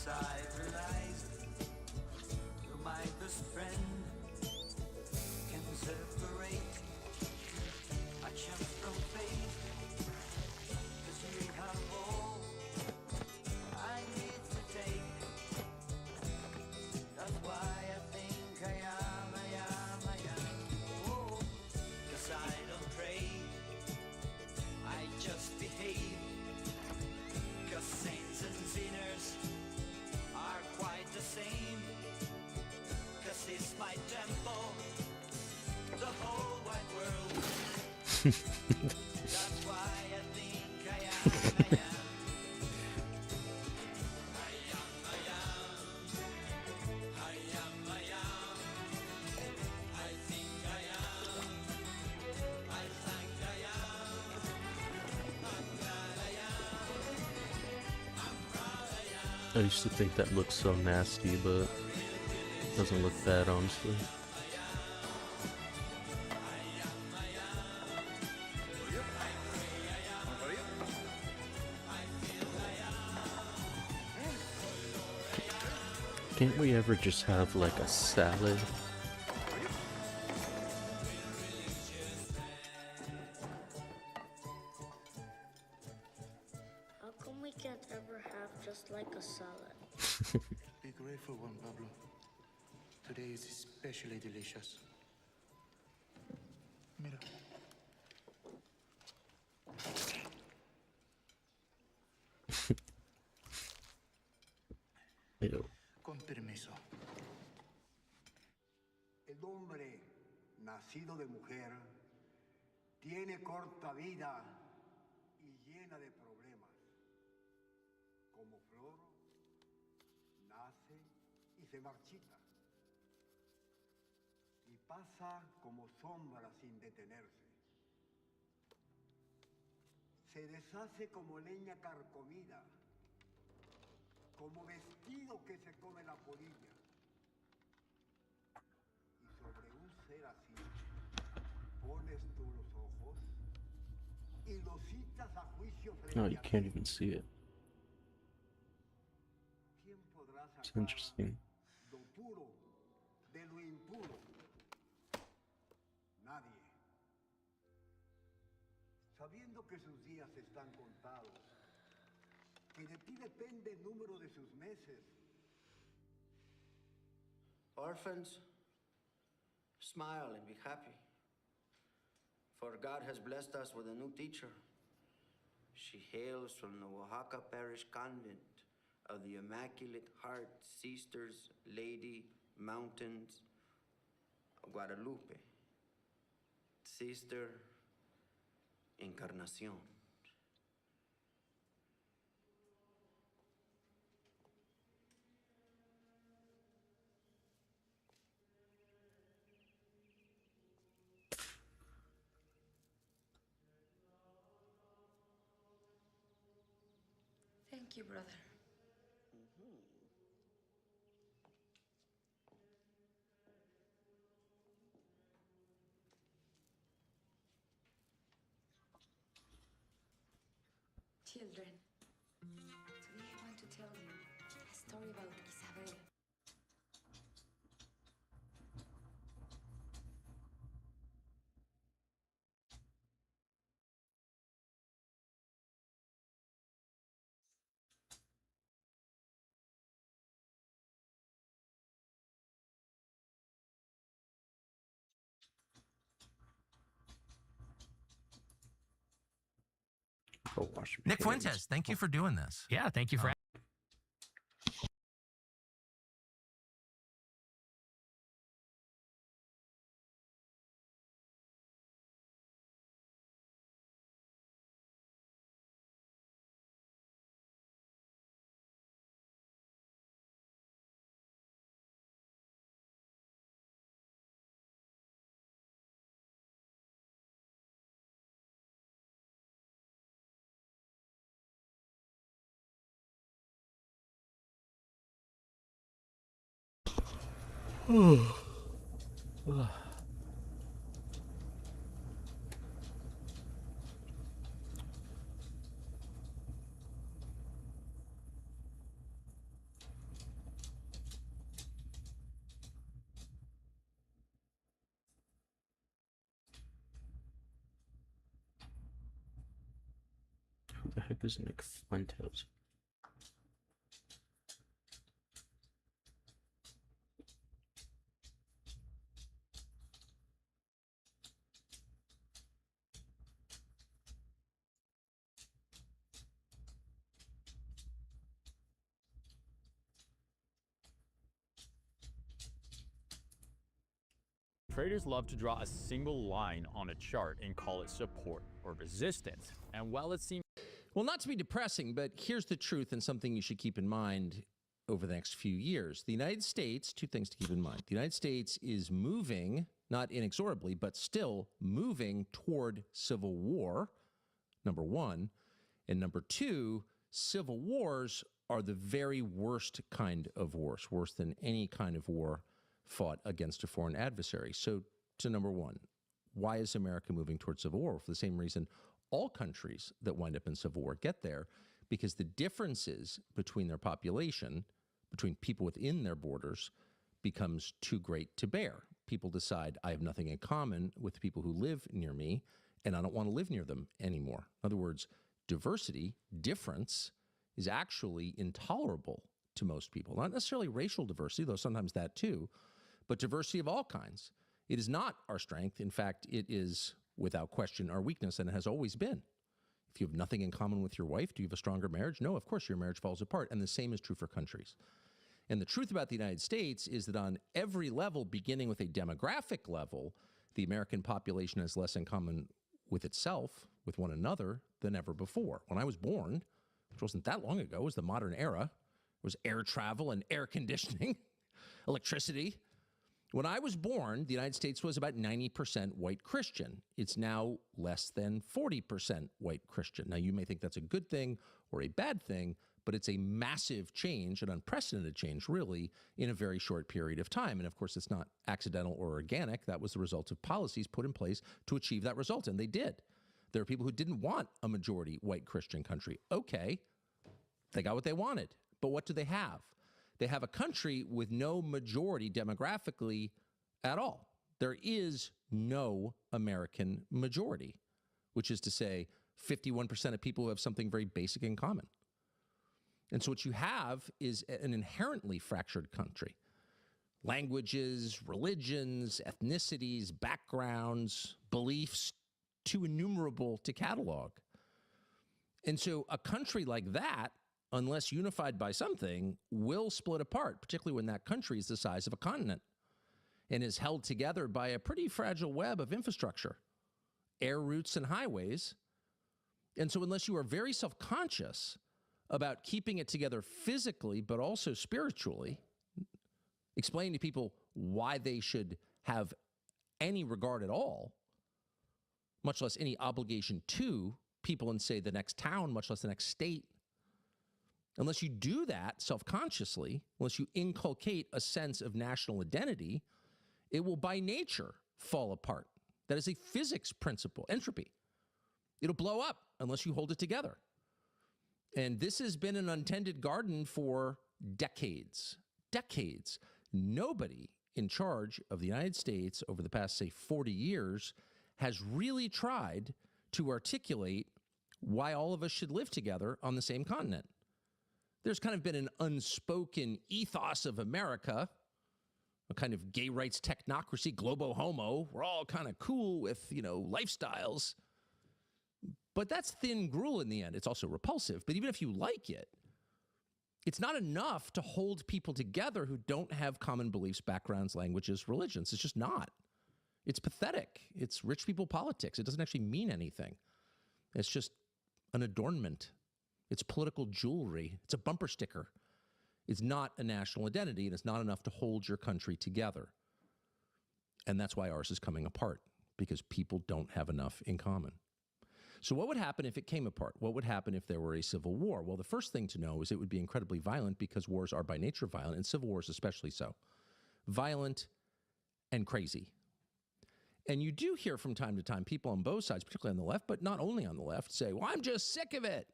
I realized you're my best friend. Can separate a chance from fate, 'cause you have all I need to take. That's why I think I am. Oh, 'cause I don't pray, I just behave. 'Cause saints and sinners are quite the same. 'Cause it's my temple, the whole wide world. That's why I think I am. I think I am. I think I am. I'm glad I am. I'm proud I am. I used to think that looked so nasty, but it doesn't look bad, honestly. Can't we ever just have like a salad? How come we can't ever have just like a salad? Be grateful, Juan Pablo. Today is especially delicious. Mira. Ew. Con permiso. El hombre nacido de mujer tiene corta vida y llena de problemas. Como flor, nace y se marchita. Y pasa como sombra sin detenerse. Se deshace como leña carcomida, como vestido que se come la polilla. Y sobre un ser así, pones tú los ojos y lo citas a juicio frente Oh, you a can't ti. even see it. ¿Quién podrá It's sacar interesting. lo puro de lo impuro? Nadie. Sabiendo que sus días están contados, que de ti depende el número de sus meses. Orphans, smile and be happy. For God has blessed us with a new teacher. She hails from the Oaxaca Parish Convent of the Immaculate Heart Sisters Lady Mountains of Guadalupe. Sister Encarnación. Thank you, brother. Children, today I want to tell you a story about Isabel. Go wash your Nick hands. Fuentes, thank you for doing this. Yeah, thank you for heck is Nick Fuentes? Traders love to draw a single line on a chart and call it support or resistance. And while it seems Well, not to be depressing, but here's the truth and something you should keep in mind over the next few years. The United States, two things to keep in mind. The United States is moving, not inexorably, but still moving toward civil war, number one. And number two, civil wars are the very worst kind of wars, worse than any kind of war fought against a foreign adversary. So to number one, why is America moving towards civil war? For the same reason all countries that wind up in civil war get there, because the differences between their population, between people within their borders, becomes too great to bear. People decide, I have nothing in common with the people who live near me, and I don't want to live near them anymore. In other words, diversity, difference, is actually intolerable to most people. Not necessarily racial diversity, though sometimes that too, but diversity of all kinds. It is not our strength. In fact, it is, without question, our weakness, and it has always been. If you have nothing in common with your wife, do you have a stronger marriage? No, of course your marriage falls apart, and the same is true for countries. And the truth about the United States is that on every level, beginning with a demographic level, the American population has less in common with itself, with one another, than ever before. When I was born, which wasn't that long ago, it was the modern era. It was air travel and air conditioning, electricity. When I was born, the United States was about 90% white Christian. It's now less than 40% white Christian. Now, you may think that's a good thing or a bad thing, but it's a massive change, an unprecedented change, really, in a very short period of time. And of course, it's not accidental or organic. That was the result of policies put in place to achieve that result, and they did. There are people who didn't want a majority white Christian country. Okay, they got what they wanted, but what do they have? They have a country with no majority demographically at all. There is no American majority, which is to say 51% of people who have something very basic in common. And so what you have is an inherently fractured country. Languages, religions, ethnicities, backgrounds, beliefs, too innumerable to catalog. And so a country like that, unless unified by something, will split apart, particularly when that country is the size of a continent and is held together by a pretty fragile web of infrastructure, air routes and highways. And so unless you are very self-conscious about keeping it together physically, but also spiritually, explaining to people why they should have any regard at all, much less any obligation to people in, say, the next town, much less the next state, unless you do that self-consciously, unless you inculcate a sense of national identity, it will by nature fall apart. That is a physics principle, entropy. It'll blow up unless you hold it together. And this has been an untended garden for decades. Decades. Nobody in charge of the United States over the past, say, 40 years has really tried to articulate why all of us should live together on the same continent. There's kind of been an unspoken ethos of America, a kind of gay rights technocracy, globo homo. We're all kind of cool with, lifestyles. But that's thin gruel in the end. It's also repulsive. But even if you like it, it's not enough to hold people together who don't have common beliefs, backgrounds, languages, religions. It's just not. It's pathetic. It's rich people politics. It doesn't actually mean anything. It's just an adornment. It's political jewelry. It's a bumper sticker. It's not a national identity, and it's not enough to hold your country together. And that's why ours is coming apart, because people don't have enough in common. So what would happen if it came apart? What would happen if there were a civil war? Well, the first thing to know is it would be incredibly violent, because wars are by nature violent, and civil wars especially so. Violent and crazy. And you do hear from time to time people on both sides, particularly on the left, but not only on the left, say, well, I'm just sick of it.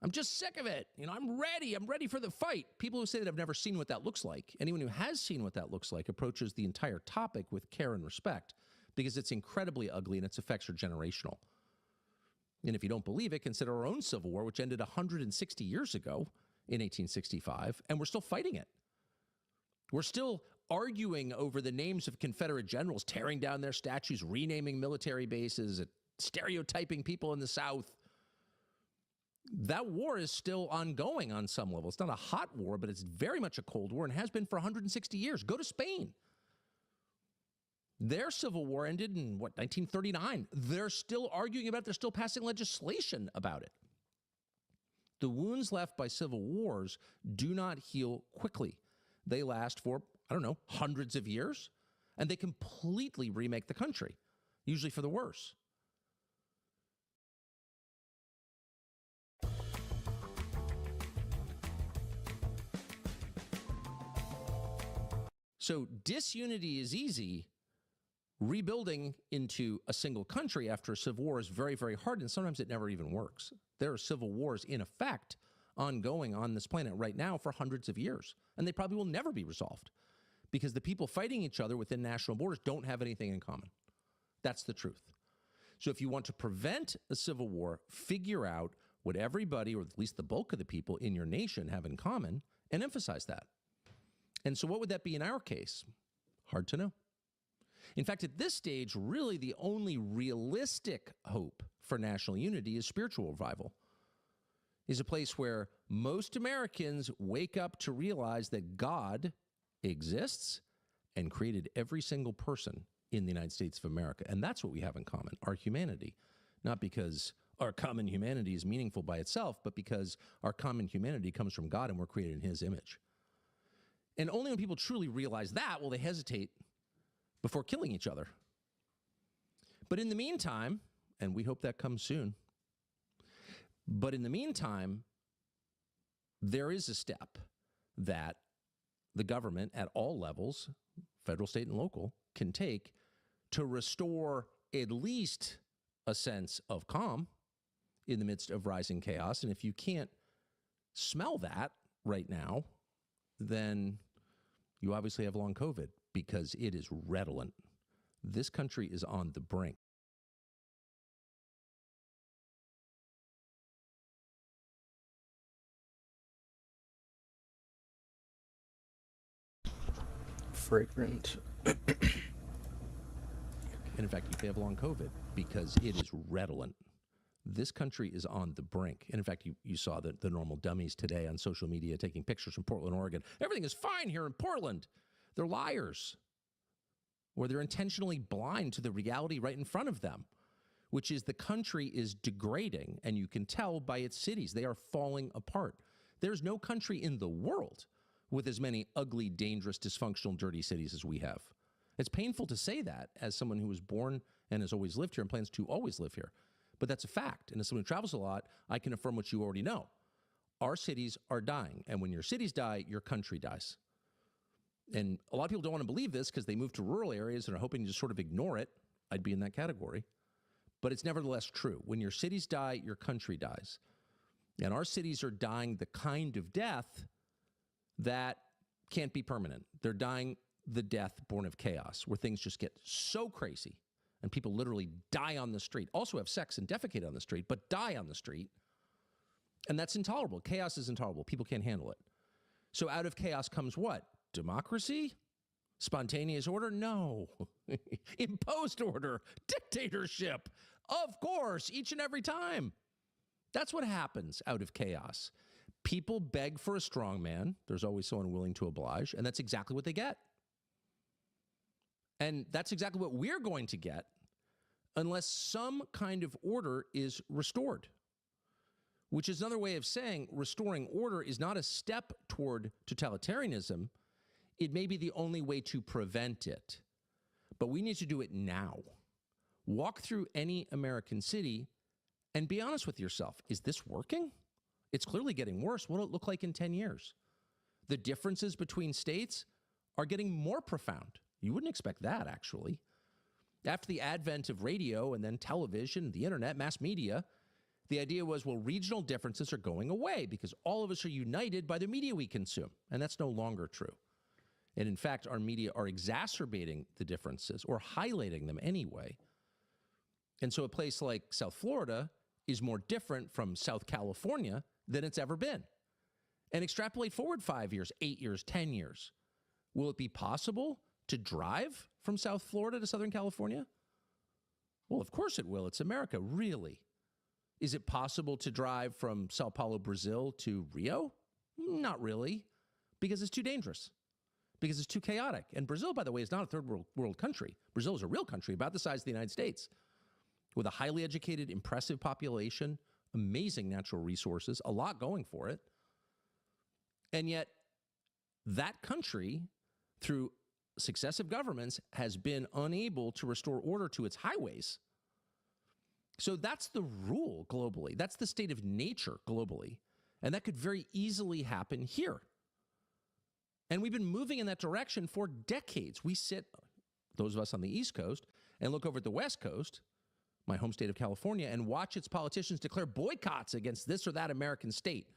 I'm just sick of it. I'm ready for the fight. People who say that have never seen what that looks like. Anyone who has seen what that looks like approaches the entire topic with care and respect, because it's incredibly ugly and its effects are generational. And if you don't believe it, consider our own Civil War, which ended 160 years ago in 1865, and we're still fighting it. We're still arguing over the names of Confederate generals, tearing down their statues, renaming military bases, stereotyping people in the South. That war is still ongoing on some level. It's not a hot war, but it's very much a Cold War and has been for 160 years. Go to Spain. Their Civil War ended in, 1939. They're still arguing about it. They're still passing legislation about it. The wounds left by civil wars do not heal quickly. They last for, hundreds of years, and they completely remake the country, usually for the worse. So disunity is easy. Rebuilding into a single country after a civil war is very, very hard, and sometimes it never even works. There are civil wars in effect ongoing on this planet right now for hundreds of years, and they probably will never be resolved because the people fighting each other within national borders don't have anything in common. That's the truth. So if you want to prevent a civil war, figure out what everybody, or at least the bulk of the people in your nation, have in common and emphasize that. And so what would that be in our case? Hard to know. In fact, at this stage, really the only realistic hope for national unity is spiritual revival, is a place where most Americans wake up to realize that God exists and created every single person in the United States of America. And that's what we have in common, our humanity. Not because our common humanity is meaningful by itself, but because our common humanity comes from God and we're created in his image. And only when people truly realize that will they hesitate before killing each other. But in the meantime, and we hope that comes soon, but in the meantime, there is a step that the government at all levels, federal, state, and local, can take to restore at least a sense of calm in the midst of rising chaos. And if you can't smell that right now, then you obviously have long COVID, because it is redolent. This country is on the brink. Fragrant. And in fact, you have long COVID because it is redolent. This country is on the brink. And in fact, you saw the normal dummies today on social media taking pictures from Portland, Oregon. Everything is fine here in Portland. They're liars. Or they're intentionally blind to the reality right in front of them, which is the country is degrading, and you can tell by its cities. They are falling apart. There's no country in the world with as many ugly, dangerous, dysfunctional, dirty cities as we have. It's painful to say that as someone who was born and has always lived here and plans to always live here. But that's a fact. And as someone who travels a lot, I can affirm what you already know. Our cities are dying. And when your cities die, your country dies. And a lot of people don't want to believe this because they move to rural areas and are hoping to just sort of ignore it. I'd be in that category. But it's nevertheless true. When your cities die, your country dies. And our cities are dying the kind of death that can't be permanent. They're dying the death born of chaos, where things just get so crazy and people literally die on the street. Also have sex and defecate on the street, but die on the street. And that's intolerable. Chaos is intolerable. People can't handle it. So out of chaos comes what? Democracy? Spontaneous order? No. Imposed order. Dictatorship. Of course, each and every time. That's what happens out of chaos. People beg for a strong man. There's always someone willing to oblige, and that's exactly what they get. And that's exactly what we're going to get unless some kind of order is restored, which is another way of saying restoring order is not a step toward totalitarianism. It may be the only way to prevent it, but we need to do it now. Walk through any American city and be honest with yourself. Is this working? It's clearly getting worse. What will it look like in 10 years? The differences between states are getting more profound. You wouldn't expect that, actually. After the advent of radio and then television, the internet, mass media, the idea was, well, regional differences are going away because all of us are united by the media we consume. And that's no longer true. And in fact, our media are exacerbating the differences or highlighting them anyway. And so a place like South Florida is more different from South California than it's ever been. And extrapolate forward 5 years, 8 years, 10 years. Will it be possible to drive from South Florida to Southern California? Well, of course it will. It's America, really. Is it possible to drive from Sao Paulo, Brazil to Rio? Not really, because it's too dangerous, because it's too chaotic. And Brazil, by the way, is not a third world country. Brazil is a real country about the size of the United States, with a highly educated, impressive population, amazing natural resources, a lot going for it. And yet, that country, through successive governments, has been unable to restore order to its highways. So that's the rule globally. That's the state of nature globally. And that could very easily happen here. And we've been moving in that direction for decades. We sit, those of us on the East Coast, and look over at the West Coast, my home state of California, and watch its politicians declare boycotts against this or that American state.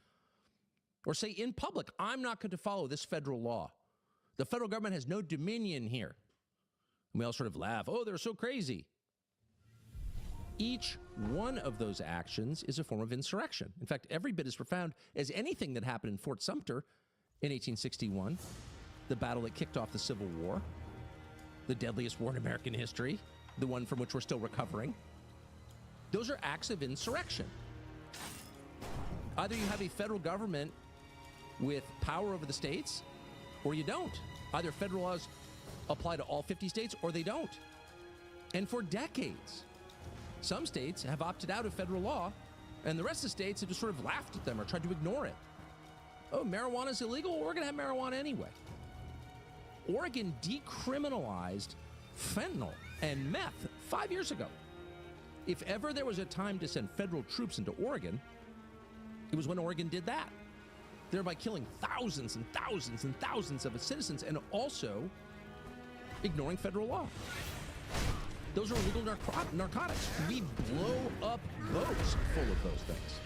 Or say in public, I'm not going to follow this federal law. The federal government has no dominion here. And we all sort of laugh, oh, they're so crazy. Each one of those actions is a form of insurrection. In fact, every bit as profound as anything that happened in Fort Sumter in 1861, the battle that kicked off the Civil War, the deadliest war in American history, the one from which we're still recovering. Those are acts of insurrection. Either you have a federal government with power over the states, or you don't. Either federal laws apply to all 50 states, or they don't. And for decades, some states have opted out of federal law, and the rest of the states have just sort of laughed at them or tried to ignore it. Oh, marijuana is illegal? Well, we're going to have marijuana anyway. Oregon decriminalized fentanyl and meth 5 years ago. If ever there was a time to send federal troops into Oregon, it was when Oregon did that, thereby killing thousands and thousands and thousands of its citizens and also ignoring federal law. Those are illegal narcotics. We blow up boats full of those things.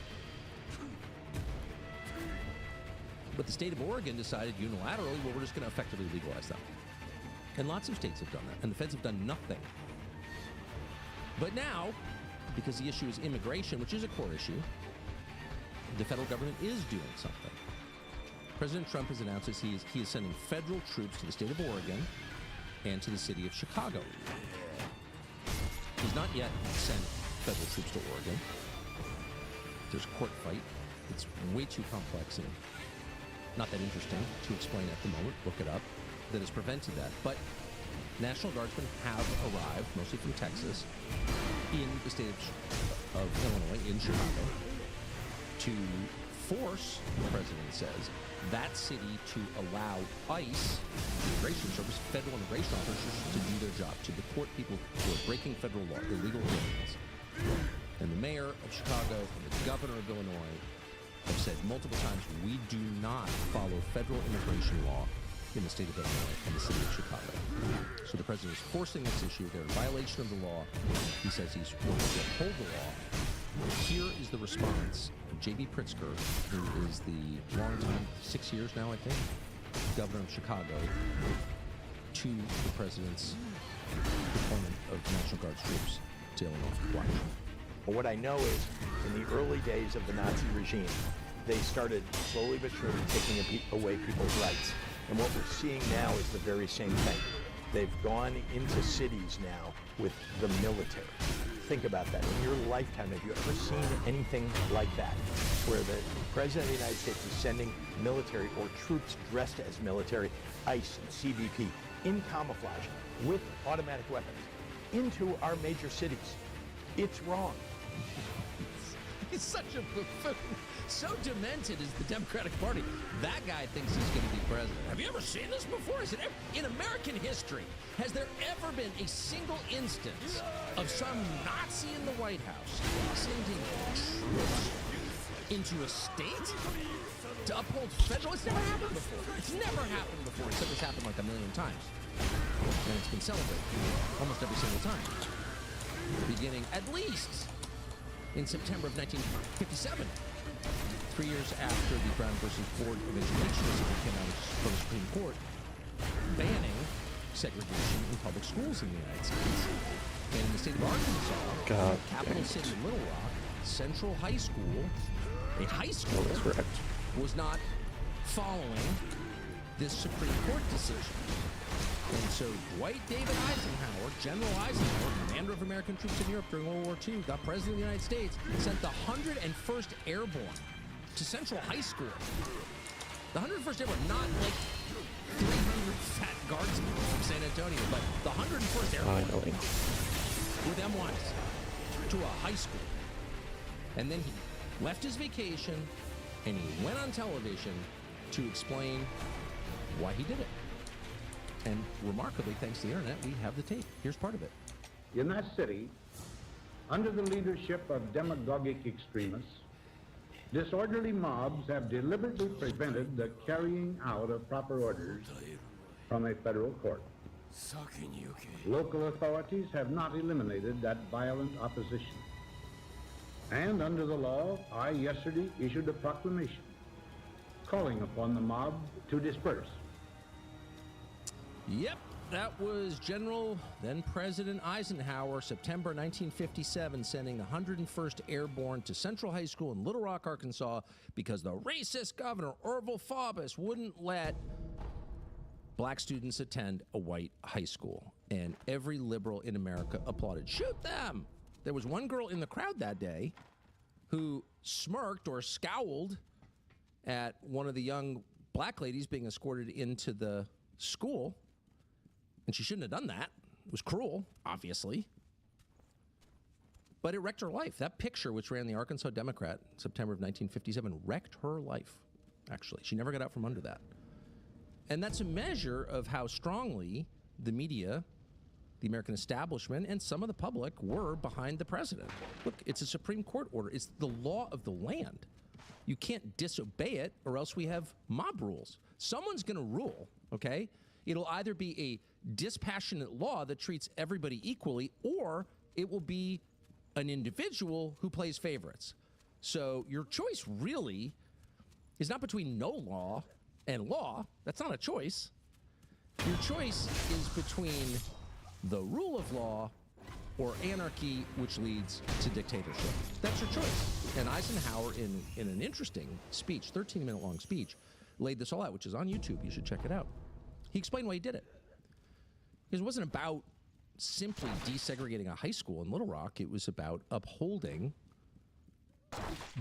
But the state of Oregon decided unilaterally, well, we're just going to effectively legalize them. And lots of states have done that, and the feds have done nothing. But now, because the issue is immigration, which is a core issue, the federal government is doing something. President Trump has announced that he is sending federal troops to the state of Oregon and to the city of Chicago. He's not yet sent federal troops to Oregon. There's a court fight. It's way too complex and not that interesting to explain at the moment. Look it up. That has prevented that. But National Guardsmen have arrived, mostly from Texas, in the state of Illinois, in Chicago, to force, the president says, that city to allow ICE, the Immigration Service, federal immigration officers, to do their job, to deport people who are breaking federal law, illegal aliens. And the mayor of Chicago and the governor of Illinois have said multiple times, we do not follow federal immigration law in the state of Illinois and the city of Chicago. So the president is forcing this issue. They're in violation of the law. He says he's going to uphold the law. Here is the response of J.B. Pritzker, who is the longtime, 6 years now, I think, governor of Chicago, to the president's deployment of National Guard troops to Illinois. Watch. Well, what I know is, in the early days of the Nazi regime, they started slowly but surely taking away people's rights. And what we're seeing now is the very same thing. They've gone into cities now with the military. Think about that. In your lifetime, have you ever seen anything like that, where the President of the United States is sending military or troops dressed as military, ICE, CBP, in camouflage, with automatic weapons, into our major cities? It's wrong. He's such a buffoon. So demented is the Democratic Party. That guy thinks he's going to be president. Have you ever seen this before? Is it ever, in American history, has there ever been a single instance of some Nazi in the White House sending troops into a state to uphold federal? It's never happened before. It's never happened before, except it's happened like a million times. And it's been celebrated almost every single time. Beginning at least in September of 1957, 3 years after the Brown versus Ford eventuation decision came out from the Supreme Court, banning segregation in public schools in the United States. And in the state of Arkansas, capital city Little Rock, Central High School, a high school, Correct. was not following this Supreme Court decision. And so Dwight David Eisenhower, General Eisenhower, commander of American troops in Europe during World War II, got president of the United States, sent the 101st Airborne to Central High School. The 101st Airborne, not like 300 fat guardsmen from San Antonio, but the 101st Airborne Finally. with M1s to a high school. And then he left his vacation and he went on television to explain why he did it. And remarkably, thanks to the internet, we have the tape. Here's part of it. In that city, under the leadership of demagogic extremists, disorderly mobs have deliberately prevented the carrying out of proper orders from a federal court. Local authorities have not eliminated that violent opposition. And under the law, I yesterday issued a proclamation calling upon the mob to disperse. Yep, that was General, then President Eisenhower, September 1957, sending the 101st Airborne to Central High School in Little Rock, Arkansas, because the racist governor, Orville Faubus, wouldn't let black students attend a white high school. And every liberal in America applauded. Shoot them! There was one girl in the crowd that day who smirked or scowled at one of the young black ladies being escorted into the school. And she shouldn't have done that. It was cruel, obviously. But it wrecked her life. That picture, which ran the Arkansas Democrat, September of 1957, wrecked her life, actually. She never got out from under that. And that's a measure of how strongly the media, the American establishment, and some of the public were behind the president. Look, it's a Supreme Court order. It's the law of the land. You can't disobey it, or else we have mob rules. Someone's going to rule, okay? It'll either be a dispassionate law that treats everybody equally, or it will be an individual who plays favorites. So your choice really is not between no law and law. That's not a choice. Your choice is between the rule of law or anarchy, which leads to dictatorship. That's your choice. And Eisenhower, in an interesting speech, 13-minute long speech, laid this all out, which is on YouTube. You should check it out. He explained why he did it. Because it wasn't about simply desegregating a high school in Little Rock. It was about upholding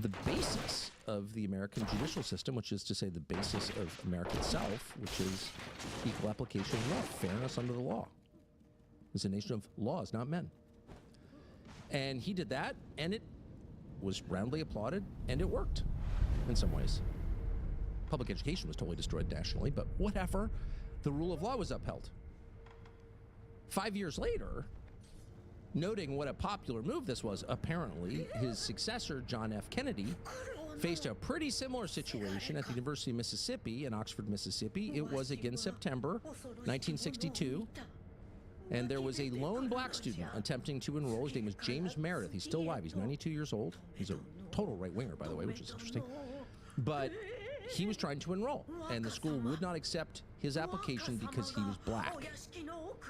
the basis of the American judicial system, which is to say the basis of America itself, which is equal application of law, fairness under the law. It's a nation of laws, not men. And he did that, and it was roundly applauded, and it worked in some ways. Public education was totally destroyed nationally, but whatever. The rule of law was upheld. 5 years later, noting what a popular move this was, apparently, his successor, John F. Kennedy, faced a pretty similar situation at the University of Mississippi in Oxford, Mississippi. It was again September 1962. And there was a lone black student attempting to enroll. His name was James Meredith. He's still alive. He's 92 years old. He's a total right-winger, by the way, which is interesting. But he was trying to enroll, and the school would not accept his application because he was black.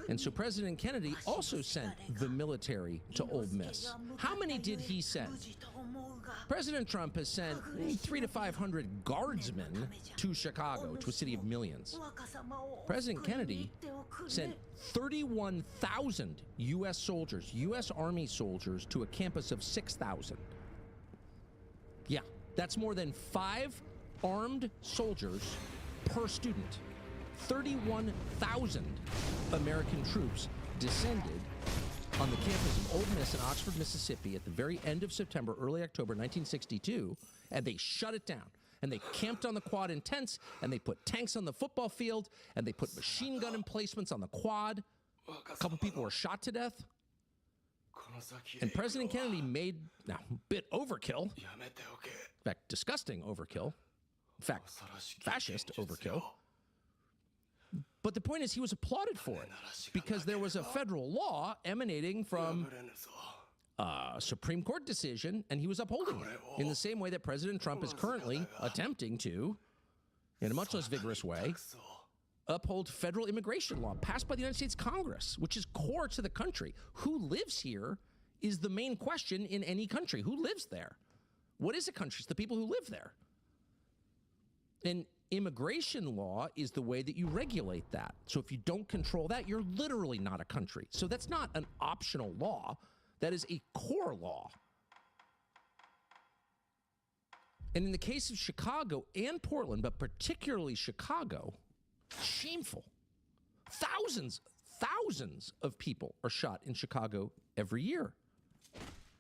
And so President Kennedy also sent the military to Ole Miss. How many did he send? President Trump has sent 300 to 500 guardsmen to Chicago, to a city of millions. President Kennedy sent 31,000 U.S. soldiers, U.S. Army soldiers, to a campus of 6,000. Yeah, that's more than 5 armed soldiers per student. 31,000 American troops descended on the campus of Ole Miss in Oxford, Mississippi at the very end of September, early October 1962, and they shut it down. And they camped on the quad in tents, and they put tanks on the football field, and they put machine gun emplacements on the quad. A couple people were shot to death. And President Kennedy made, now, a bit overkill, in fact, disgusting overkill, in fact, fascist overkill. But the point is, he was applauded for it because there was a federal law emanating from a Supreme Court decision, and he was upholding it in the same way that President Trump is currently attempting to, in a much less vigorous way, uphold federal immigration law passed by the United States Congress, which is core to the country. Who lives here is the main question in any country. Who lives there? What is a country? It's the people who live there. And immigration law is the way that you regulate that. So if you don't control that, you're literally not a country. So that's not an optional law. That is a core law. And in the case of Chicago and Portland, but particularly Chicago, shameful. Thousands of people are shot in Chicago every year.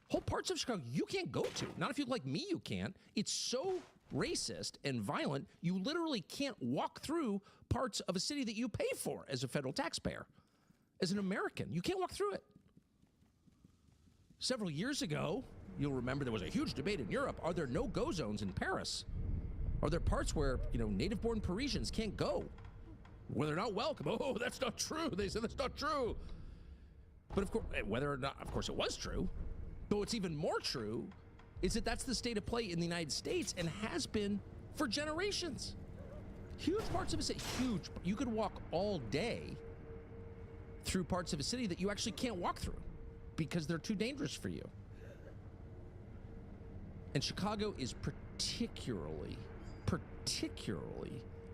Whole parts of Chicago you can't go to. Not if you like me, you can't. It's so racist and violent, you literally can't walk through parts of a city that you pay for as a federal taxpayer. As an American, you can't walk through it. Several years ago, you'll remember there was a huge debate in Europe. Are there no-go zones in Paris? Are there parts where, native-born Parisians can't go? Where they're not welcome. Oh, that's not true. They said that's not true. But of course, whether or not, of course it was true. But what's even more true is that that's the state of play in the United States and has been for generations. Huge parts of a city, huge. You could walk all day through parts of a city that you actually can't walk through because they're too dangerous for you. And Chicago is particularly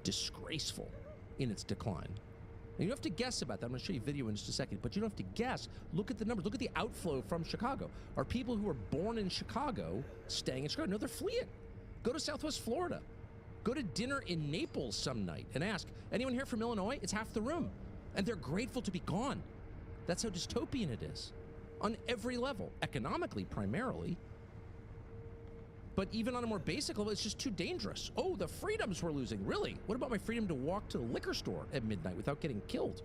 disgraceful in its decline. And you don't have to guess about that. I'm going to show you a video in just a second, but you don't have to guess. Look at the numbers. Look at the outflow from Chicago. Are people who are born in Chicago staying in Chicago? No, they're fleeing. Go to Southwest Florida. Go to dinner in Naples some night and ask, anyone here from Illinois? It's half the room. And they're grateful to be gone. That's how dystopian it is. On every level. Economically, primarily. But even on a more basic level, it's just too dangerous. Oh, the freedoms we're losing. Really? What about my freedom to walk to the liquor store at midnight without getting killed?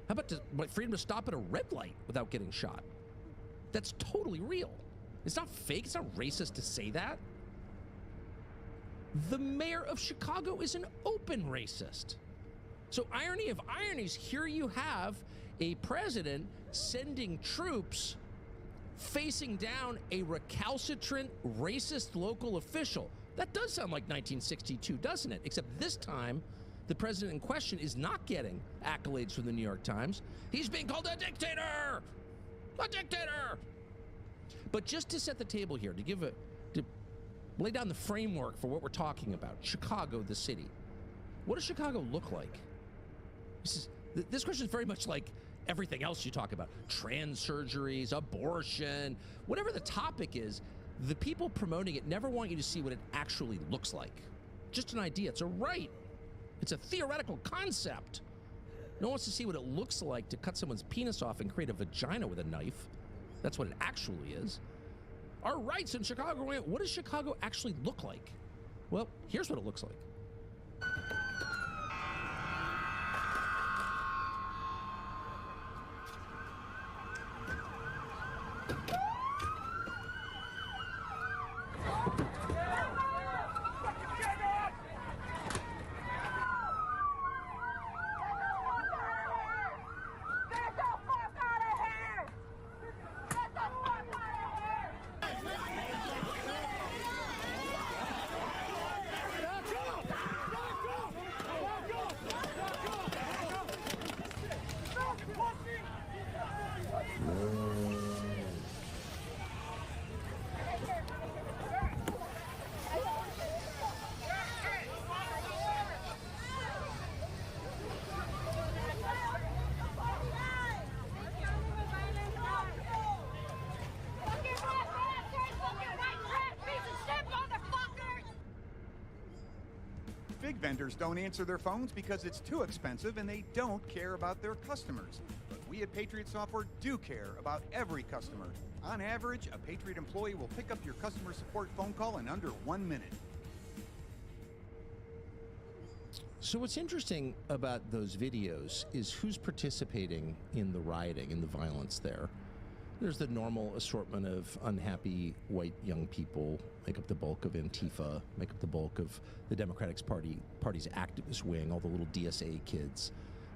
How about my freedom to stop at a red light without getting shot? That's totally real. It's not fake. It's not racist to say that. The mayor of Chicago is an open racist. So irony of ironies, here you have a president sending troops facing down a recalcitrant, racist local official. That does sound like 1962, doesn't it? Except this time, the president in question is not getting accolades from the New York Times. He's being called a dictator! A dictator! But just to set the table here, to lay down the framework for what we're talking about, Chicago, the city. What does Chicago look like? This question is very much like everything else you talk about, trans surgeries, abortion, whatever the topic is, the people promoting it never want you to see what it actually looks like. Just an idea. It's a right. It's a theoretical concept. No one wants to see what it looks like to cut someone's penis off and create a vagina with a knife. That's what it actually is. Our rights in Chicago, what does Chicago actually look like? Well, here's what it looks like. Fig vendors don't answer their phones because it's too expensive and they don't care about their customers. But we at Patriot Software do care about every customer. On average, a Patriot employee will pick up your customer support phone call in under 1 minute. So what's interesting about those videos is who's participating in the rioting, in the violence there. There's the normal assortment of unhappy white young people, make up the bulk of Antifa, make up the bulk of the Democratic Party's activist wing, all the little DSA kids,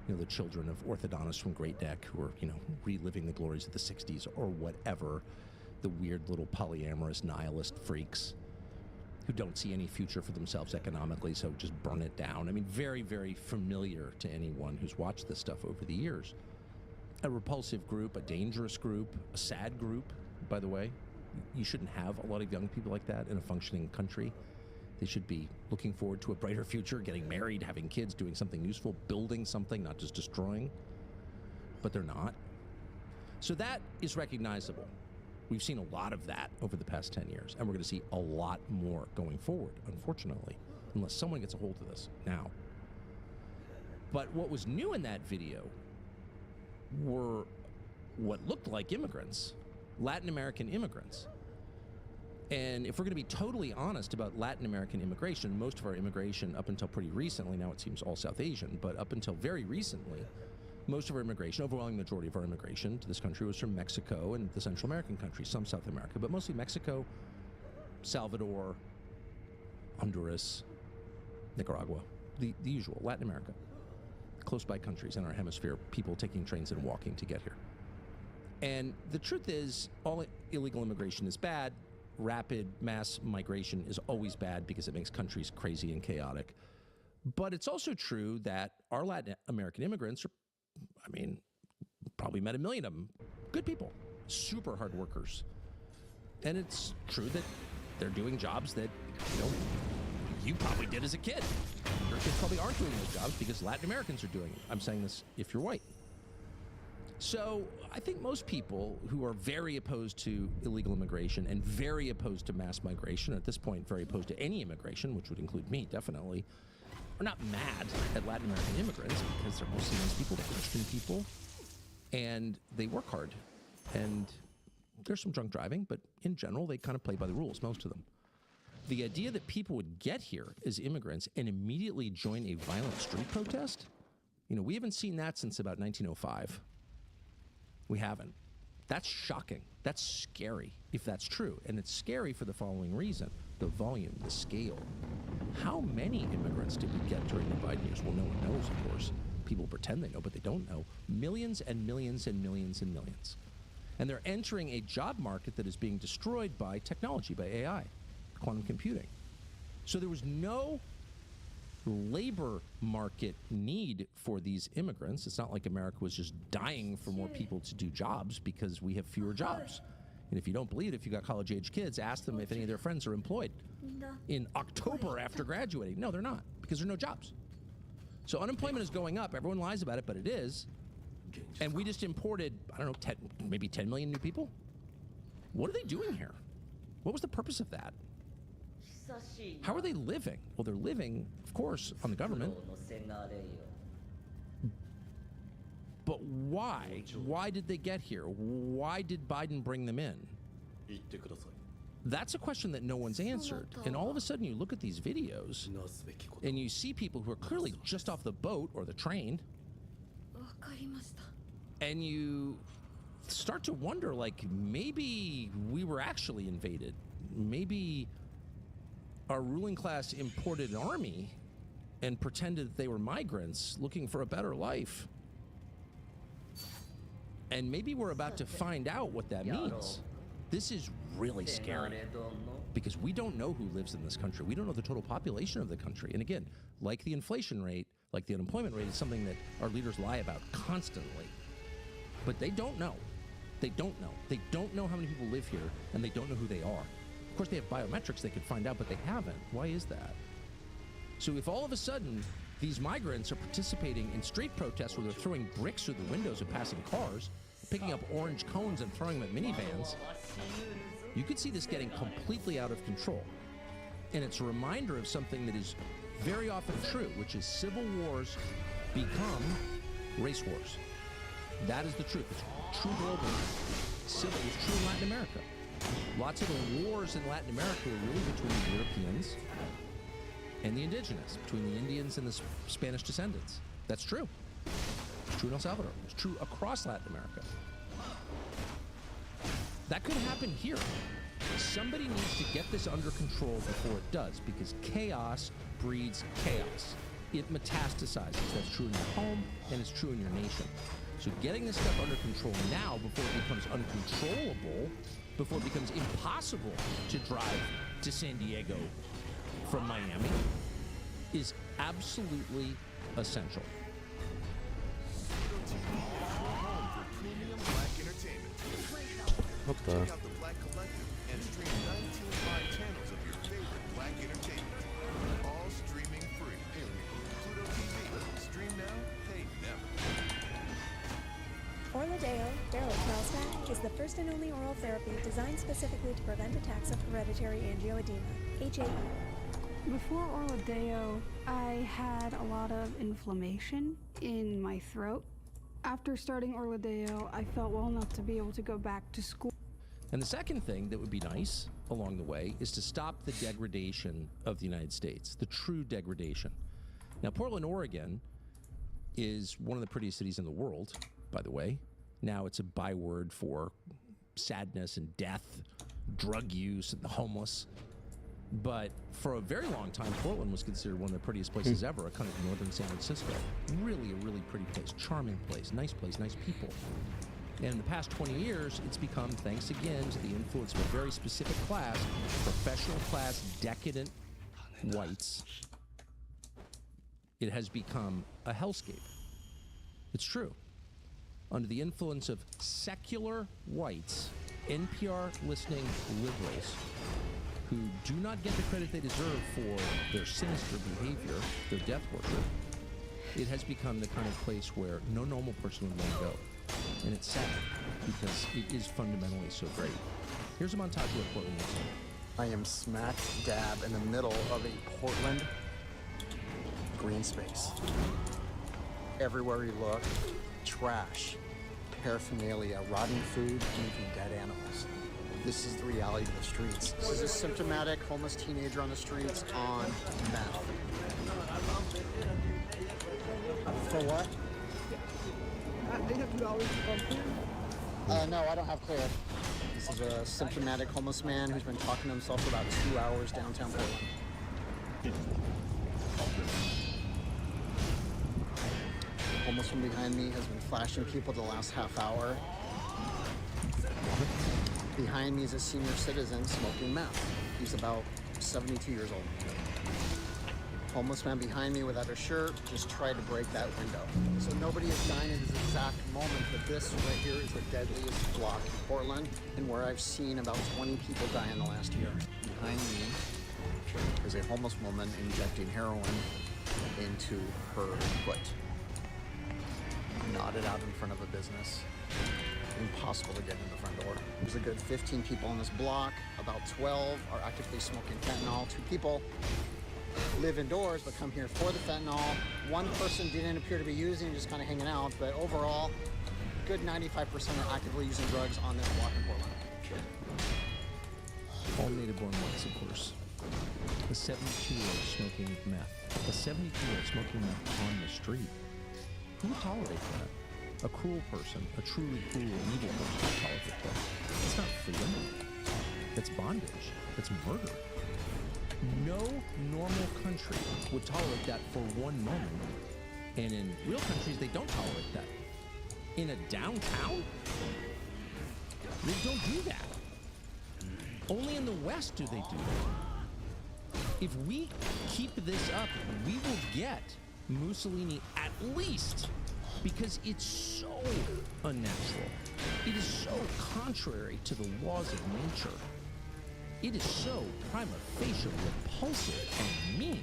the children of orthodontists from Great Neck who are, reliving the glories of the 60s or whatever, the weird little polyamorous nihilist freaks who don't see any future for themselves economically, so just burn it down. I mean, very, very familiar to anyone who's watched this stuff over the years. a repulsive group, a dangerous group, a sad group, by the way. You shouldn't have a lot of young people like that in a functioning country. They should be looking forward to a brighter future, getting married, having kids, doing something useful, building something, not just destroying. But they're not. So that is recognizable. We've seen a lot of that over the past 10 years, and we're going to see a lot more going forward, unfortunately, unless someone gets a hold of this now. But what was new in that video were what looked like immigrants, Latin American immigrants. And if we're going to be totally honest about Latin American immigration, most of our immigration up until pretty recently, now it seems all South Asian, but up until very recently, most of our immigration, overwhelming majority of our immigration to this country was from Mexico and the Central American countries, some South America, but mostly Mexico, Salvador, Honduras, Nicaragua, the usual, Latin America. Close by countries in our hemisphere, people taking trains and walking to get here. And the truth is, all illegal immigration is bad. Rapid mass migration is always bad because it makes countries crazy and chaotic. But it's also true that our Latin American immigrants are, probably met 1 million of them, good people, super hard workers. And it's true that they're doing jobs that, you probably did as a kid. Your kids probably aren't doing those jobs because Latin Americans are doing it. I'm saying this if you're white. So I think most people who are very opposed to illegal immigration and very opposed to mass migration, at this point very opposed to any immigration, which would include me, definitely, are not mad at Latin American immigrants because they're mostly nice people, they're Christian people, and they work hard. And there's some drunk driving, but in general, they kind of play by the rules, most of them. The idea that people would get here as immigrants and immediately join a violent street protest, we haven't seen that since about 1905. We haven't. That's shocking. That's scary, if that's true. And it's scary for the following reason. The volume, the scale. How many immigrants did we get during the Biden years? Well, no one knows, of course. People pretend they know, but they don't know. Millions and millions and millions and millions. And they're entering a job market that is being destroyed by technology, by AI, quantum computing. So there was no labor market need for these immigrants. It's not like America was just dying for more people to do jobs because we have fewer jobs. And if you don't believe it, if you got college-age kids, ask them if any of their friends are employed in October after graduating. No, they're not, because there are no jobs. So unemployment is going up. Everyone lies about it, but it is. And we just imported, maybe 10 million new people? What are they doing here? What was the purpose of that? How are they living? Well, they're living, of course, on the government. But why? Why did they get here? Why did Biden bring them in? That's a question that no one's answered. And all of a sudden you look at these videos and you see people who are clearly just off the boat or the train, and you start to wonder, maybe we were actually invaded. Maybe our ruling class imported an army and pretended that they were migrants looking for a better life. And maybe we're about to find out what that means. This is really scary because we don't know who lives in this country. We don't know the total population of the country. And again, like the inflation rate, like the unemployment rate, is something that our leaders lie about constantly. But they don't know. They don't know. They don't know how many people live here, and they don't know who they are. Of course, they have biometrics they could find out, but they haven't. Why is that? So if all of a sudden these migrants are participating in street protests where they're throwing bricks through the windows of passing cars, picking up orange cones and throwing them at minivans, you could see this getting completely out of control. And it's a reminder of something that is very often true, which is civil wars become race wars. That is the truth. It's true globally. It's true in Latin America. Lots of the wars in Latin America were really between the Europeans and the indigenous, between the Indians and the Spanish descendants. That's true. It's true in El Salvador. It's true across Latin America. That could happen here. Somebody needs to get this under control before it does, because chaos breeds chaos. It metastasizes. That's true in your home, and it's true in your nation. So getting this stuff under control now before it becomes uncontrollable, before it becomes impossible to drive to San Diego from Miami, is absolutely essential. What the? Check out the Black Collective and stream 19 live channels of your favorite Black entertainment. All streaming free. Pluto TV. Stream now, pay never. Orladeyo, Barrel Carlsbad, is the first and only oral therapy designed specifically to prevent attacks of hereditary angioedema, HAE. Before Orladeyo, I had a lot of inflammation in my throat. After starting Orladeyo, I felt well enough to be able to go back to school. And the second thing that would be nice along the way is to stop the degradation of the United States, the true degradation. Now, Portland, Oregon is one of the prettiest cities in the world, by the way. Now it's a byword for sadness and death, drug use, and the homeless. But for a very long time, Portland was considered one of the prettiest places ever, kind of northern San Francisco. Really a really pretty place, charming place, nice people. And in the past 20 years, it's become, thanks again to the influence of a very specific class, professional class, decadent whites, it has become a hellscape. It's true. Under the influence of secular whites, NPR-listening liberals, who do not get the credit they deserve for their sinister behavior, their death worship, it has become the kind of place where no normal person would want to go. And it's sad, because it is fundamentally so great. Here's a montage of what Portland looks like. I am smack dab in the middle of a Portland green space. Everywhere you look, trash, paraphernalia, rotting food, and even dead animals. This is the reality of the streets. This is a symptomatic homeless teenager on the streets on meth. For what? They have $2 to come clear? No, I don't have clear. This is a symptomatic homeless man who's been talking to himself for about 2 hours downtown Portland. Homeless from behind me has been flashing people the last half hour. Behind me is a senior citizen smoking meth. He's about 72 years old. Homeless man behind me without a shirt just tried to break that window. So nobody is dying at this exact moment, but this right here is the deadliest block in Portland, and where I've seen about 20 people die in the last year. Behind me is a homeless woman injecting heroin into her foot. Knotted out in front of a business. Impossible to get in the front door. There's a good 15 people on this block. About 12 are actively smoking fentanyl. 2 people live indoors but come here for the fentanyl. 1 person didn't appear to be using, just kind of hanging out. But overall, good 95% are actively using drugs on this block in Portland. All native-born whites, of course. A 72-year-old smoking meth. A 72-year-old smoking meth on the street. Who would tolerate that? A cruel person, a truly cruel and evil person would tolerate that. It's not freedom. It's bondage. It's murder. No normal country would tolerate that for 1 moment. And in real countries, they don't tolerate that. In a downtown, they don't do that. Only in the West do they do that. If we keep this up, we will get Mussolini at least, because it's so unnatural. It is so contrary to the laws of nature. It is so prima facie repulsive and mean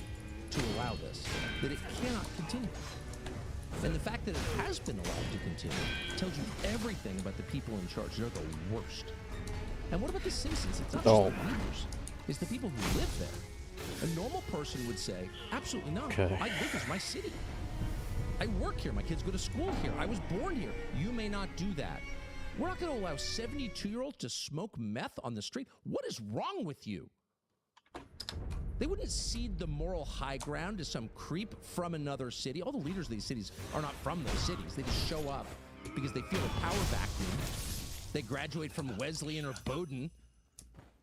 to allow this that it cannot continue. And the fact that it has been allowed to continue tells you everything about the people in charge. They're the worst. And what about the citizens? It's not just the leaders. It's the people who live there. A normal person would say, absolutely not. Okay. This is my city. I work here. My kids go to school here. I was born here. You may not do that. We're not going to allow 72-year-olds to smoke meth on the street. What is wrong with you? They wouldn't cede the moral high ground to some creep from another city. All the leaders of these cities are not from those cities. They just show up because they feel a power vacuum. They graduate from Wesleyan or Bowdoin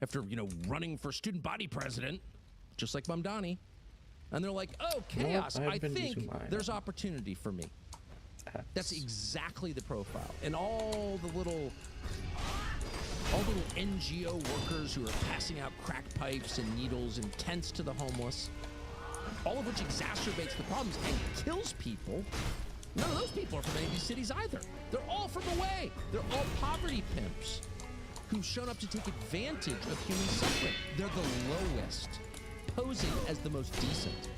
after, running for student body president, just like Mamdani. And they're like, oh, chaos. I think there's opportunity for me. That's exactly the profile. And all the little NGO workers who are passing out crack pipes and needles and tents to the homeless, all of which exacerbates the problems and kills people. None of those people are from any of these cities either. They're all from away. They're all poverty pimps. who've shown up to take advantage of human suffering. They're the lowest, posing as the most decent.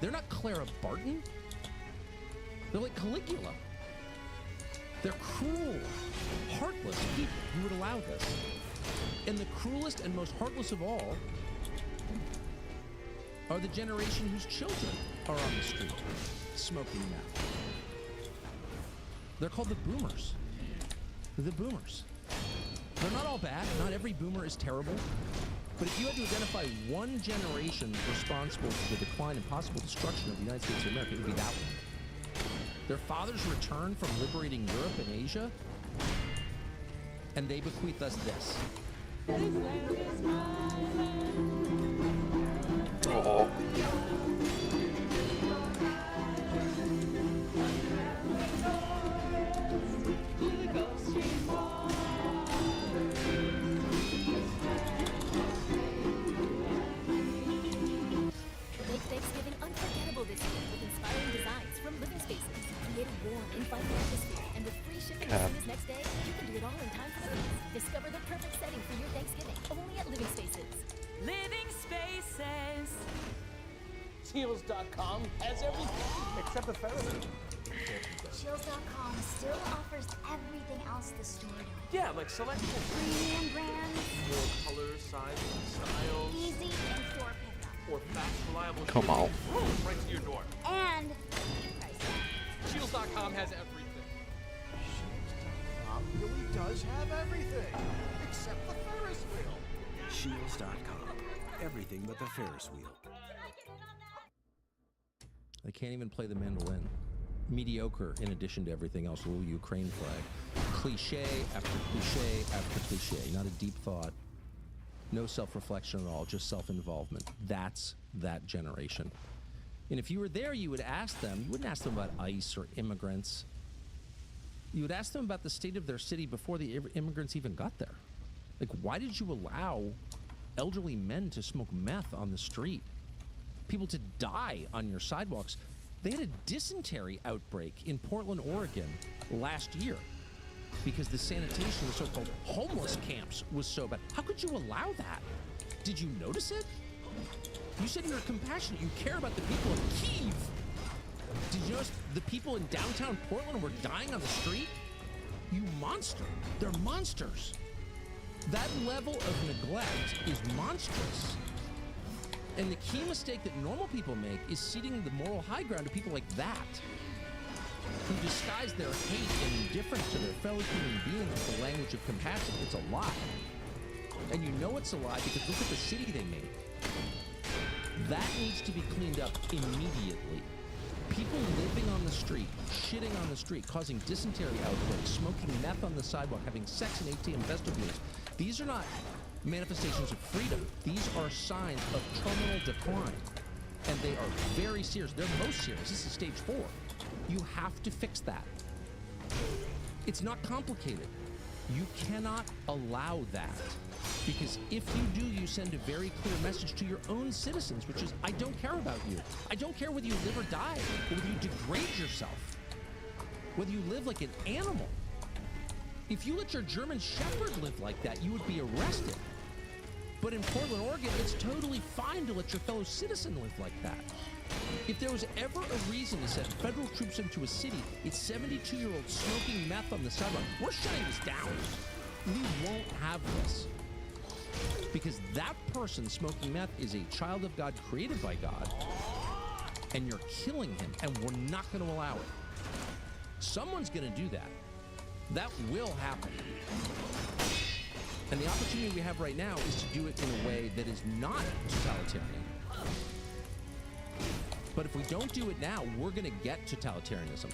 They're not Clara Barton. They're like Caligula. They're cruel, heartless people who would allow this. And the cruelest and most heartless of all are the generation whose children are on the street smoking meth. They're called the boomers. They're the boomers. They're not all bad. Not every boomer is terrible. But if you had to identify one generation responsible for the decline and possible destruction of the United States of America, it would be that one. Their fathers returned from liberating Europe and Asia, and they bequeath us this. Oh. Make Thanksgiving unforgettable this year with inspiring designs from Living Spaces. Create a warm, inviting atmosphere, and with free shipping as soon as next day, you can do it all in time for the feast. Discover the perfect setting for your Thanksgiving, only at Living Spaces. Living Spaces. Chills.com has everything except the Ferris wheel. Chills.com still offers everything else the store does. Yeah, like selection. Premium brands. More colors, sizes, and styles. Easy in-store pickup. Or fast, reliable Come shipping. on. Boom, right to your door. And Chills.com has everything. Chills.com really does have everything except the Ferris wheel. Shields.com. Everything but the Ferris wheel. They can't even play the mandolin. Mediocre in addition to everything else. Little Ukraine flag. Cliche after cliche after cliche. Not a deep thought. No self-reflection at all. Just self-involvement. That's that generation. And if you were there, you would ask them. You wouldn't ask them about ICE or immigrants. You would ask them about the state of their city before the immigrants even got there. Like, why did you allow elderly men to smoke meth on the street? People to die on your sidewalks. They had a dysentery outbreak in Portland, Oregon last year because the sanitation, the so-called homeless camps, was so bad. How could you allow that? Did you notice it? You said you're compassionate. You care about the people of Kyiv. Did you notice the people in downtown Portland were dying on the street? You monster. They're monsters. That level of neglect is monstrous. And the key mistake that normal people make is ceding the moral high ground to people like that, who disguise their hate and indifference to their fellow human beings with the language of compassion. It's a lie. And you know it's a lie because look at the city they made. That needs to be cleaned up immediately. People living on the street, shitting on the street, causing dysentery outbreaks, smoking meth on the sidewalk, having sex in ATM vestibules. These are not manifestations of freedom. These are signs of terminal decline. And they are very serious. They're most serious. This is stage 4. You have to fix that. It's not complicated. You cannot allow that. Because if you do, you send a very clear message to your own citizens, which is, I don't care about you. I don't care whether you live or die, or whether you degrade yourself, whether you live like an animal. If you let your German Shepherd live like that, you would be arrested. But in Portland, Oregon, it's totally fine to let your fellow citizen live like that. If there was ever a reason to send federal troops into a city, it's 72-year-olds smoking meth on the sidewalk. We're shutting this down. We won't have this. Because that person smoking meth is a child of God created by God, and you're killing him, and we're not going to allow it. Someone's going to do that. That will happen. And the opportunity we have right now is to do it in a way that is not totalitarian. But if we don't do it now, we're going to get totalitarianism.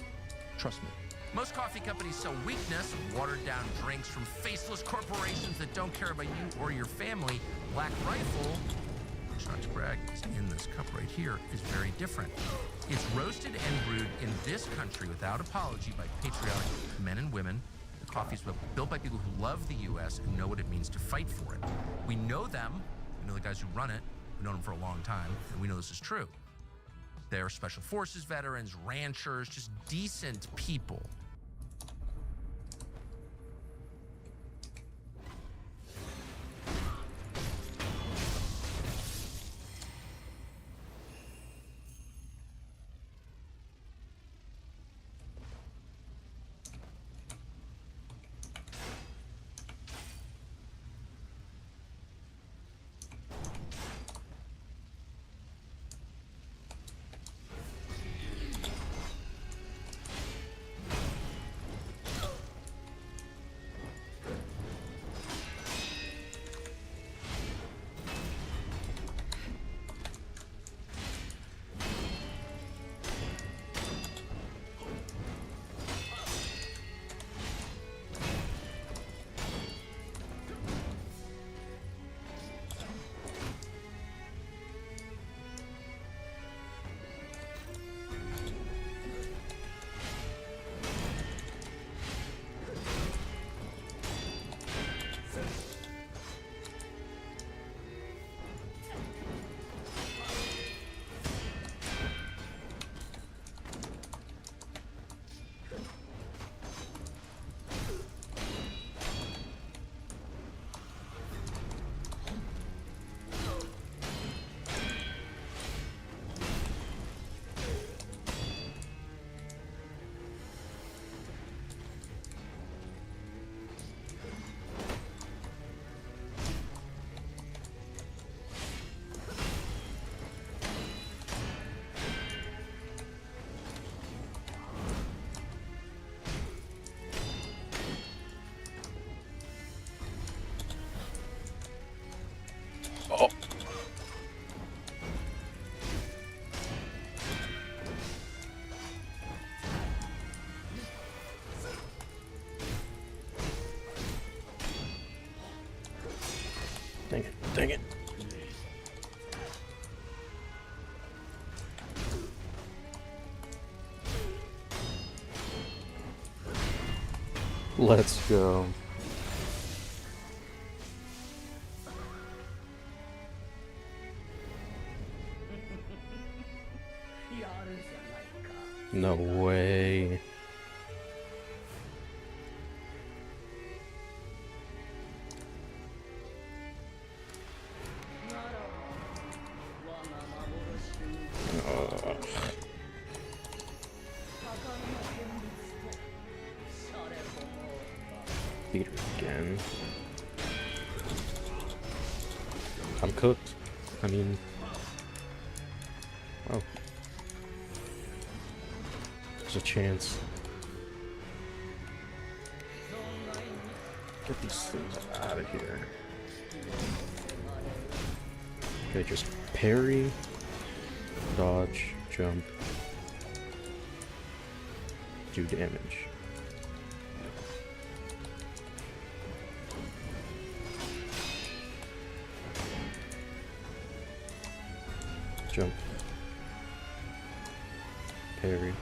Trust me. Most coffee companies sell weakness, watered-down drinks from faceless corporations that don't care about you or your family. Black Rifle, which not to brag, is in this cup right here, is very different. It's roasted and brewed in this country without apology by patriotic men and women. The coffee is built by people who love the U.S. and know what it means to fight for it. We know them. We know the guys who run it. We've known them for a long time, and we know this is true. They're special forces veterans, ranchers, just decent people. Dang it. Let's go. No way. Ugh. Beat her again. I'm cooked. I mean, oh, there's a chance. Get these things out of here. Okay, just parry, dodge, jump, do damage. Jump. Parry.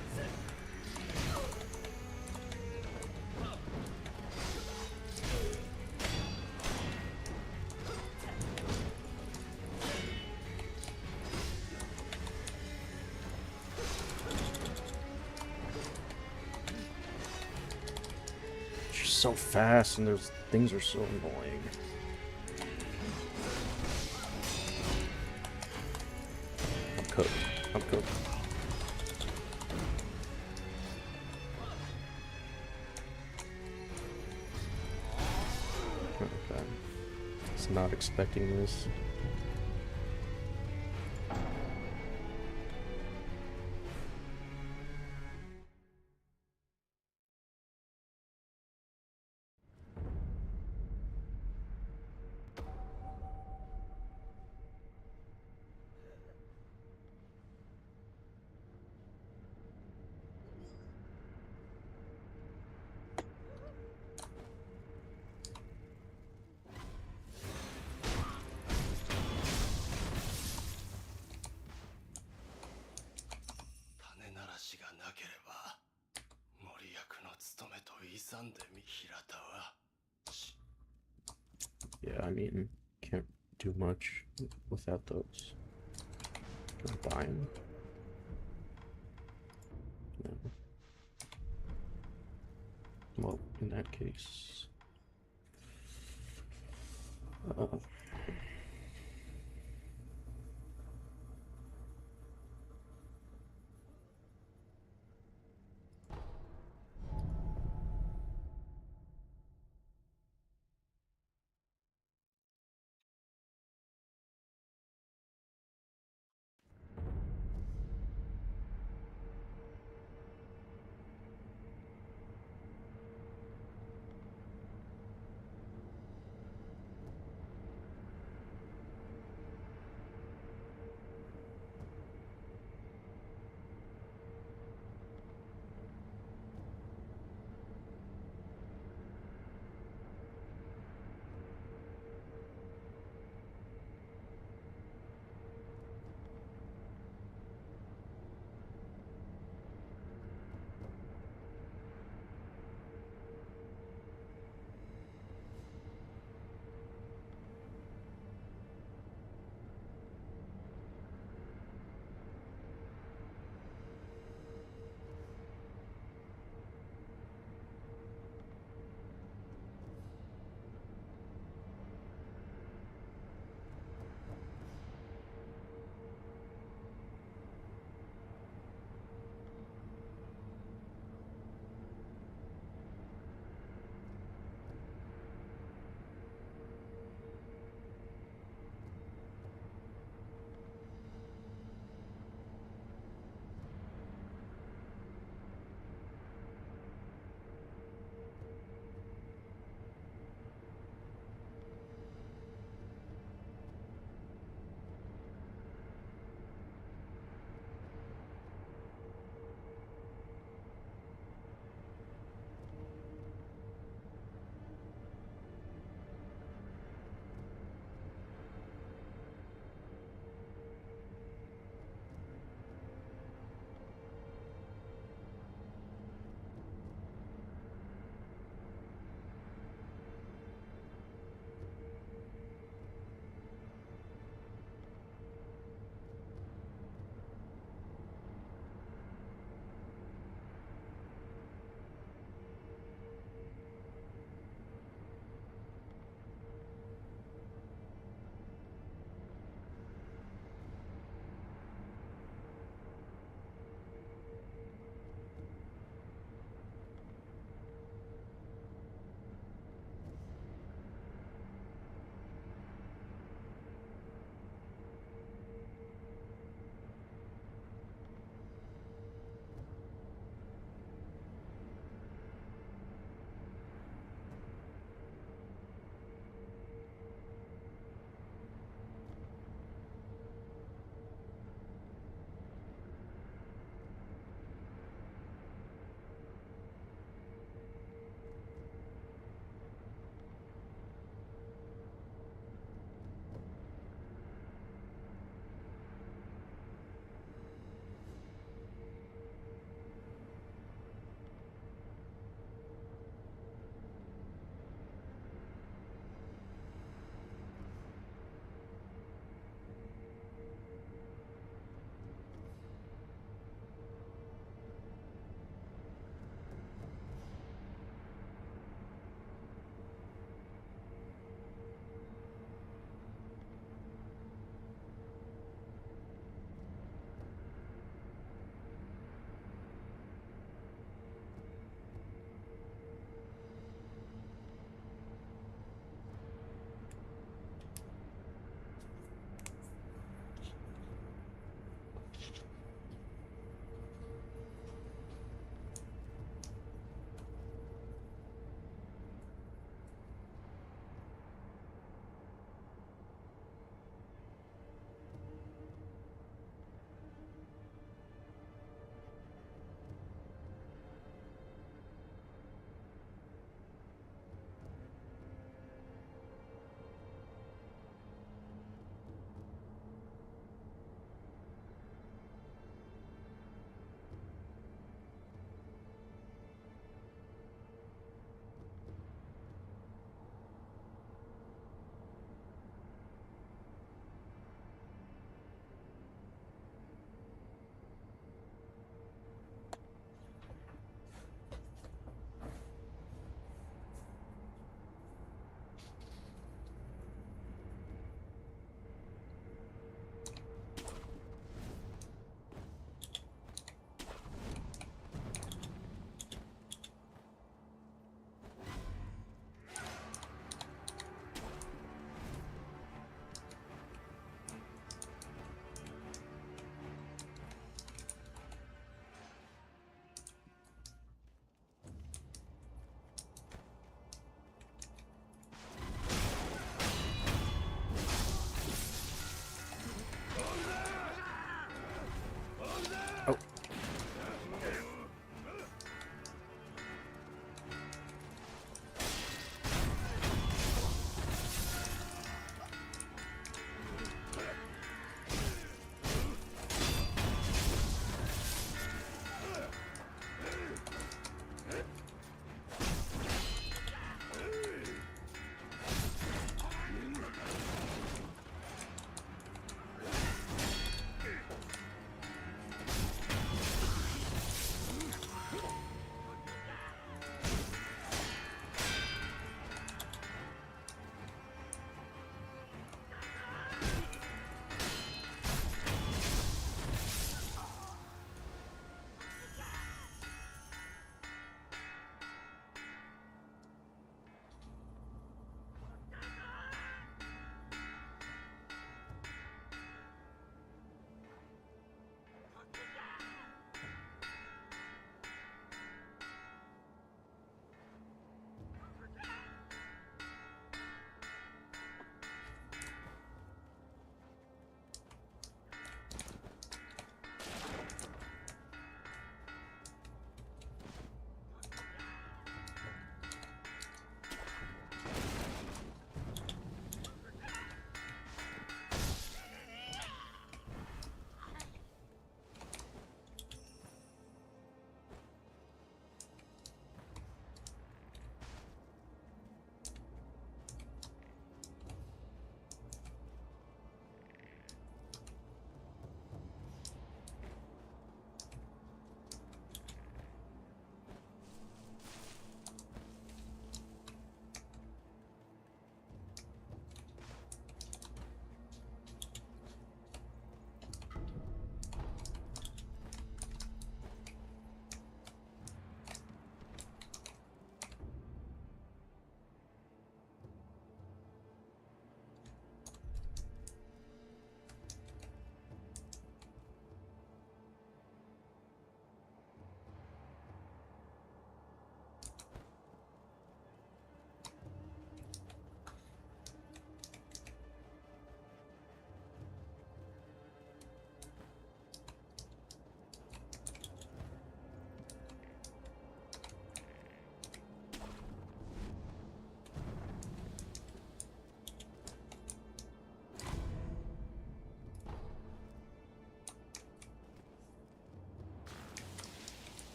She's so fast and those things are so annoying. I'm cooked. I'm cooked. Okay. I was not expecting this. Yeah, I mean, can't do much without those. Can I buy them? No. Well, in that case...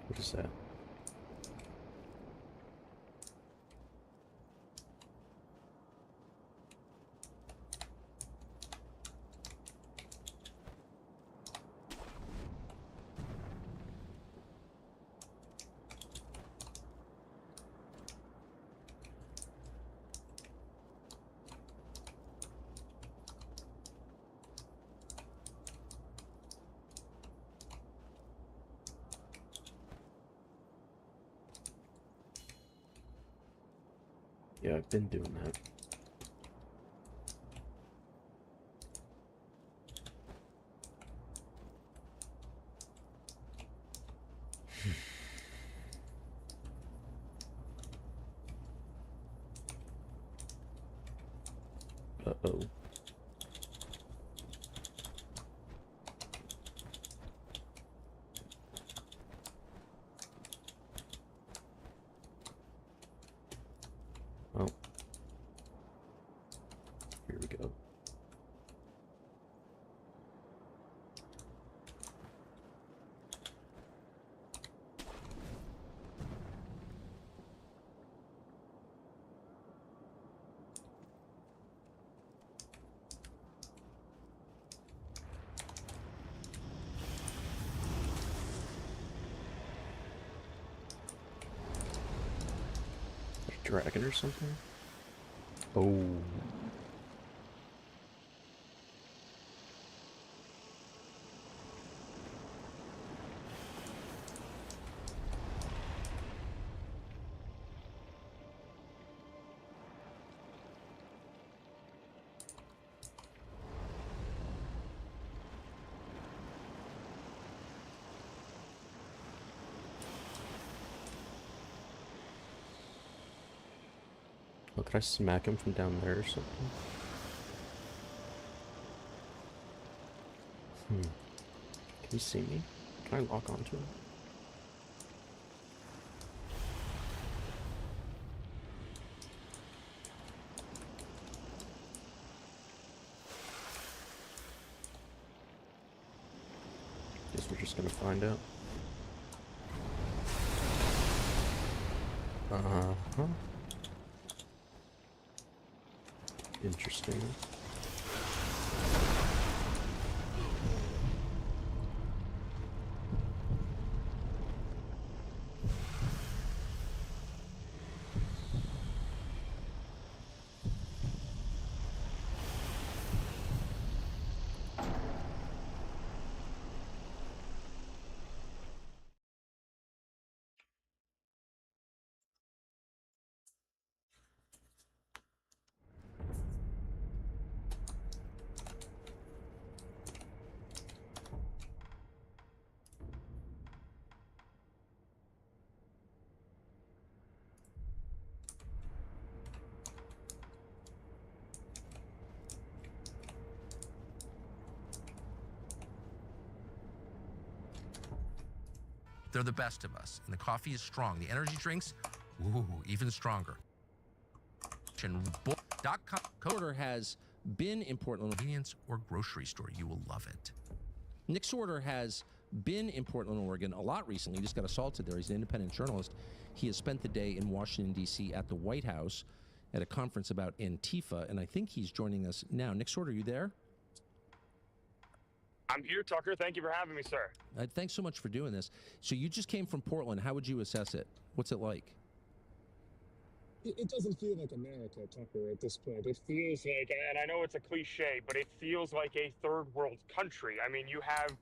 What is that? Yeah, I've been doing that. Uh-oh. Oh. Here we go. Dragon or something? Oh. Oh, could I smack him from down there or something? Can he see me? Can I lock onto him? Guess we're just gonna find out. Uh-huh. Interesting. They're the best of us, and the coffee is strong. The energy drinks, ooh, even stronger. Order has been in Portland. Convenience or grocery store, you will love it. Nick's Order has been in Portland, Oregon a lot recently. He just got assaulted there. He's an independent journalist. He has spent the day in Washington, D.C. at the White House at a conference about Antifa, and I think he's joining us now. Nick's Order, are you there? I'm here, Tucker. Thank you for having me, sir. Thanks so much for doing this. So you just came from Portland. How would you assess it? What's it like? It doesn't feel like America, Tucker, at this point. It feels like, and I know it's a cliche, but it feels like a third world country. I mean, you have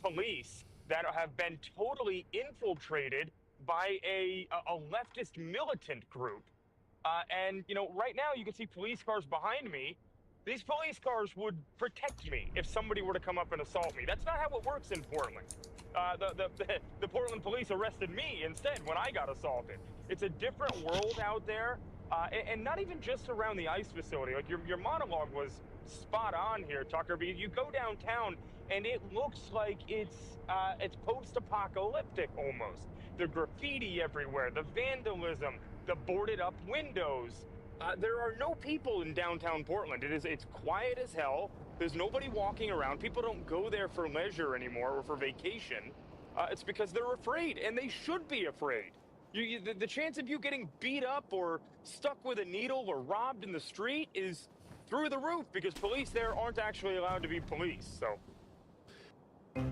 police that have been totally infiltrated by a leftist militant group. And, you know, right now you can see police cars behind me. These police cars would protect me if somebody were to come up and assault me. That's not how it works in Portland. The Portland police arrested me instead when I got assaulted. It's a different world out there, and not even just around the ICE facility. Like your monologue was spot on here, Tucker. But you go downtown and it looks like it's post-apocalyptic almost. The graffiti everywhere, the vandalism, the boarded up windows. There are no people in downtown Portland. It's quiet as hell. There's nobody walking around. People don't go there for leisure anymore or for vacation. It's because they're afraid, and they should be afraid. The chance of you getting beat up or stuck with a needle or robbed in the street is through the roof because police there aren't actually allowed to be police. So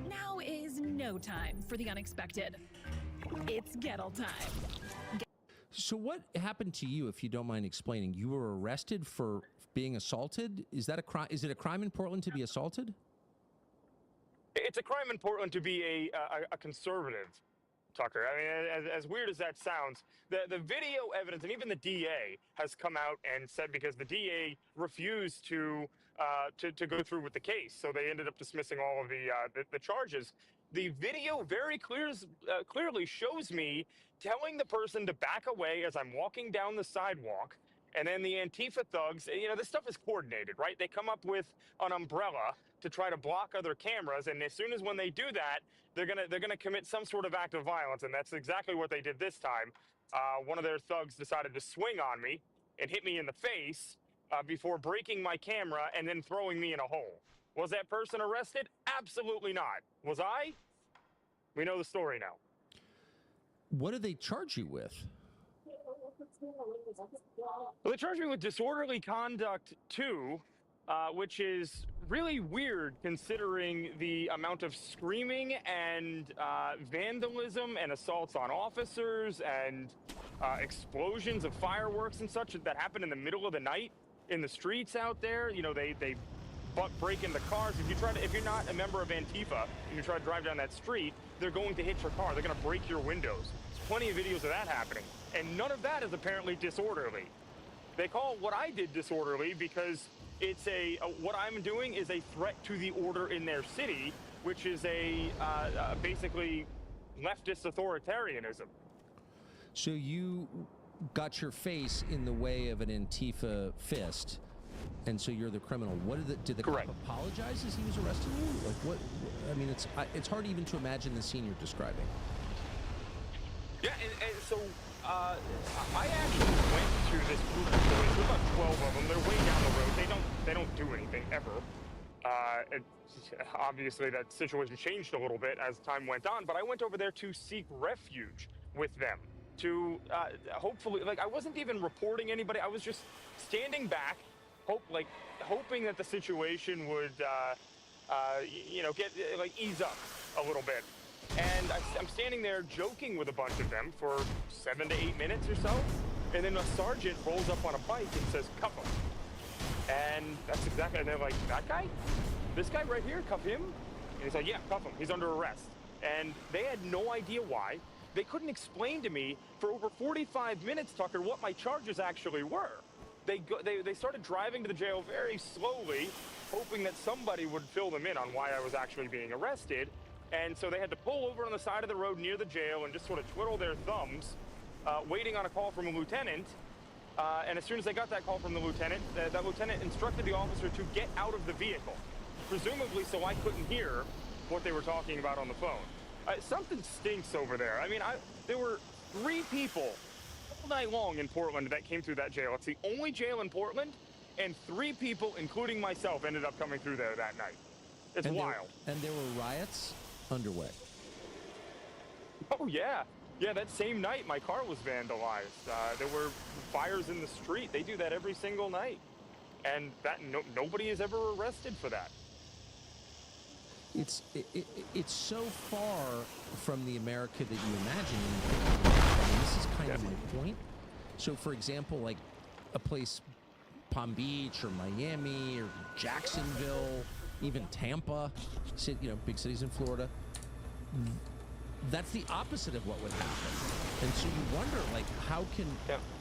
now is no time for the unexpected. It's Gettle time. So what happened to you, if you don't mind explaining? You were arrested for being assaulted? Is that a crime? Is it a crime in Portland to be assaulted? it's a crime in Portland to be a conservative, Tucker. I mean, as weird as that sounds, the video evidence and even the DA has come out and said because the DA refused to go through with the case, so they ended up dismissing all of the charges. The video very clearly shows me telling the person to back away as I'm walking down the sidewalk. And then the Antifa thugs, you know, this stuff is coordinated, right? They come up with an umbrella to try to block other cameras, and as soon as when they do that, they're gonna commit some sort of act of violence, and that's exactly what they did this time. One of their thugs decided to swing on me and hit me in the face before breaking my camera and then throwing me in a hole. Was that person arrested? Absolutely not. Was I? We know the story now. What do they charge you with? Well, they charged me with disorderly conduct too, which is really weird considering the amount of screaming and vandalism and assaults on officers and explosions of fireworks and such that happen in the middle of the night in the streets out there. You know, they break into cars. If you're not a member of Antifa and you try to drive down that street, they're going to hit your car. They're going to break your windows. There's plenty of videos of that happening. And none of that is apparently disorderly. They call what I did disorderly because it's what I'm doing is a threat to the order in their city, which is basically leftist authoritarianism. So you got your face in the way of an Antifa fist, and so you're the criminal. Did the cop apologize as he was arresting you? Like what? I mean, it's hard even to imagine the scene you're describing. Yeah, and so I actually went to this group of boys. There's about 12 of them. They're way down the road. They don't do anything ever. Obviously, that situation changed a little bit as time went on. But I went over there to seek refuge with them. To hopefully, like, I wasn't even reporting anybody. I was just standing back, hoping that the situation would, ease up a little bit. And I'm standing there joking with a bunch of them for 7 to 8 minutes or so. And then a sergeant rolls up on a bike and says, cuff him. And that's exactly, and they're like, that guy? This guy right here, cuff him? And he's like, yeah, cuff him. He's under arrest. And they had no idea why. They couldn't explain to me for over 45 minutes, Tucker, what my charges actually were. They started driving to the jail very slowly, hoping that somebody would fill them in on why I was actually being arrested. And so they had to pull over on the side of the road near the jail and just sort of twiddle their thumbs, waiting on a call from a lieutenant. And as soon as they got that call from the lieutenant, that lieutenant instructed the officer to get out of the vehicle, presumably so I couldn't hear what they were talking about on the phone. Something stinks over there. I mean, there were 3 people all night long in Portland that came through that jail. It's the only jail in Portland, and 3 people, including myself, ended up coming through there that night. It's wild. And there were riots underway. Oh, yeah. Yeah, that same night, my car was vandalized. There were fires in the street. They do that every single night. And nobody is ever arrested for that. It's so far from the America that you imagine. I mean, this is kind of my point. So, for example, like a place, Palm Beach or Miami or Jacksonville, even Tampa, big cities in Florida, that's the opposite of what would happen. And so you wonder, like, how can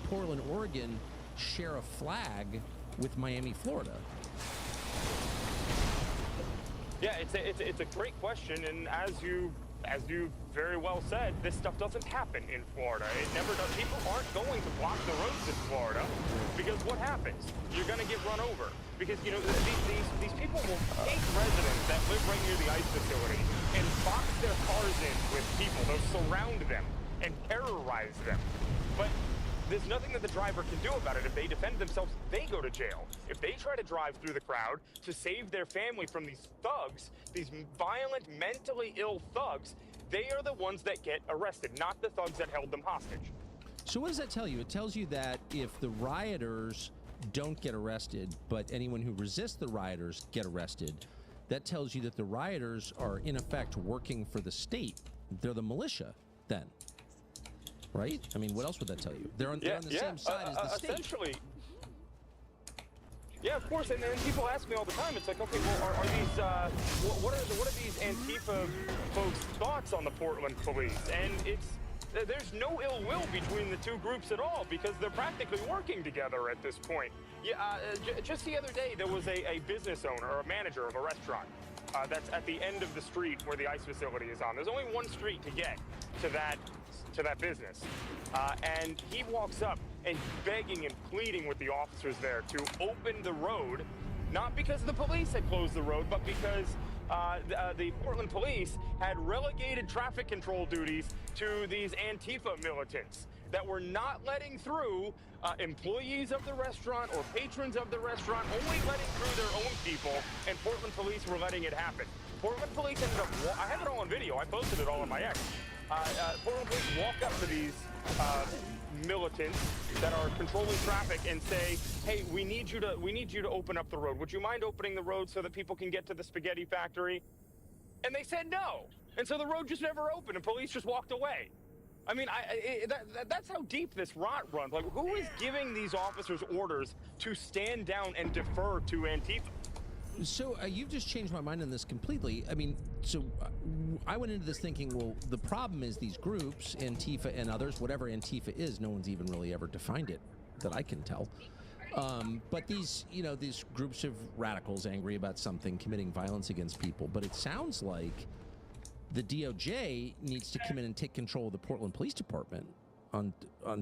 Portland, Oregon share a flag with Miami, Florida? Yeah, it's a great question, and as you very well said, this stuff doesn't happen in Florida. It never does. People aren't going to block the roads in Florida because what happens? You're going to get run over because these people will take residents that live right near the ice facility and box their cars in with people. They'll surround them and terrorize them, but there's nothing that the driver can do about it. If they defend themselves, they go to jail. If they try to drive through the crowd to save their family from these thugs, these violent, mentally ill thugs, they are the ones that get arrested, not the thugs that held them hostage. So what does that tell you? It tells you that if the rioters don't get arrested, but anyone who resists the rioters get arrested, that tells you that the rioters are in effect working for the state. They're the militia then, right? I mean, what else would that tell you? They're on the same side as the state. Essentially. Yeah, of course, and then people ask me all the time, it's like, okay, well, are these, what are these Antifa folks' thoughts on the Portland police? And there's no ill will between the two groups at all, because they're practically working together at this point. Yeah, just the other day, there was a business owner or a manager of a restaurant that's at the end of the street where the ICE facility is on. There's only one street to get to that business. And he walks up and begging and pleading with the officers there to open the road, not because the police had closed the road, but because the Portland police had relegated traffic control duties to these Antifa militants that were not letting through employees of the restaurant or patrons of the restaurant, only letting through their own people, and Portland police were letting it happen. Portland police ended up, I have it all on video, I posted it all on my X. Portland police walk up to these militants that are controlling traffic and say, hey, we need you to open up the road. Would you mind opening the road so that people can get to the spaghetti factory? And they said no. And so the road just never opened and police just walked away. I mean, that's how deep this rot runs. Like, who is giving these officers orders to stand down and defer to Antifa? So you've just changed my mind on this completely. I mean, so I went into this thinking, well, the problem is these groups, Antifa and others, whatever Antifa is, no one's even really ever defined it that I can tell. But these groups of radicals angry about something, committing violence against people. But it sounds like the DOJ needs to come in and take control of the Portland Police Department on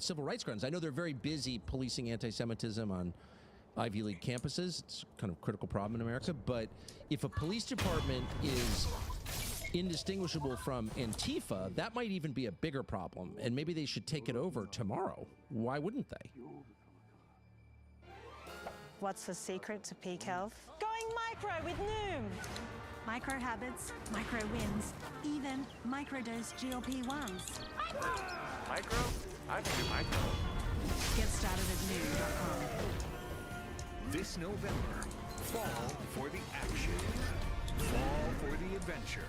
civil rights grounds. I know they're very busy policing anti-Semitism on Ivy League campuses. It's kind of a critical problem in America. But if a police department is indistinguishable from Antifa, that might even be a bigger problem. And maybe they should take it over tomorrow. Why wouldn't they? What's the secret to peak health? Going micro with Noom. Micro habits, micro wins, even microdose GLP-1s. Micro? I can do micro. Get started at Noom.com. This November, fall for the action, fall for the adventure,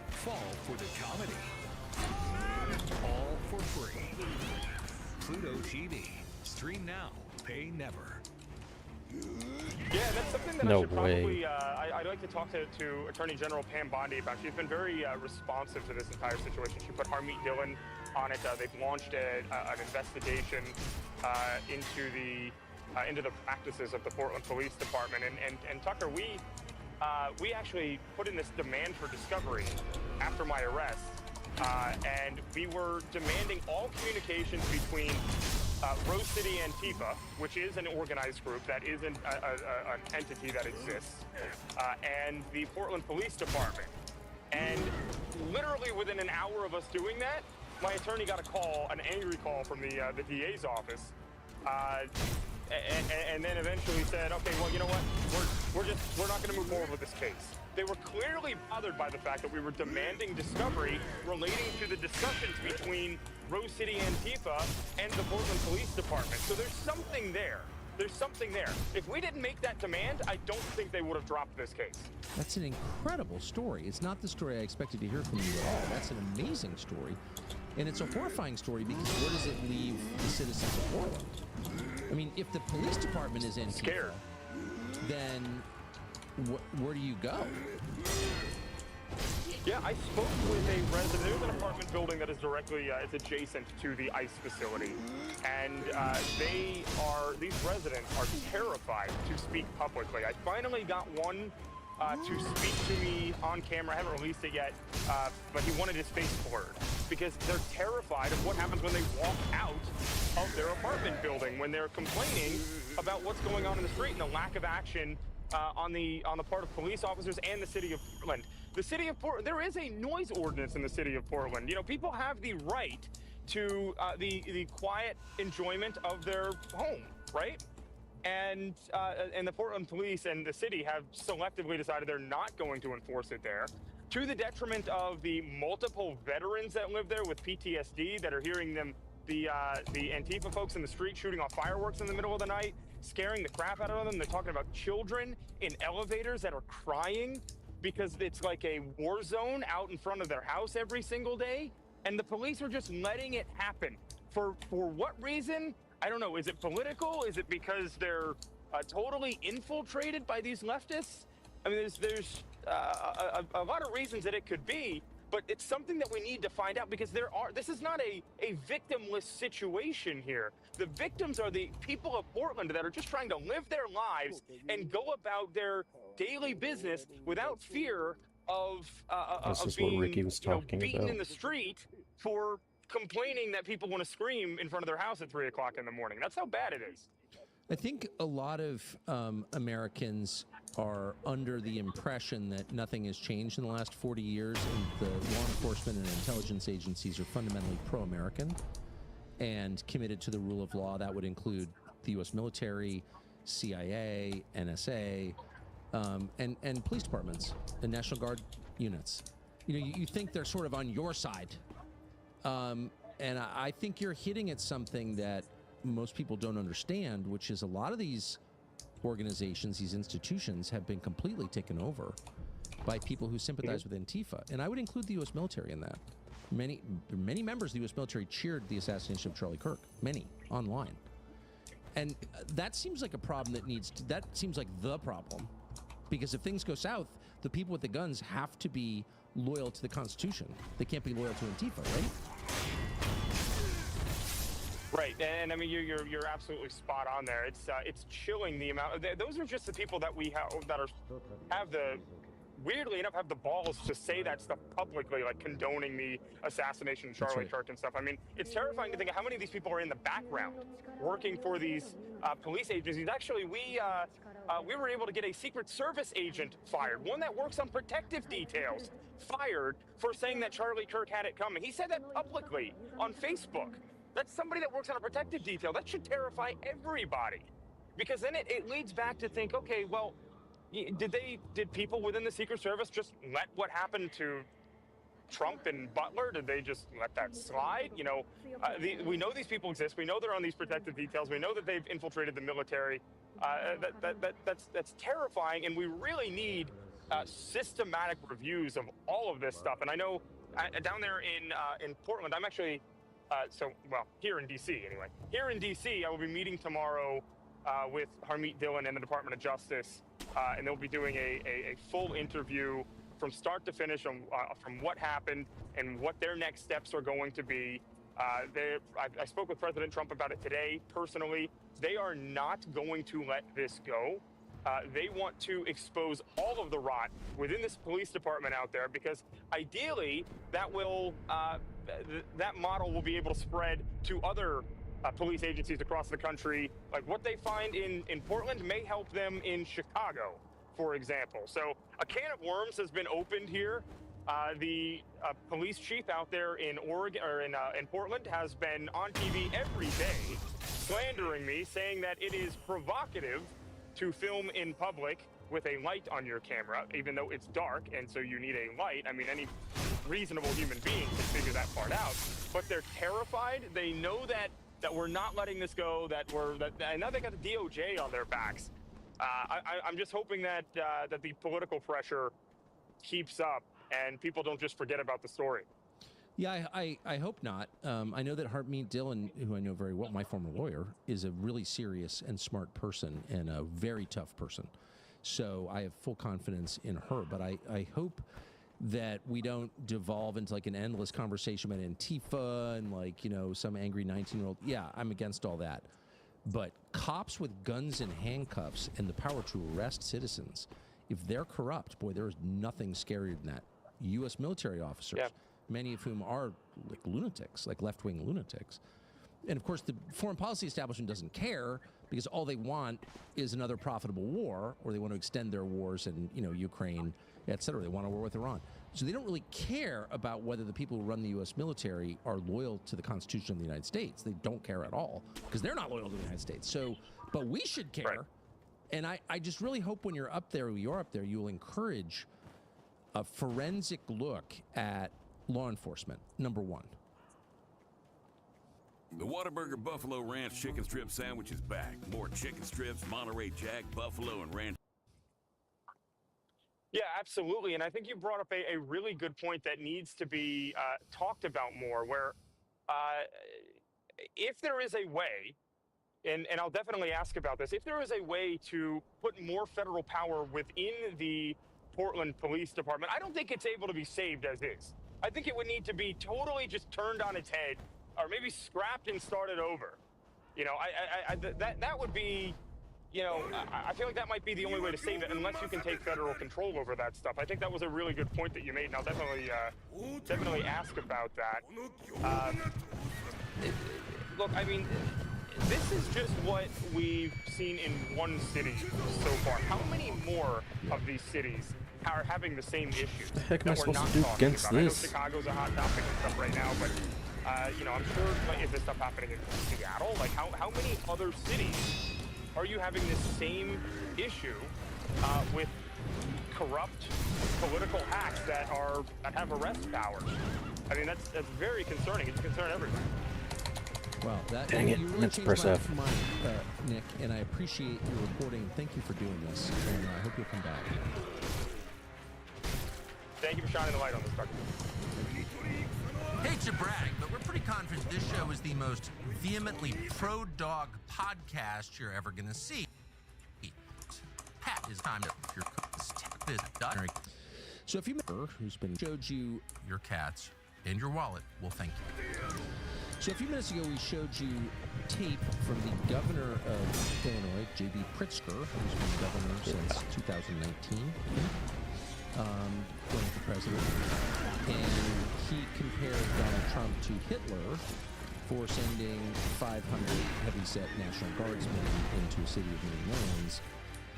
fall for the comedy, all for free. Pluto TV. Stream now, pay never. Yeah, that's something that I should probably, I'd like to talk to Attorney General Pam Bondi about. She's been very responsive to this entire situation. She put Harmeet Dillon on it. They've launched an investigation into the practices of the Portland Police Department. And Tucker, we actually put in this demand for discovery after my arrest, and we were demanding all communications between Rose City Antifa, which is an organized group that is an entity that exists, and the Portland Police Department. And literally within an hour of us doing that, my attorney got an angry call from the DA's office, and then eventually said, okay, well, you know what, we're not going to move forward with this case. They were clearly bothered by the fact that we were demanding discovery relating to the discussions between Rose City Antifa and the Portland Police Department. So there's something there. There's something there. If we didn't make that demand, I don't think they would have dropped this case. That's an incredible story. It's not the story I expected to hear from you at all. That's an amazing story. And it's a horrifying story because where does it leave the citizens of Portland? I mean, if the police department is Antifa, then where do you go? Yeah, I spoke with a resident. There's an apartment building that is directly, it's adjacent to the ICE facility. And these residents are terrified to speak publicly. I finally got one to speak to me on camera. I haven't released it yet, but he wanted his face blurred because they're terrified of what happens when they walk out of their apartment building, when they're complaining about what's going on in the street and the lack of action on the part of police officers and the city of Portland. The city of Portland, there is a noise ordinance in the city of Portland. You know, people have the right to the quiet enjoyment of their home, right? And the Portland police and the city have selectively decided they're not going to enforce it there. to the detriment of the multiple veterans that live there with PTSD that are hearing the Antifa folks in the street shooting off fireworks in the middle of the night, scaring the crap out of them. They're talking about children in elevators that are crying because it's like a war zone out in front of their house every single day. And the police are just letting it happen. For what reason? I don't know. Is it political? Is it because they're totally infiltrated by these leftists? I mean, there's a lot of reasons that it could be, but it's something that we need to find out, because this is not a victimless situation here. The victims are the people of Portland that are just trying to live their lives and go about their daily business without fear of This is being what Ricky was talking beaten about. in the street for complaining that people want to scream in front of their house at 3 o'clock in the morning. That's how bad it is. I think a lot of Americans are under the impression that nothing has changed in the last 40 years, and the law enforcement and intelligence agencies are fundamentally pro-American and committed to the rule of law. That would include the U.S. military, CIA, NSA, and police departments and National Guard units. You know, you think they're sort of on your side. And I think you're hitting at something that most people don't understand, which is a lot of these organizations, these institutions, have been completely taken over by people who sympathize with Antifa. And I would include the U.S. military in that. Many members of the U.S. military cheered the assassination of Charlie Kirk. Many, online. And that seems like a problem that seems like the problem. Because if things go south, the people with the guns have to be loyal to the Constitution. They can't be loyal to Antifa, right? Right, and I mean you're absolutely spot on there. It's chilling the amount. Those are just the people that we have that have the, weirdly enough, have the balls to say that stuff publicly, like condoning the assassination of Charlie Kirk and stuff. I mean, it's terrifying to think of how many of these people are in the background working for these police agencies. Actually, we were able to get a Secret Service agent fired, one that works on protective details, fired for saying that Charlie Kirk had it coming. He said that publicly on Facebook. That's somebody that works on a protective detail. That should terrify everybody, because then it leads back to think, okay, well, did people within the Secret Service just let what happened to Trump and Butler, did they just let that slide? You know, we know these people exist. We know they're on these protective details. We know that they've infiltrated the military. That's terrifying, and we really need systematic reviews of all of this stuff. And I know down there in Portland, I'm actually here in D.C. anyway. Here in D.C., I will be meeting tomorrow with Harmeet Dillon and the Department of Justice, and they'll be doing a full interview from start to finish from what happened and what their next steps are going to be. I spoke with President Trump about it today personally. They are not going to let this go. They want to expose all of the rot within this police department out there, because ideally that will that model will be able to spread to other police agencies across the country. Like what they find in Portland may help them in Chicago, for example. So a can of worms has been opened here. The police chief out there in Oregon or in Portland has been on TV every day slandering me, saying that it is provocative to film in public with a light on your camera, even though it's dark, and so you need a light. I mean, any reasonable human being can figure that part out. But they're terrified. They know that we're not letting this go. And now they got the DOJ on their backs. I'm just hoping that the political pressure keeps up and people don't just forget about the story. Yeah, I hope not. I know that Harmeet Dillon, who I know very well, my former lawyer, is a really serious and smart person and a very tough person. So I have full confidence in her. But I hope that we don't devolve into like an endless conversation about Antifa and like, you know, some angry 19-year-old. Yeah, I'm against all that. But cops with guns and handcuffs and the power to arrest citizens, if they're corrupt, boy, there is nothing scarier than that. U.S. military officers, many of whom are like lunatics, like left-wing lunatics. And of course, the foreign policy establishment doesn't care, because all they want is another profitable war, or they want to extend their wars in, you know, Ukraine, et cetera. They want a war with Iran. So they don't really care about whether the people who run the U.S. military are loyal to the Constitution of the United States. They don't care at all, because they're not loyal to the United States. So, but we should care. Right. And I just really hope when you're up there, you will encourage a forensic look at law enforcement, number one. The Whataburger Buffalo Ranch Chicken Strip Sandwich is back. More chicken strips, Monterey Jack, Buffalo, and Ranch. Yeah, absolutely. And I think you brought up a really good point that needs to be talked about more, where if there is a way, and I'll definitely ask about this, if there is a way to put more federal power within the Portland Police Department, I don't think it's able to be saved as is. I think it would need to be totally just turned on its head, or maybe scrapped and started over. You know, that would be, you know, I feel like that might be the only way to save it, unless you can take federal control over that stuff. I think that was a really good point that you made, and I'll definitely ask about that. Look, I mean, this is just what we've seen in one city so far. How many more of these cities are having the same issues? The heck am I that we're supposed not to do talking against about? I know this? Chicago's a hot topic and stuff right now, but you know, I'm sure, like, is this stuff happening in Seattle? Like, how many other cities are you having this same issue with corrupt political hacks that have arrest powers? I mean, that's very concerning. It's a concern everywhere. Well, Dang it, you really that's changed press my F. mind, Nick, and I appreciate your reporting. Thank you for doing this, and I hope you'll come back. Thank you for shining the light on this, Dr. Hate to brag, but we're pretty confident this show is the most vehemently pro-dog podcast you're ever going to see. Pat, is time to your done. So if you remember who's been showed you your cats and your wallet, well, thank you. So a few minutes ago, we showed you tape from the governor of Illinois, J.B. Pritzker, who's been governor since 2019, running for president. And he compared Donald Trump to Hitler for sending 500 heavy-set National Guardsmen into a city of many millions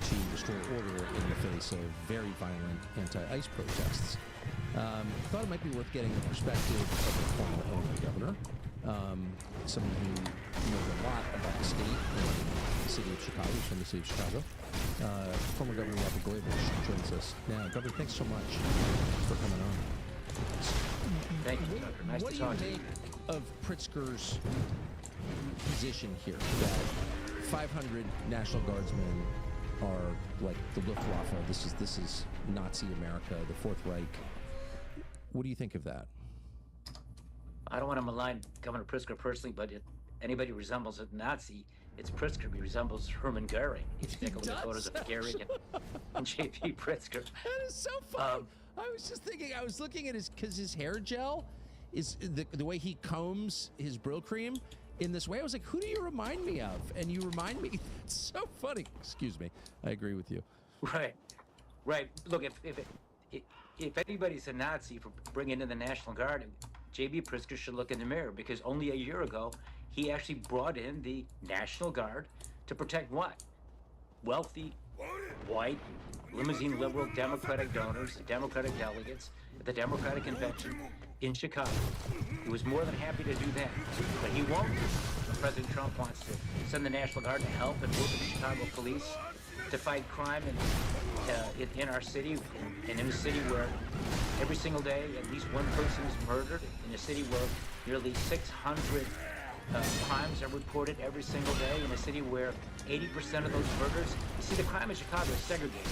to restore order in the face of very violent anti-ICE protests. Thought it might be worth getting the perspective of a former Illinois governor, someone who knows a lot about the state and the city of Chicago, from the city of Chicago. Former Governor Robert Goyevich joins us now. Governor, thanks so much for coming on. Thank you, Tucker. Nice to talk to you. What do you make of Pritzker's position here, that 500 National Guardsmen are like the Luftwaffe? This is Nazi America, the Fourth Reich. What do you think of that? I don't want to malign Governor Pritzker personally, but if anybody resembles a Nazi, it's Pritzker. He resembles Hermann Goering. If you take a look at photos of Goering and J.P. Pritzker. That is so funny. I was just thinking, I was looking at his hair gel is the way he combs his Brill-Cream in this way. I was like, who do you remind me of? And you remind me, it's so funny. Excuse me. I agree with you. Right. Look, if anybody's a Nazi for bringing in the National Guard, J.B. Pritzker should look in the mirror, because only a year ago, he actually brought in the National Guard to protect what? Wealthy, white, limousine liberal Democratic donors, Democratic delegates at the Democratic Convention in Chicago. He was more than happy to do that, but he won't. President Trump wants to send the National Guard to help and work with the Chicago police to fight crime in our city, and in a city where every single day at least one person is murdered, in a city where nearly 600 crimes are reported every single day, in a city where 80% of those murders, you see, the crime in Chicago is segregated.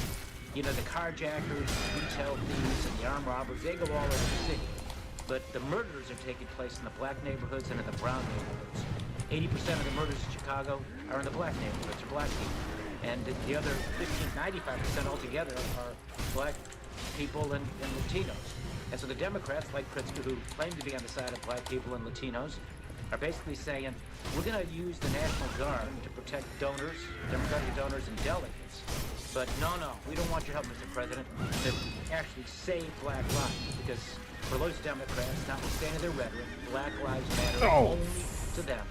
You know, the carjackers, retail thieves, and the armed robbers, they go all over the city. But the murders are taking place in the black neighborhoods and in the brown neighborhoods. 80% of the murders in Chicago are in the black neighborhoods, or black people. And the other 95% altogether are black people and Latinos. And so the Democrats, like Pritzker, who claim to be on the side of black people and Latinos, are basically saying, we're going to use the National Guard to protect donors, Democratic donors and delegates. But no, we don't want your help, Mr. President, to actually save black lives. Because for those Democrats, notwithstanding their rhetoric, black lives matter only to them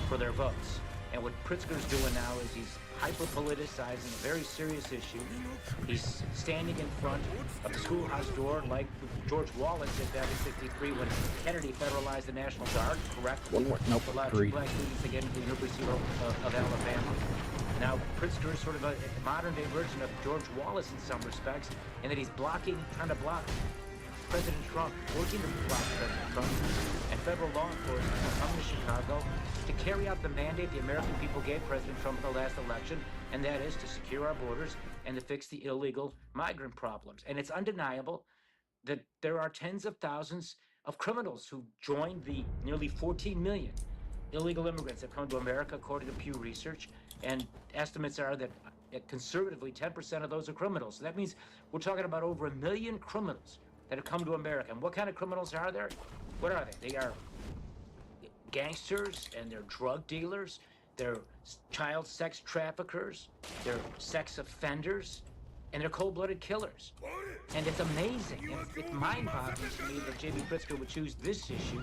for their votes. And what Pritzker's doing now is he's hyper-politicizing a very serious issue. He's standing in front of the schoolhouse door like George Wallace did back in '63 when Kennedy federalized the National Guard, correct? One more. Nope. Allowed Agreed. black students to get into the University of Alabama. Now, Pritzker is sort of a modern-day version of George Wallace in some respects, in that he's trying to block President Trump, working to block President Trump, and federal law enforcement will come to Chicago to carry out the mandate the American people gave President Trump in the last election, and that is to secure our borders and to fix the illegal migrant problems. And it's undeniable that there are tens of thousands of criminals who joined the nearly 14 million illegal immigrants that come to America, according to Pew Research, and estimates are that conservatively 10% of those are criminals. So that means we're talking about over 1 million criminals that have come to America. And what kind of criminals are there? What are they? They are gangsters, and they're drug dealers, they're child sex traffickers, they're sex offenders, and they're cold-blooded killers. And it's amazing, it's mind-boggling to me that J.B. Pritzker would choose this issue,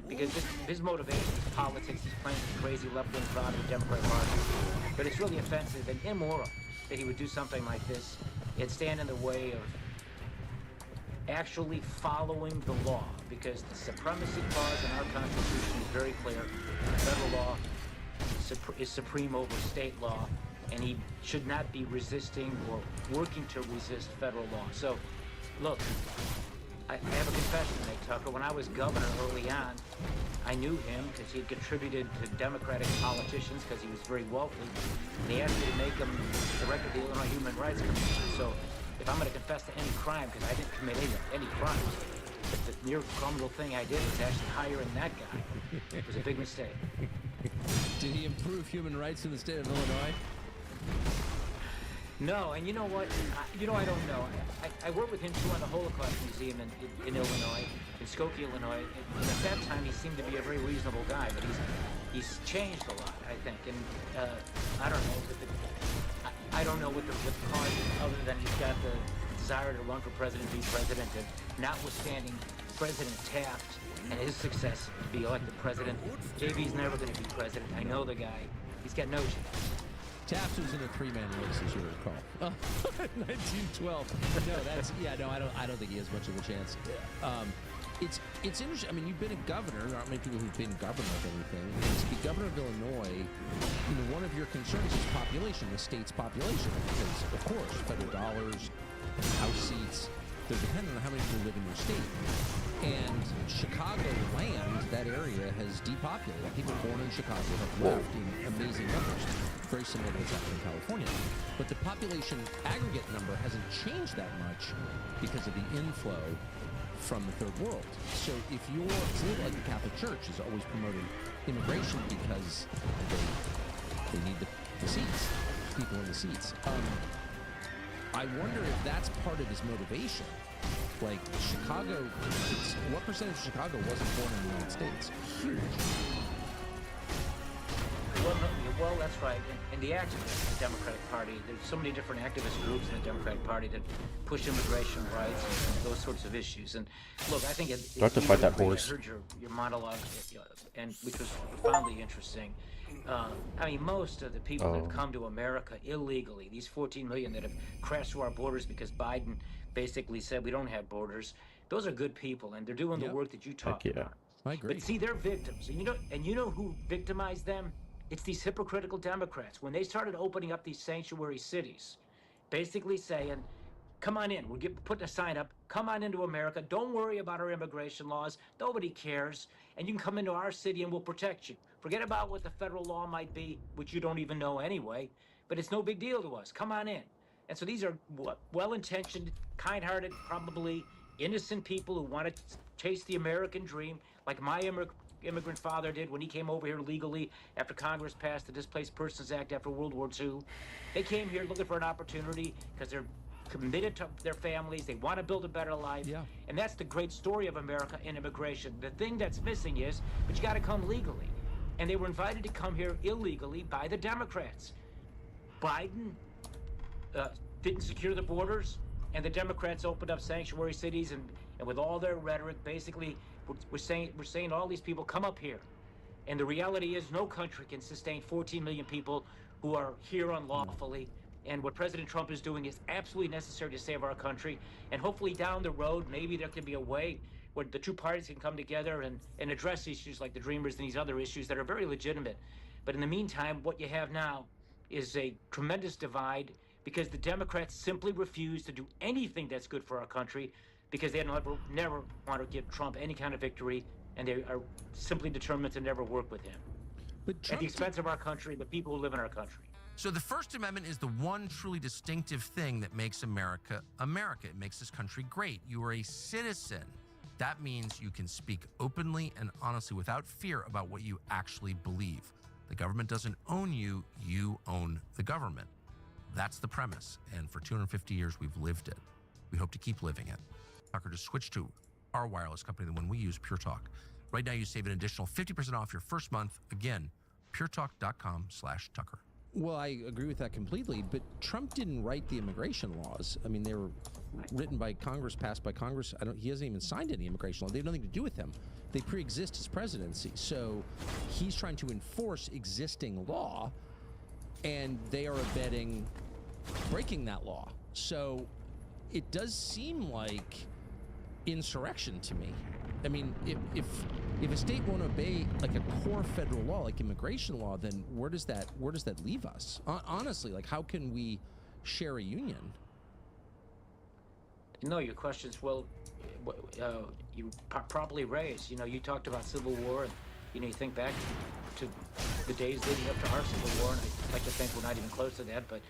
because his motivation is politics. He's playing this crazy left-wing crowd of the Democratic Party. But it's really offensive and immoral that he would do something like this and stand in the way of actually following the law, because the supremacy clause in our Constitution is very clear. Federal law is supreme over state law, and he should not be resisting or working to resist federal law. So, look, I have a confession to make, Tucker. When I was governor early on, I knew him because he had contributed to Democratic politicians because he was very wealthy. And he asked me to make him director of the Illinois Human Rights Commission. So if I'm going to confess to any crime, because I didn't commit any crimes, but the near criminal thing I did was actually hiring that guy. It was a big mistake. Did he improve human rights in the state of Illinois? No, and you know what? I don't know. I worked with him too on the Holocaust Museum in Illinois, in Skokie, Illinois. And at that time, he seemed to be a very reasonable guy, but he's changed a lot, I think. And I don't know. I don't know what the cause is, other than he's got the desire to run for president, be president, and notwithstanding President Taft and his success to be elected president, JB's never going to be president. I know the guy. He's got no chance. Taft was in a three-man race, as you recall. 1912. No, I don't think he has much of a chance. It's interesting. I mean, you've been a governor. There aren't many people who've been governor of anything. And to be governor of Illinois, one of your concerns is population, the state's population. Because, of course, federal dollars, House seats, they're dependent on how many people live in your state. And Chicago land, that area, has depopulated. People born in Chicago have left in amazing numbers, very similar to what's happening in California. But the population aggregate number hasn't changed that much because of the inflow from the third world. So it's a little like the Catholic Church is always promoting immigration because they need the seats, people in the seats. I wonder if that's part of his motivation. Like Chicago, what percentage of Chicago wasn't born in the United States? Huge. Well, that's right. And the activists in the Democratic Party, there's so many different activist groups in the Democratic Party that push immigration rights and those sorts of issues. And look, I think Do I have to fight that horse? I heard your monologue, and which was profoundly interesting. I mean, most of the people that have come to America illegally, these 14 million that have crashed through our borders because Biden basically said we don't have borders, those are good people, and they're doing the work that you talked about. I agree. But see, they're victims, and you know who victimized them? It's these hypocritical Democrats. When they started opening up these sanctuary cities, basically saying, come on in, we're putting a sign up, come on into America, don't worry about our immigration laws, nobody cares, and you can come into our city and we'll protect you. Forget about what the federal law might be, which you don't even know anyway, but it's no big deal to us, come on in. And so these are well-intentioned, kind-hearted, probably innocent people who want to chase the American dream, like my immigrant father did when he came over here legally after Congress passed the Displaced Persons Act after World War II. They came here looking for an opportunity because they're committed to their families. They want to build a better life. Yeah. And that's the great story of America and immigration. The thing that's missing is, but you got to come legally. And they were invited to come here illegally by the Democrats. Biden didn't secure the borders, and the Democrats opened up sanctuary cities, and with all their rhetoric, basically, we're saying all these people come up here. And the reality is no country can sustain 14 million people who are here unlawfully. And what President Trump is doing is absolutely necessary to save our country. And hopefully down the road, maybe there can be a way where the two parties can come together and address issues like the Dreamers and these other issues that are very legitimate. But in the meantime, what you have now is a tremendous divide because the Democrats simply refuse to do anything that's good for our country because they never want to give Trump any kind of victory, and they are simply determined to never work with him. But at the expense of our country, the people who live in our country. So the First Amendment is the one truly distinctive thing that makes America America. It makes this country great. You are a citizen. That means you can speak openly and honestly without fear about what you actually believe. The government doesn't own you, you own the government. That's the premise, and for 250 years we've lived it. We hope to keep living it. Tucker, to switch to our wireless company, the one we use, Pure Talk. Right now you save an additional 50% off your first month. Again, puretalk.com/Tucker. Well, I agree with that completely, but Trump didn't write the immigration laws. I mean, they were written by Congress, passed by Congress. He hasn't even signed any immigration law. They have nothing to do with him. They pre-exist his presidency. So he's trying to enforce existing law, and they are abetting breaking that law. So it does seem like insurrection to me. I mean, if a state won't obey like a core federal law, like immigration law, then where does that leave us? Honestly, like how can we share a union? No, your question's you properly raised. You know, you talked about Civil War, and you think back to the days leading up to our Civil War, and I like to think we're not even close to that. But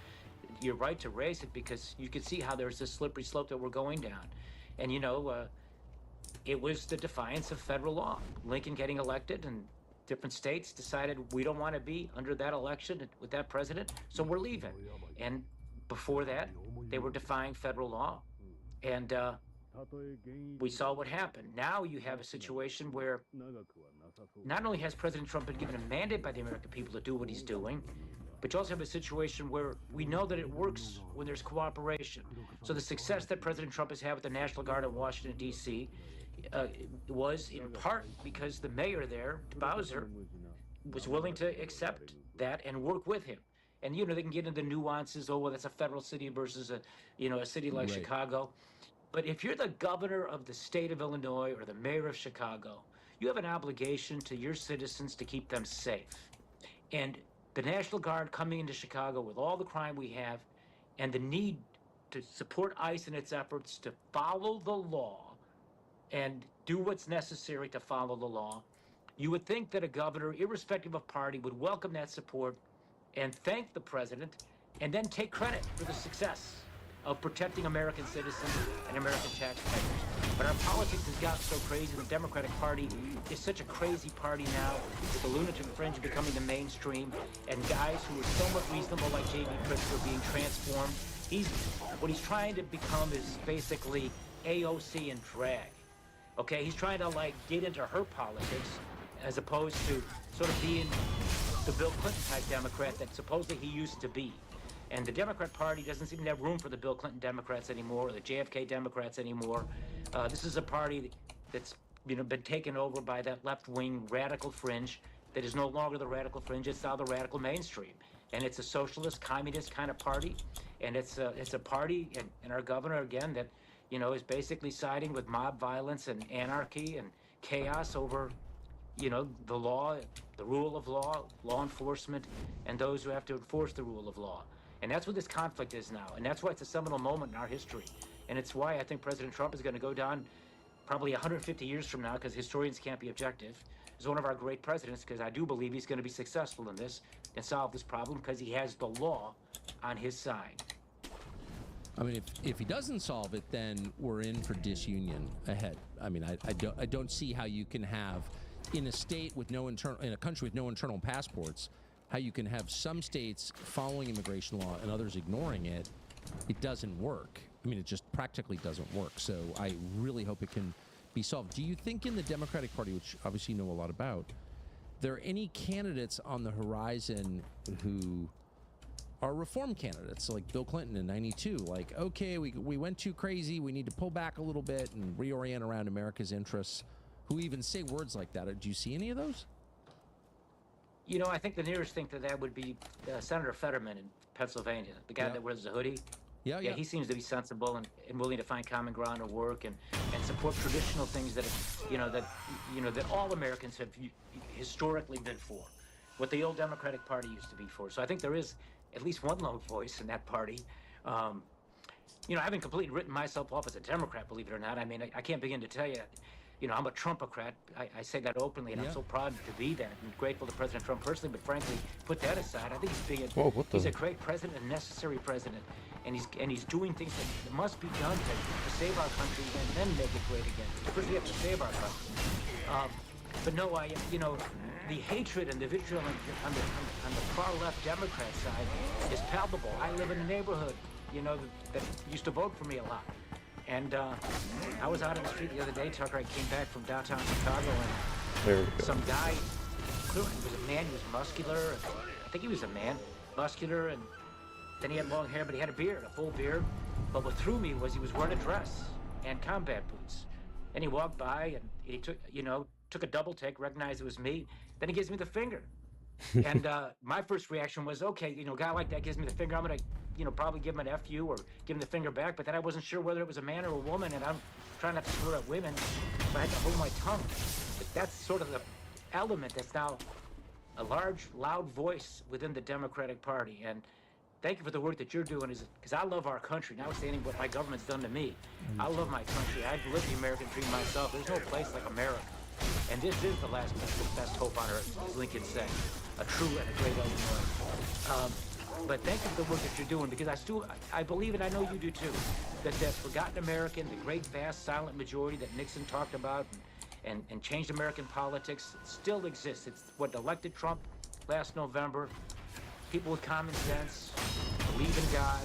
you're right to raise it because you can see how there's this slippery slope that we're going down, and it was the defiance of federal law. Lincoln getting elected, and different states decided we don't want to be under that election with that president, so we're leaving. And before that, they were defying federal law, and we saw what happened. Now you have a situation where not only has President Trump been given a mandate by the American people to do what he's doing, but you also have a situation where we know that it works when there's cooperation. So the success that President Trump has had with the National Guard in Washington, D.C., was in part because the mayor there, Bowser, was willing to accept that and work with him. And they can get into nuances. Oh, well, that's a federal city versus a city like Chicago. But if you're the governor of the state of Illinois or the mayor of Chicago, you have an obligation to your citizens to keep them safe. And the National Guard coming into Chicago with all the crime we have and the need to support ICE in its efforts to follow the law and do what's necessary to follow the law, you would think that a governor, irrespective of party, would welcome that support and thank the president and then take credit for the success of protecting American citizens and American taxpayers. But our politics has gotten so crazy. The Democratic Party is such a crazy party now, with the lunatic fringe becoming the mainstream, and guys who are somewhat reasonable like J.B. Pritzker are being transformed. What he's trying to become is basically AOC in drag. Okay, he's trying to get into her politics as opposed to sort of being the Bill Clinton type Democrat that supposedly he used to be. And the Democrat Party doesn't seem to have room for the Bill Clinton Democrats anymore, or the JFK Democrats anymore. This is a party that's been taken over by that left-wing radical fringe that is no longer the radical fringe, it's now the radical mainstream. And it's a socialist, communist kind of party. And it's a party, and our governor, again, that is basically siding with mob violence and anarchy and chaos over, the law, the rule of law, law enforcement, and those who have to enforce the rule of law. And that's what this conflict is now. And that's why it's a seminal moment in our history. And it's why I think President Trump is going to go down probably 150 years from now, because historians can't be objective, as one of our great presidents, because I do believe he's going to be successful in this and solve this problem because he has the law on his side. I mean, if he doesn't solve it, then we're in for disunion ahead. I mean, I don't see how you can have in a country with no internal passports, how you can have some states following immigration law and others ignoring it. It doesn't work. I mean, it just practically doesn't work. So I really hope it can be solved. Do you think in the Democratic Party, which obviously you know a lot about, there are any candidates on the horizon who are reform candidates, like Bill Clinton in '92, like, okay, we went too crazy, we need to pull back a little bit and reorient around America's interests, who even say words like that? Do you see any of those? I think the nearest thing to that would be Senator Fetterman in Pennsylvania, the guy that wears the hoodie. Yeah, he seems to be sensible and willing to find common ground or work and support traditional things that that all Americans have historically been for, what the old Democratic Party used to be for. So I think there is at least one lone voice in that party. You know, I haven't completely written myself off as a Democrat, believe it or not. I mean, I can't begin to tell you, you know, I'm a Trumpocrat. I say that openly, and I'm so proud to be that, and grateful to President Trump personally. But frankly, put that aside, I think he's a great president, a necessary president, and he's doing things that must be done to save our country and then make it great again. First, we have to save our country. But no, you know, the hatred and the vitriol on the far left Democrat side is palpable. I live in a neighborhood, you know, that used to vote for me a lot. And I was out on the street the other day, Tucker. I came back from downtown Chicago, and some guy, clearly he was a man, he was muscular. I think he was a man, muscular, and then he had long hair, but he had a beard, a full beard. But what threw me was he was wearing a dress and combat boots. And he walked by, and he took a double take, recognized it was me. Then he gives me the finger. And my first reaction was, okay, you know, a guy like that gives me the finger, I'm gonna, you know, probably give him an FU or give him the finger back. But then I wasn't sure whether it was a man or a woman, and I'm trying not to swear at women, so I had to hold my tongue. But that's sort of the element that's now a large, loud voice within the Democratic Party. And thank you for the work that you're doing, because I love our country, notwithstanding what my government's done to me. I love my country. I've lived the American dream myself. There's no place like America. And this is the best hope on earth, as Lincoln said. A true and a great Illinois. But thank you for the work that you're doing, because I believe, and I know you do too, that that forgotten American, the great, vast, silent majority that Nixon talked about and changed American politics, still exists. It's what elected Trump last November. People with common sense, believe in God,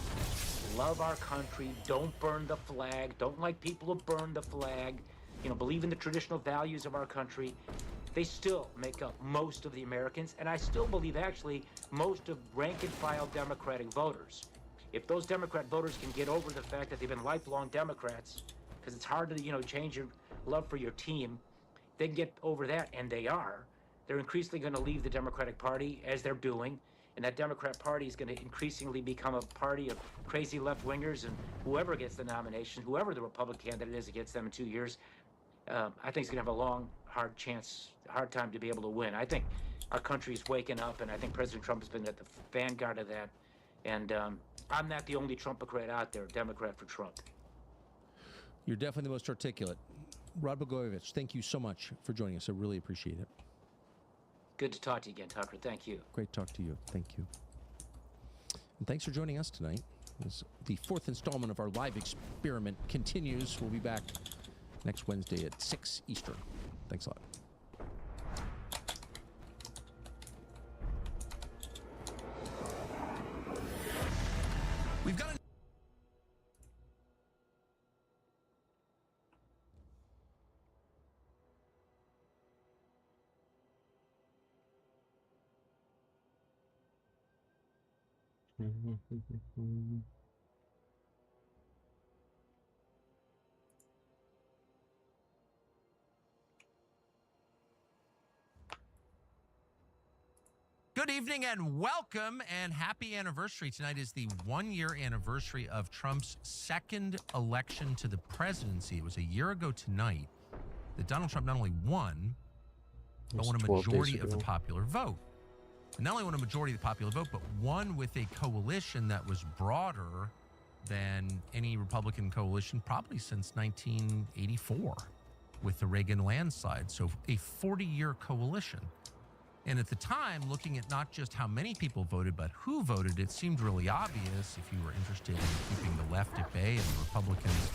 love our country, don't burn the flag, don't like people who burn the flag, you know, believe in the traditional values of our country. They still make up most of the Americans, and I still believe, actually, most of rank-and-file Democratic voters. If those Democrat voters can get over the fact that they've been lifelong Democrats, because it's hard to, you know, change your love for your team, they can get over that, and they are. They're increasingly going to leave the Democratic Party, as they're doing, and that Democrat Party is going to increasingly become a party of crazy left-wingers, and whoever gets the nomination, whoever the Republican candidate is that gets them in 2 years, I think it's going to have a long, hard time to be able to win. I think our country is waking up, and I think President Trump has been at the vanguard of that. And I'm not the only Trumpocrat out there, Democrat for Trump. You're definitely the most articulate. Rod Blagojevich, thank you so much for joining us. I really appreciate it. Good to talk to you again, Tucker. Thank you. Great to talk to you. Thank you. And thanks for joining us tonight. As the fourth installment of our live experiment continues, we'll be back next Wednesday at 6 Eastern. Thanks a lot. We've got Good evening and welcome and happy anniversary. Tonight is the 1-year anniversary of Trump's second election to the presidency. It was a year ago tonight that Donald Trump not only won, but won a majority of the popular vote. And not only won a majority of the popular vote, but won with a coalition that was broader than any Republican coalition probably since 1984 with the Reagan landslide. So a 40-year coalition. And at the time, looking at not just how many people voted, but who voted, it seemed really obvious, if you were interested in keeping the left at bay and the Republicans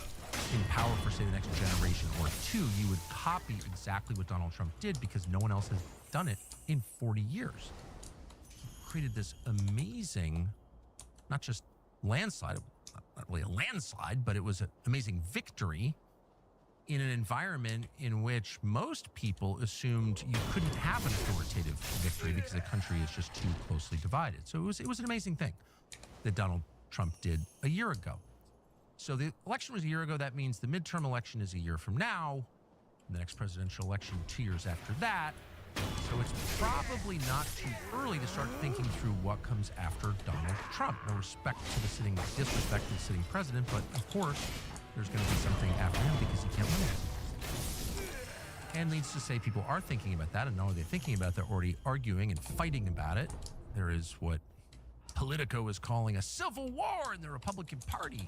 in power for, say, the next generation or two, you would copy exactly what Donald Trump did, because no one else has done it in 40 years. He created this amazing, not just landslide, not really a landslide, but it was an amazing victory in an environment in which most people assumed you couldn't have an authoritative victory because the country is just too closely divided. So it was an amazing thing that Donald Trump did a year ago. So the election was a year ago. That means the midterm election is a year from now. The next presidential election 2 years after that. So it's probably not too early to start thinking through what comes after Donald Trump. No disrespect to the sitting president, but of course, there's going to be something after him because he can't win it. And needs to say people are thinking about that, and not only are they thinking about it, they're already arguing and fighting about it. There is what Politico is calling a civil war in the Republican Party.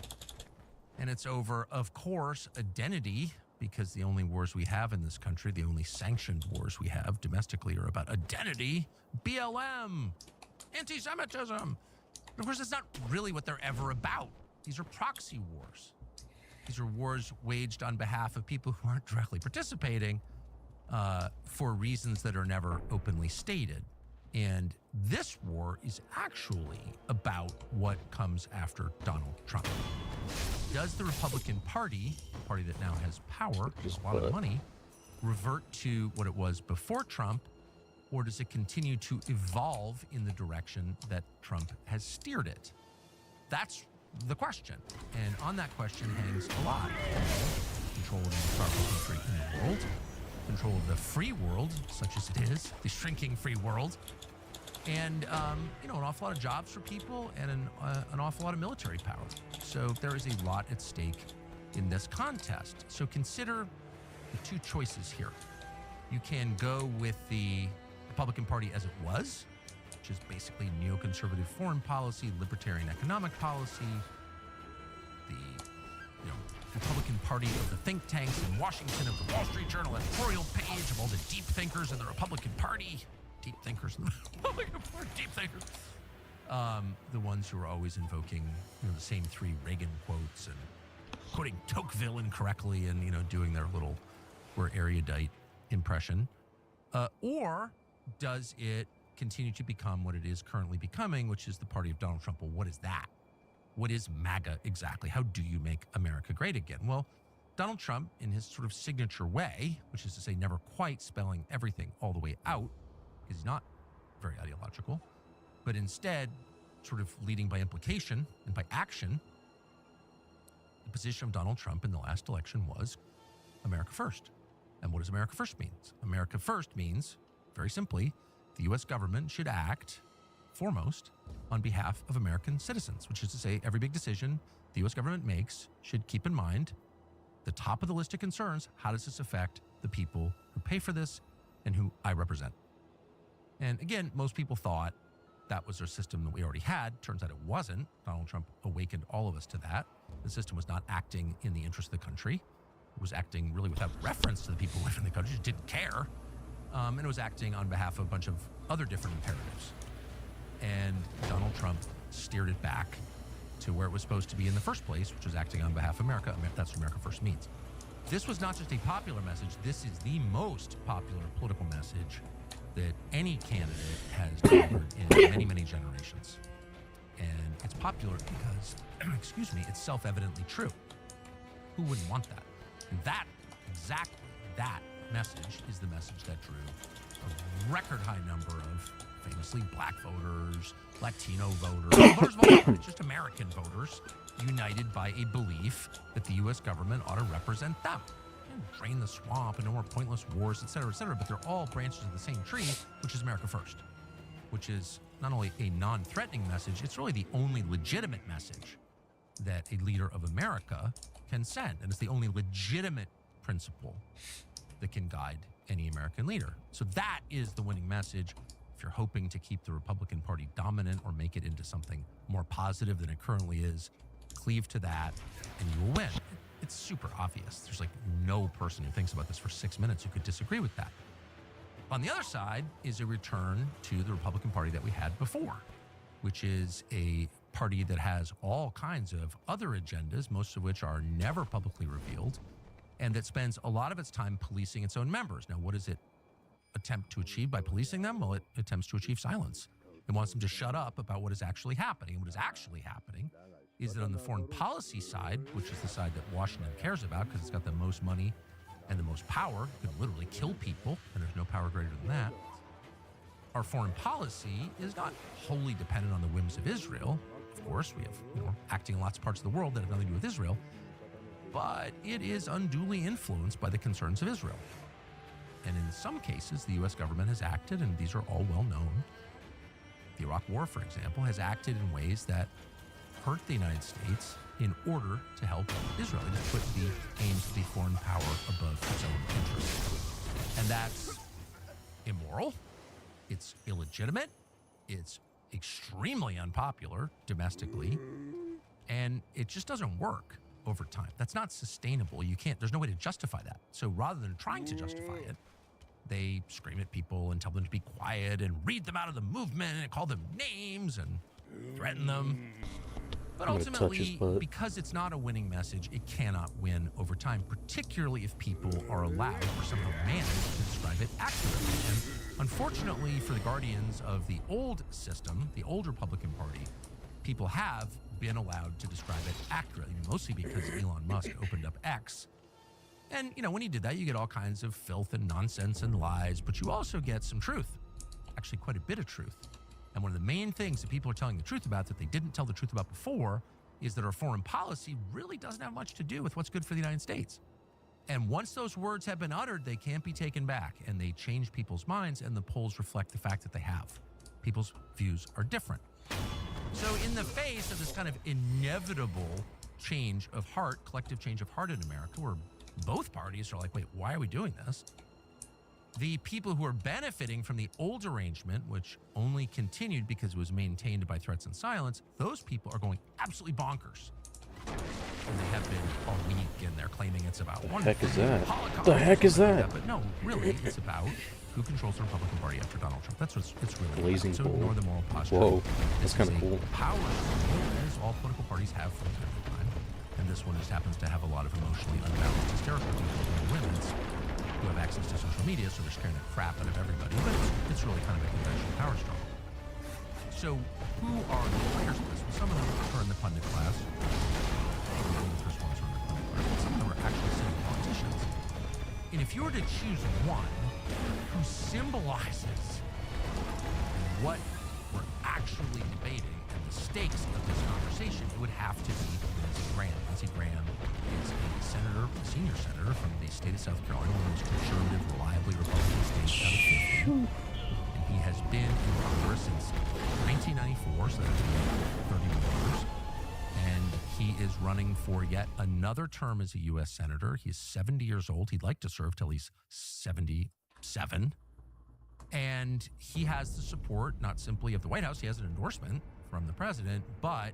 And it's over, of course, identity, because the only wars we have in this country, the only sanctioned wars we have domestically are about identity, BLM, anti-Semitism. And of course, that's not really what they're ever about. These are proxy wars. These are wars waged on behalf of people who aren't directly participating for reasons that are never openly stated. And this war is actually about what comes after Donald Trump. Does the Republican Party, the party that now has power, a lot of money, revert to what it was before Trump, or does it continue to evolve in the direction that Trump has steered it? That's the question. And on that question hangs a lot. Control of the most powerful country in the world, control of the free world, such as it is, the shrinking free world, and an awful lot of jobs for people and an awful lot of military power. So there is a lot at stake in this contest. So consider the two choices here. You can go with the Republican Party as it was, which is basically neoconservative foreign policy, libertarian economic policy, the Republican Party of the think tanks in Washington, of the Wall Street Journal editorial page, of all the deep thinkers in the Republican Party. Deep thinkers in the Republican Party, deep thinkers. The ones who are always invoking the same three Reagan quotes and quoting Tocqueville incorrectly and doing their little or erudite impression. Or does it continue to become what it is currently becoming, which is the party of Donald Trump? Well, what is that? What is MAGA exactly? How do you make America great again? Well, Donald Trump, in his sort of signature way, which is to say never quite spelling everything all the way out, because he's not very ideological, but instead sort of leading by implication and by action, the position of Donald Trump in the last election was America first. And what does America first mean? America first means, very simply, the U.S. government should act foremost on behalf of American citizens, which is to say every big decision the U.S. government makes should keep in mind the top of the list of concerns. How does this affect the people who pay for this and who I represent? And again, most people thought that was their system that we already had. Turns out it wasn't. Donald Trump awakened all of us to that. The system was not acting in the interest of the country. It was acting really without reference to the people who live in the country. It didn't care. And it was acting on behalf of a bunch of other different imperatives. And Donald Trump steered it back to where it was supposed to be in the first place, which was acting on behalf of America. That's what America first means. This was not just a popular message. This is the most popular political message that any candidate has delivered in many, many generations. And it's popular because, it's self-evidently true. Who wouldn't want that? And that message is the message that drew a record high number of famously black voters, Latino voters, voters of all kinds, just American voters, united by a belief that the U.S. government ought to represent them. And drain the swamp and no more pointless wars, et cetera, but they're all branches of the same tree, which is America first, which is not only a non-threatening message, it's really the only legitimate message that a leader of America can send. And it's the only legitimate principle that can guide any American leader. So that is the winning message. If you're hoping to keep the Republican Party dominant or make it into something more positive than it currently is, cleave to that and you will win. It's super obvious. There's like no person who thinks about this for 6 minutes who could disagree with that. On the other side is a return to the Republican Party that we had before, which is a party that has all kinds of other agendas, most of which are never publicly revealed, and that spends a lot of its time policing its own members. Now, what does it attempt to achieve by policing them? Well, it attempts to achieve silence. It wants them to shut up about what is actually happening. And what is actually happening is that on the foreign policy side, which is the side that Washington cares about because it's got the most money and the most power, it can literally kill people, and there's no power greater than that. Our foreign policy is not wholly dependent on the whims of Israel. Of course, we have acting in lots of parts of the world that have nothing to do with Israel, but it is unduly influenced by the concerns of Israel. And in some cases, the U.S. government has acted, and these are all well known. The Iraq War, for example, has acted in ways that hurt the United States in order to help Israel. It just put the aims of the foreign power above its own interests. And that's immoral. It's illegitimate. It's extremely unpopular domestically, and it just doesn't work over time. That's not sustainable. You can't, there's no way to justify that. So rather than trying to justify it, they scream at people and tell them to be quiet and read them out of the movement and call them names and threaten them. But ultimately, because it's not a winning message, it cannot win over time, particularly if people are allowed or somehow manage to describe it accurately. And unfortunately for the guardians of the old system, the old Republican Party, people have been allowed to describe it accurately, mostly because Elon Musk opened up X. And, you know, when he did that, you get all kinds of filth and nonsense and lies, but you also get some truth, actually quite a bit of truth. And one of the main things that people are telling the truth about that they didn't tell the truth about before is that our foreign policy really doesn't have much to do with what's good for the United States. And once those words have been uttered, they can't be taken back, and they change people's minds, and the polls reflect the fact that they have. People's views are different. So in the face of this kind of inevitable change of heart, collective change of heart in America, where both parties are like, wait, why are we doing this? The people who are benefiting from the old arrangement, which only continued because it was maintained by threats and silence, those people are going absolutely bonkers. And they have been all week, and they're claiming it's about the heck is that? Holocaust, The heck is that? But no, really, it's about who controls the Republican Party after Donald Trump. That's what it's really Blazing about. So ignore the moral posture. Whoa, that's kind of cool. Power, as all political parties have from time to time. And this one just happens to have a lot of emotionally unbalanced, hysterical people and women's who have access to social media, so they're scaring the crap out of everybody. But it's really kind of a conventional power struggle. So who are the players of this? Well, some of them are in the pundit class. The first ones are in the pundit class. But some of them are actually sitting politicians. And if you were to choose one who symbolizes what we're actually debating and the stakes of this conversation, it would have to be Lindsey Graham. Lindsey Graham is a senator, a senior senator from the state of South Carolina, one of the most conservative, reliably Republican states out of 50. And he has been in Congress since 1994, so that's 31 years. And he is running for yet another term as a U.S. senator. He's 70 years old. He'd like to serve till he's 77. And he has the support, not simply of the White House, he has an endorsement from the president, but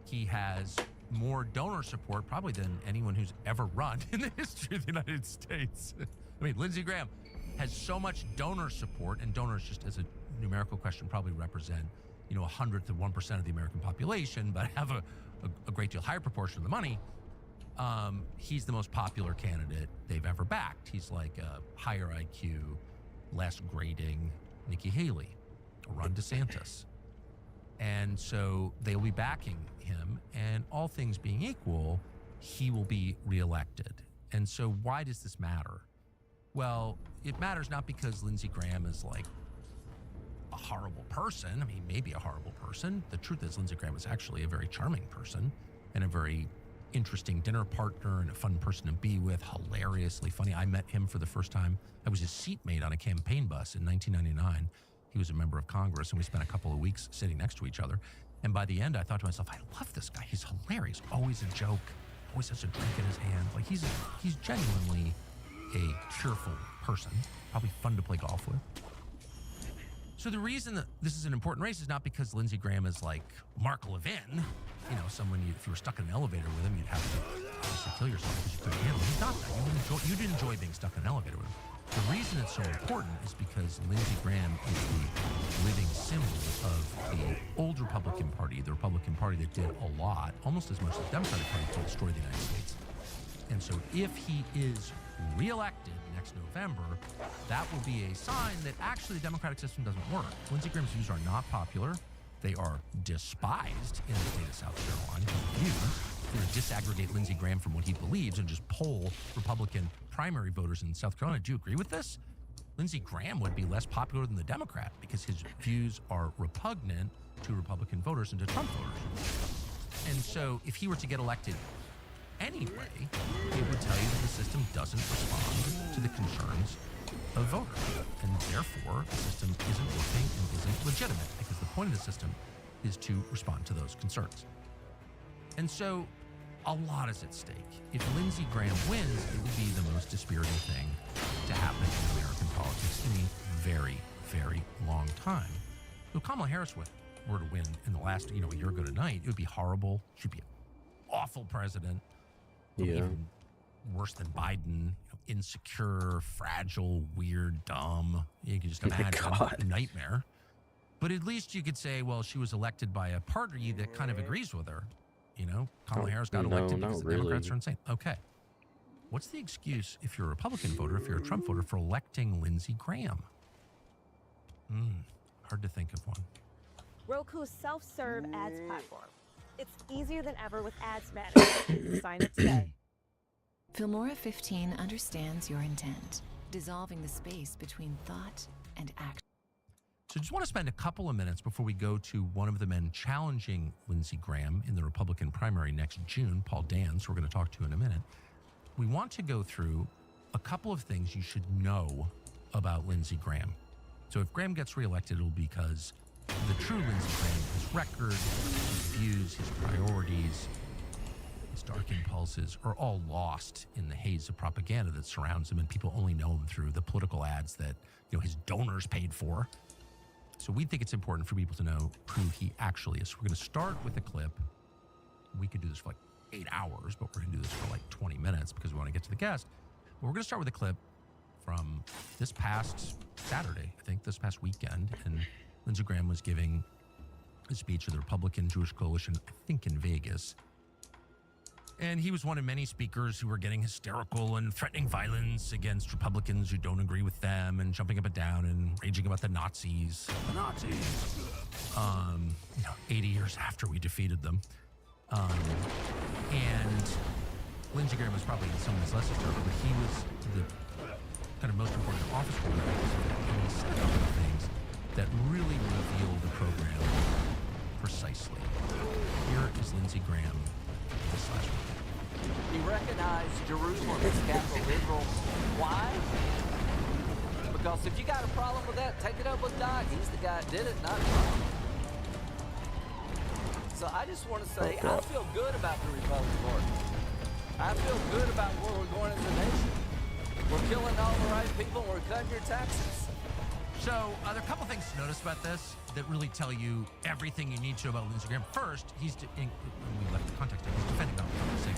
he has more donor support probably than anyone who's ever run in the history of the United States. I mean, Lindsey Graham has so much donor support, and donors, just as a numerical question, probably represent, 1/100 of 1% of the American population, but have a great deal higher proportion of the money. He's the most popular candidate they've ever backed. He's like a higher IQ, less grading Nikki Haley or Ron DeSantis. And so they'll be backing him, and all things being equal, he will be reelected. And so why does this matter? Well, it matters not because Lindsey Graham is like a horrible person. I mean, maybe a horrible person. The truth is Lindsey Graham is actually a very charming person and a very interesting dinner partner and a fun person to be with, hilariously funny. I met him for the first time. I was his seatmate on a campaign bus in 1999. He was a member of Congress, and we spent a couple of weeks sitting next to each other. And by the end, I thought to myself, I love this guy. He's hilarious. Always a joke. Always has a drink in his hand. Like, he's genuinely a cheerful person. Probably fun to play golf with. So the reason that this is an important race is not because Lindsey Graham is like Mark Levin, someone if you were stuck in an elevator with him, you'd have to obviously kill yourself because you couldn't handle him. He's not that. You'd enjoy being stuck in an elevator with him. The reason it's so important is because Lindsey Graham is the living symbol of the old Republican Party, the Republican Party that did a lot, almost as much as the Democratic Party, to destroy the United States. And so if he is reelected next November, that will be a sign that actually the democratic system doesn't work. Lindsey Graham's views are not popular. They are despised in the state of South Carolina. His views, if you were to disaggregate Lindsey Graham from what he believes and just poll Republican primary voters in South Carolina, do you agree with this? Lindsey Graham would be less popular than the Democrat because his views are repugnant to Republican voters and to Trump voters. And so if he were to get elected anyway, it would tell you that the system doesn't respond to the concerns of voters. And therefore, the system isn't working and isn't legitimate because the point of the system is to respond to those concerns. And so a lot is at stake. If Lindsey Graham wins, it would be the most dispiriting thing to happen in American politics in a very, very long time. So Kamala Harris wins. were to win in the last, a year ago tonight, it would be horrible. She'd be an awful president. Even worse than Biden. Insecure, fragile, weird, dumb. You can just imagine a nightmare. But at least you could say, well, she was elected by a party that kind of agrees with her. Kamala Harris got elected because the Democrats are insane. Okay. What's the excuse if you're a Republican voter, if you're a Trump voter, for electing Lindsey Graham? Hard to think of one. Roku's self-serve ads platform. It's easier than ever with Ads Manager. Sign up today. Filmora 15 understands your intent, dissolving the space between thought and action. So I just want to spend a couple of minutes before we go to one of the men challenging Lindsey Graham in the Republican primary next June, Paul Dance, who we're going to talk to in a minute. We want to go through a couple of things you should know about Lindsey Graham. So if Graham gets reelected, it'll be because the true Lindsey Graham, his record, his views, his priorities, his dark impulses are all lost in the haze of propaganda that surrounds him, and people only know him through the political ads that his donors paid for. So we think it's important for people to know who he actually is. So we're going to start with a clip. We could do this for like 8 hours, but we're going to do this for like 20 minutes because we want to get to the guest. But we're going to start with a clip from this past Saturday, I think, this past weekend. And Lindsey Graham was giving a speech to the Republican Jewish Coalition, I think in Vegas. And he was one of many speakers who were getting hysterical and threatening violence against Republicans who don't agree with them and jumping up and down and raging about the Nazis. The Nazis! 80 years after we defeated them. And Lindsey Graham was probably someone's less hysterical, but he was the kind of most important office holder. And he said a couple of things that really reveal the program precisely. Here is Lindsey Graham this last week. He recognized Jerusalem as capital Israel. Why? Because if you got a problem with that, take it up with God. He's the guy that did it, not Trump. So I just want to say, I feel good about the Republican Party. I feel good about where we're going as a nation. We're killing all the right people and we're cutting your taxes. So there are a couple things to notice about this that really tell you everything you need to know about Lindsey Graham. First, we left the context, he's defending Donald Trump. He's saying,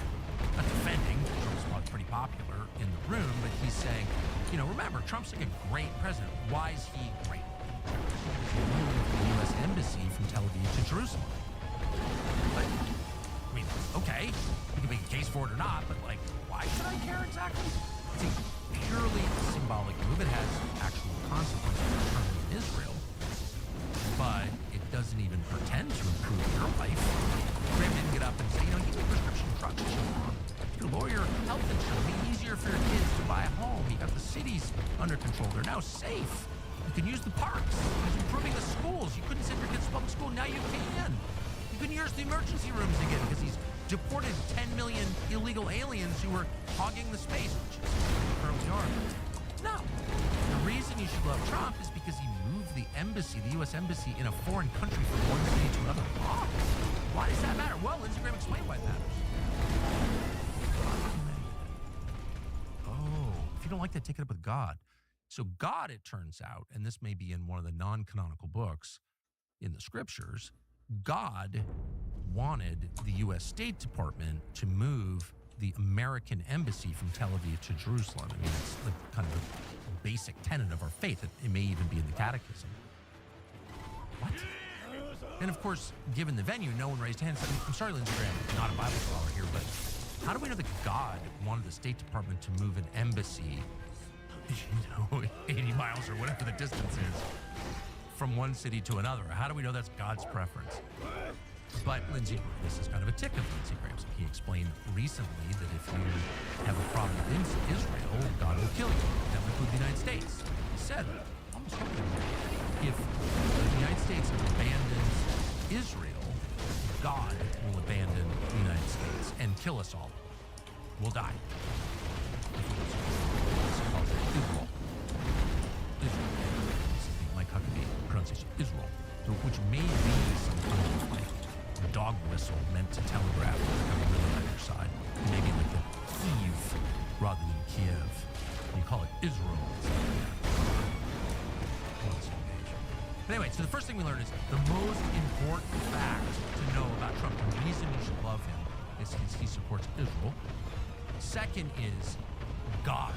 not defending, Trump's probably pretty popular in the room, but he's saying, remember, Trump's like a great president. Why is he great? He moved the U.S. Embassy from Tel Aviv to Jerusalem. But, okay, you can make a case for it or not, but why should I care exactly? It's a purely symbolic move. It has actual consequences internally in Israel, but it doesn't even pretend to improve your life. Graham didn't get up and say, you need prescription drugs. Your lawyer, health insurance, it'll be easier for your kids to buy a home. You got the cities under control. They're now safe. You can use the parks. He's improving the schools. You couldn't send your kids to public school. Now you can. You can use the emergency rooms again because he's deported 10 million illegal aliens who were hogging the space, which is currently are. No. The reason you should love Trump is because he moved the embassy, the U.S. embassy, in a foreign country from one city to another. Why does that matter? Well, Lindsey Graham explained why it matters. If you don't like that, take it up with God. So God, it turns out, and this may be in one of the non-canonical books in the scriptures, God wanted the U.S. State Department to move the American embassy from Tel Aviv to Jerusalem. It's like kind of a basic tenet of our faith. It may even be in the catechism. What? And of course, given the venue, no one raised hands. I'm sorry, Lindsey Graham, not a Bible scholar here, but how do we know that God wanted the State Department to move an embassy, 80 miles or whatever the distance is, from one city to another? How do we know that's God's preference? But Lindsey, this is kind of a tick of Lindsey Graham's. He explained recently that if you have a problem with Israel, God will kill you. That would include the United States. He said, almost if the United States abandons Israel, God will abandon the United States and kill us all. We'll die. Israel. Something like Huckabee pronunciation. Israel. Which may be some kind of dog whistle meant to telegraph that I'm really on your side. Maybe like the Kyiv rather than Kiev. You call it Israel. But anyway, so the first thing we learned is the most important fact to know about Trump, the reason you should love him is he supports Israel. Second is God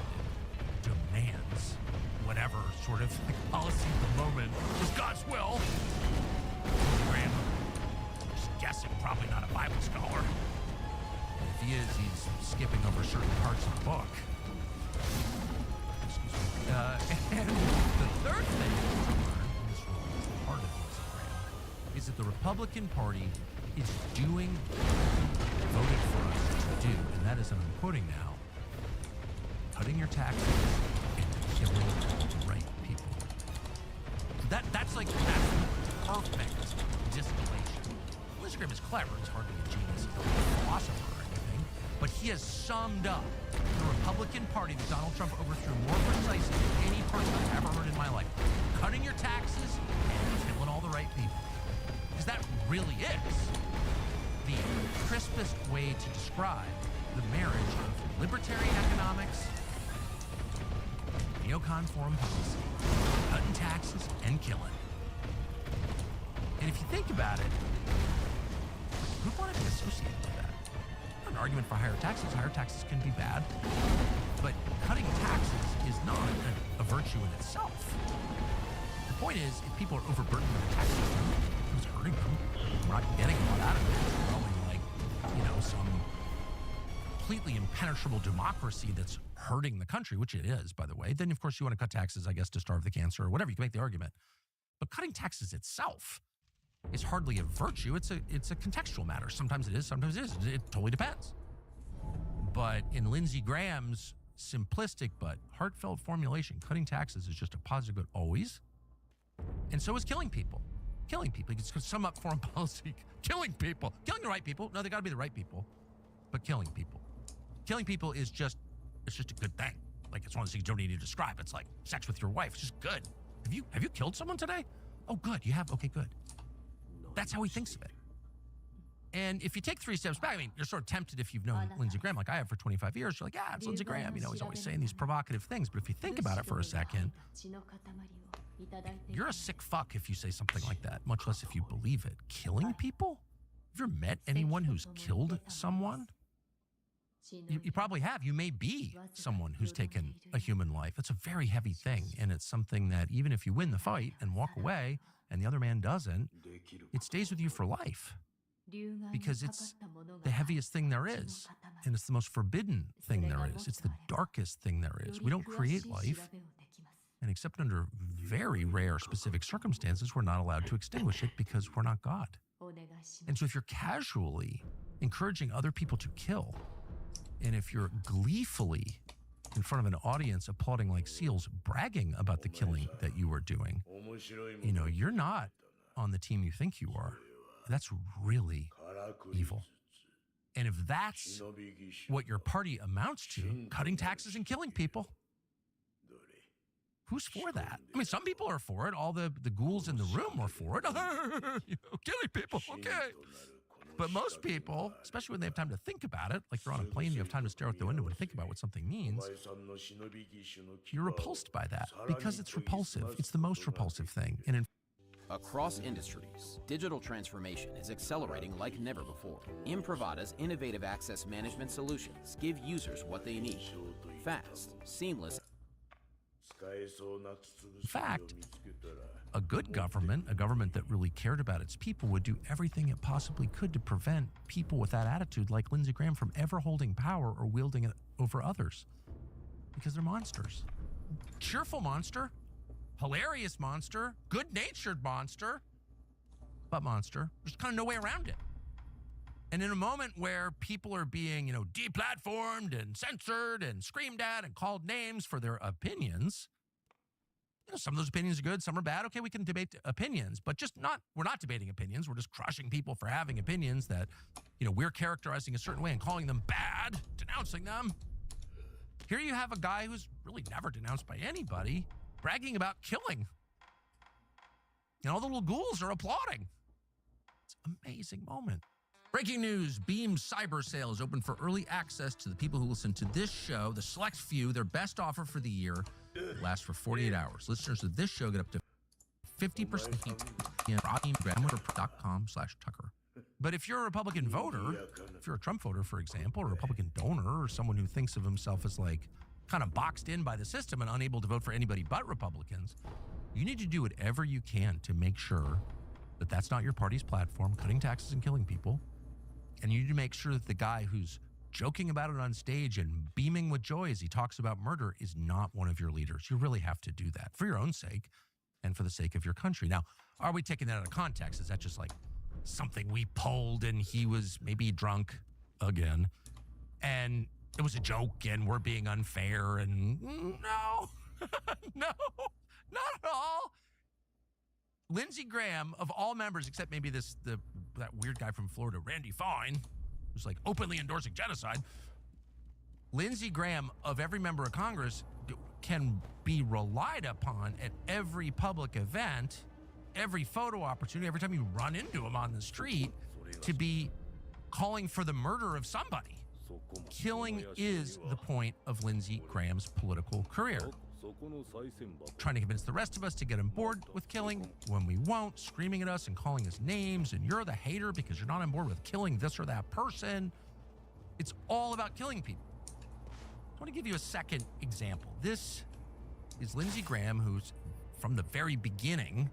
demands whatever sort of policy at the moment is God's will. Graham, just guessing, probably not a Bible scholar. If he is, he's skipping over certain parts of the book. And the third thing to learn, and this is part of Lindsey Graham, is that the Republican Party is doing what they voted for us to do, and that is, and I'm quoting now, cutting your taxes and killing the right people. That's perfect distillation. Lindsey Graham is clever. He's hardly a genius, he's not a philosopher or anything, but he has summed up the Republican Party that Donald Trump overthrew more precisely than any person I've ever heard in my life. Cutting your taxes and killing all the right people. Because that really is the crispest way to describe the marriage of libertarian economics, neocon foreign policy, cutting taxes and killing. And if you think about it, who'd want to be associated with that? An argument for higher taxes. Higher taxes can be bad, but cutting taxes is not a virtue in itself. The point is, if people are overburdened with taxes, who's hurting them? We're not getting a lot out of it. It's growing like, some completely impenetrable democracy that's hurting the country, which it is, by the way. Then, of course, you want to cut taxes, I guess, to starve the cancer or whatever. You can make the argument. But cutting taxes itself is hardly a virtue. It's a contextual matter. Sometimes it is, sometimes it isn't. It totally depends. But in Lindsey Graham's simplistic but heartfelt formulation, cutting taxes is just a positive good always. And so is killing people. Killing people. You can sum up foreign policy. Killing people. Killing the right people. No, they got to be the right people. But killing people. Killing people is just, it's just a good thing. Like, it's one of those things you don't need to describe. It's like sex with your wife. It's just good. Have you killed someone today? Oh, good. You have? Okay, good. That's how he thinks of it. And if you take 3 steps back, I mean, you're sort of tempted if you've known Lindsey Graham, like I have for 25 years, you're like, yeah, it's Lindsey Graham. He's always saying these provocative things. But if you think about it for a second, you're a sick fuck if you say something like that, much less if you believe it. Killing people? Have you ever met anyone who's killed someone? You probably have. You may be someone who's taken a human life. It's a very heavy thing, and it's something that even if you win the fight and walk away and the other man doesn't, it stays with you for life because it's the heaviest thing there is, and it's the most forbidden thing there is. It's the darkest thing there is. We don't create life, and except under very rare specific circumstances, we're not allowed to extinguish it because we're not God. And so if you're casually encouraging other people to kill, and if you're gleefully in front of an audience applauding like seals, bragging about the killing that you are doing, you're not on the team you think you are. That's really evil. And if that's what your party amounts to, cutting taxes and killing people, who's for that? I mean, some people are for it. All the ghouls in the room are for it. Killing people, okay. But most people, especially when they have time to think about it, like you're on a plane, you have time to stare out the window and think about what something means, you're repulsed by that because it's repulsive. It's the most repulsive thing. And across industries, digital transformation is accelerating like never before. Imprivata's innovative access management solutions give users what they need. Fast, seamless. In fact, a good government, a government that really cared about its people, would do everything it possibly could to prevent people with that attitude like Lindsey Graham from ever holding power or wielding it over others because they're monsters. Cheerful monster, hilarious monster, good-natured monster, but monster. There's kind of no way around it. And in a moment where people are being, deplatformed and censored and screamed at and called names for their opinions, some of those opinions are good, some are bad. Okay, we can debate opinions, but we're not debating opinions. We're just crushing people for having opinions that, we're characterizing a certain way and calling them bad, denouncing them. Here you have a guy who's really never denounced by anybody, bragging about killing. And all the little ghouls are applauding. It's an amazing moment. Breaking news, Beam Cyber Sale is open for early access to the people who listen to this show, the select few, their best offer for the year. It lasts for 48 hours. Listeners of this show get up to 50%.com/Tucker. But if you're a Republican voter, if you're a Trump voter, for example, or a Republican donor, or someone who thinks of himself as like kind of boxed in by the system and unable to vote for anybody but Republicans, you need to do whatever you can to make sure that that's not your party's platform, cutting taxes and killing people. And you need to make sure that the guy who's joking about it on stage and beaming with joy as he talks about murder is not one of your leaders. You really have to do that for your own sake and for the sake of your country. Now, are we taking that out of context? Is that just like something we pulled and he was maybe drunk again and it was a joke and we're being unfair? And no, no, not at all. Lindsey Graham, of all members, except maybe that weird guy from Florida, Randy Fine, who's like openly endorsing genocide. Lindsey Graham, of every member of Congress, can be relied upon at every public event, every photo opportunity, every time you run into him on the street, to be calling for the murder of somebody. Killing is the point of Lindsey Graham's political career. Trying to convince the rest of us to get on board with killing when we won't, screaming at us and calling us names, and you're the hater because you're not on board with killing this or that person. It's all about killing people. I want to give you a second example. This is Lindsey Graham, who's from the very beginning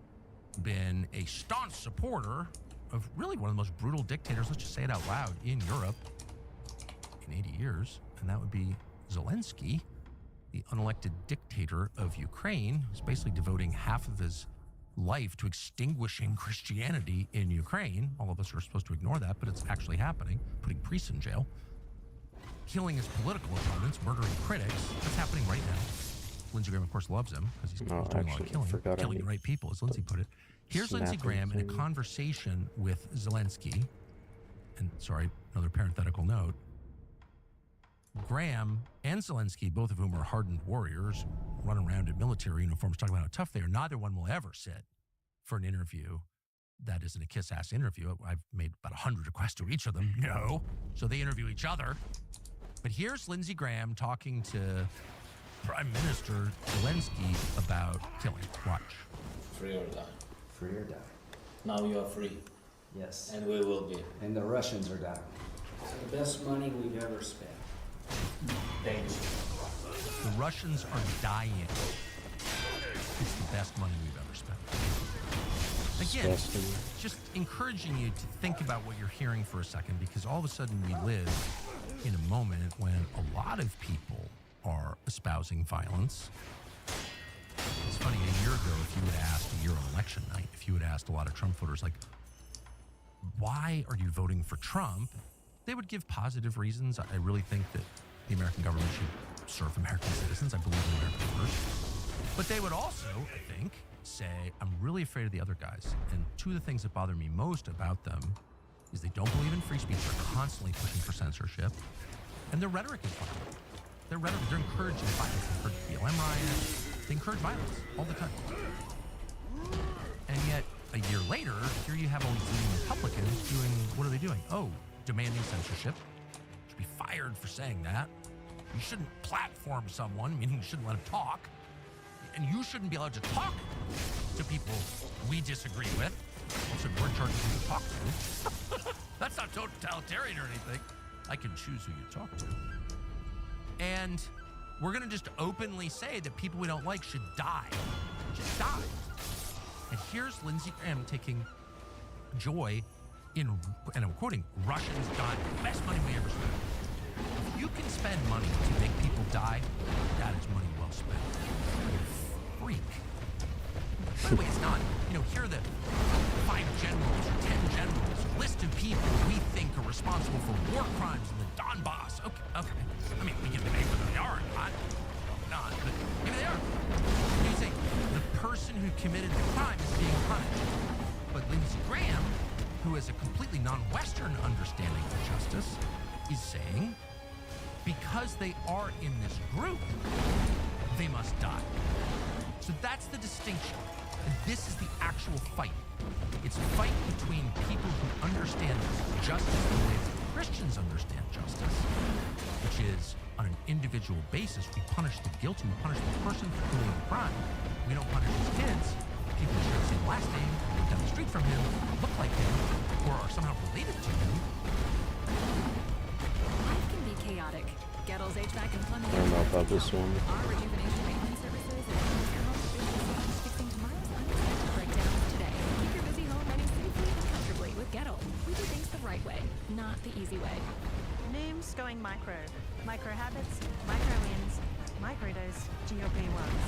been a staunch supporter of really one of the most brutal dictators, let's just say it out loud, in Europe in 80 years, and that would be Zelensky, the unelected dictator of Ukraine, who's basically devoting half of his life to extinguishing Christianity in Ukraine. All of us are supposed to ignore that, but it's actually happening, putting priests in jail, killing his political opponents, murdering critics. That's happening right now. Lindsey Graham, of course, loves him because he's doing a lot of killing the right people, as Lindsey put it. Here's Lindsey Graham in a conversation with Zelensky. And sorry, another parenthetical note. Graham and Zelensky, both of whom are hardened warriors, run around in military uniforms talking about how tough they are. Neither one will ever sit for an interview that isn't a kiss-ass interview. I've made about 100 requests to each of them. No. So they interview each other. But here's Lindsey Graham talking to Prime Minister Zelensky about killing. Watch. Free or die. Free or die. Now you are free. Yes. And we will be. And the Russians are down. It's the best money we've ever spent. Thank you. The Russians are dying. It's the best money we've ever spent. Again, just encouraging you to think about what you're hearing for a second, because all of a sudden we live in a moment when a lot of people are espousing violence. It's funny, a year ago, if you had asked, a year on election night, if you had asked a lot of Trump voters, like, why are you voting for Trump? They would give positive reasons. I really think that the American government should serve American citizens. I believe in America first. But they would also, I think, say, I'm really afraid of the other guys. And two of the things that bother me most about them is they don't believe in free speech. They're constantly pushing for censorship. And their rhetoric is violent. They're encouraging violence. They encourage BLM riots. They encourage violence all the time. And yet, a year later, here you have all these leading Republicans doing, what are they doing? Oh, demanding censorship. You should be fired for saying that. You shouldn't platform someone, meaning you shouldn't let him talk. And you shouldn't be allowed to talk to people we disagree with. Also, we're in charge of who you talk to. That's not totalitarian or anything. I can choose who you talk to. And we're going to just openly say that people we don't like should die. Just die. And here's Lindsey Graham taking joy in, and I'm quoting, Russians dying. Best money we ever spent. If you can spend money to make people die, that is money well spent. You freak. By the way, it's not, here are the 5 generals or 10 generals, a list of people we think are responsible for war crimes in the Donbass. Okay. I mean, we can debate whether they are or not. Not, but maybe they are. You say the person who committed the crime is being punished. But Lindsey Graham, who has a completely non-Western understanding of justice, is saying because they are in this group, they must die. So that's the distinction. And this is the actual fight. It's a fight between people who understand justice the way that Christians understand justice, which is on an individual basis, we punish the guilty, we punish the person for committing the crime. We don't punish his kids. people who share the same last name, live down the street from him, look like him, or are somehow related to him. Life can be chaotic. Gettle's HVAC and plumbing. I don't know about this one. Our rejuvenation maintenance services and fixing tomorrow's unexpected breakdowns today. Keep your busy home running safely and comfortably with Gettle. We do things the right way, not the easy way. Noom's going micro. Micro habits, micro wins, microdose, GLP-1s.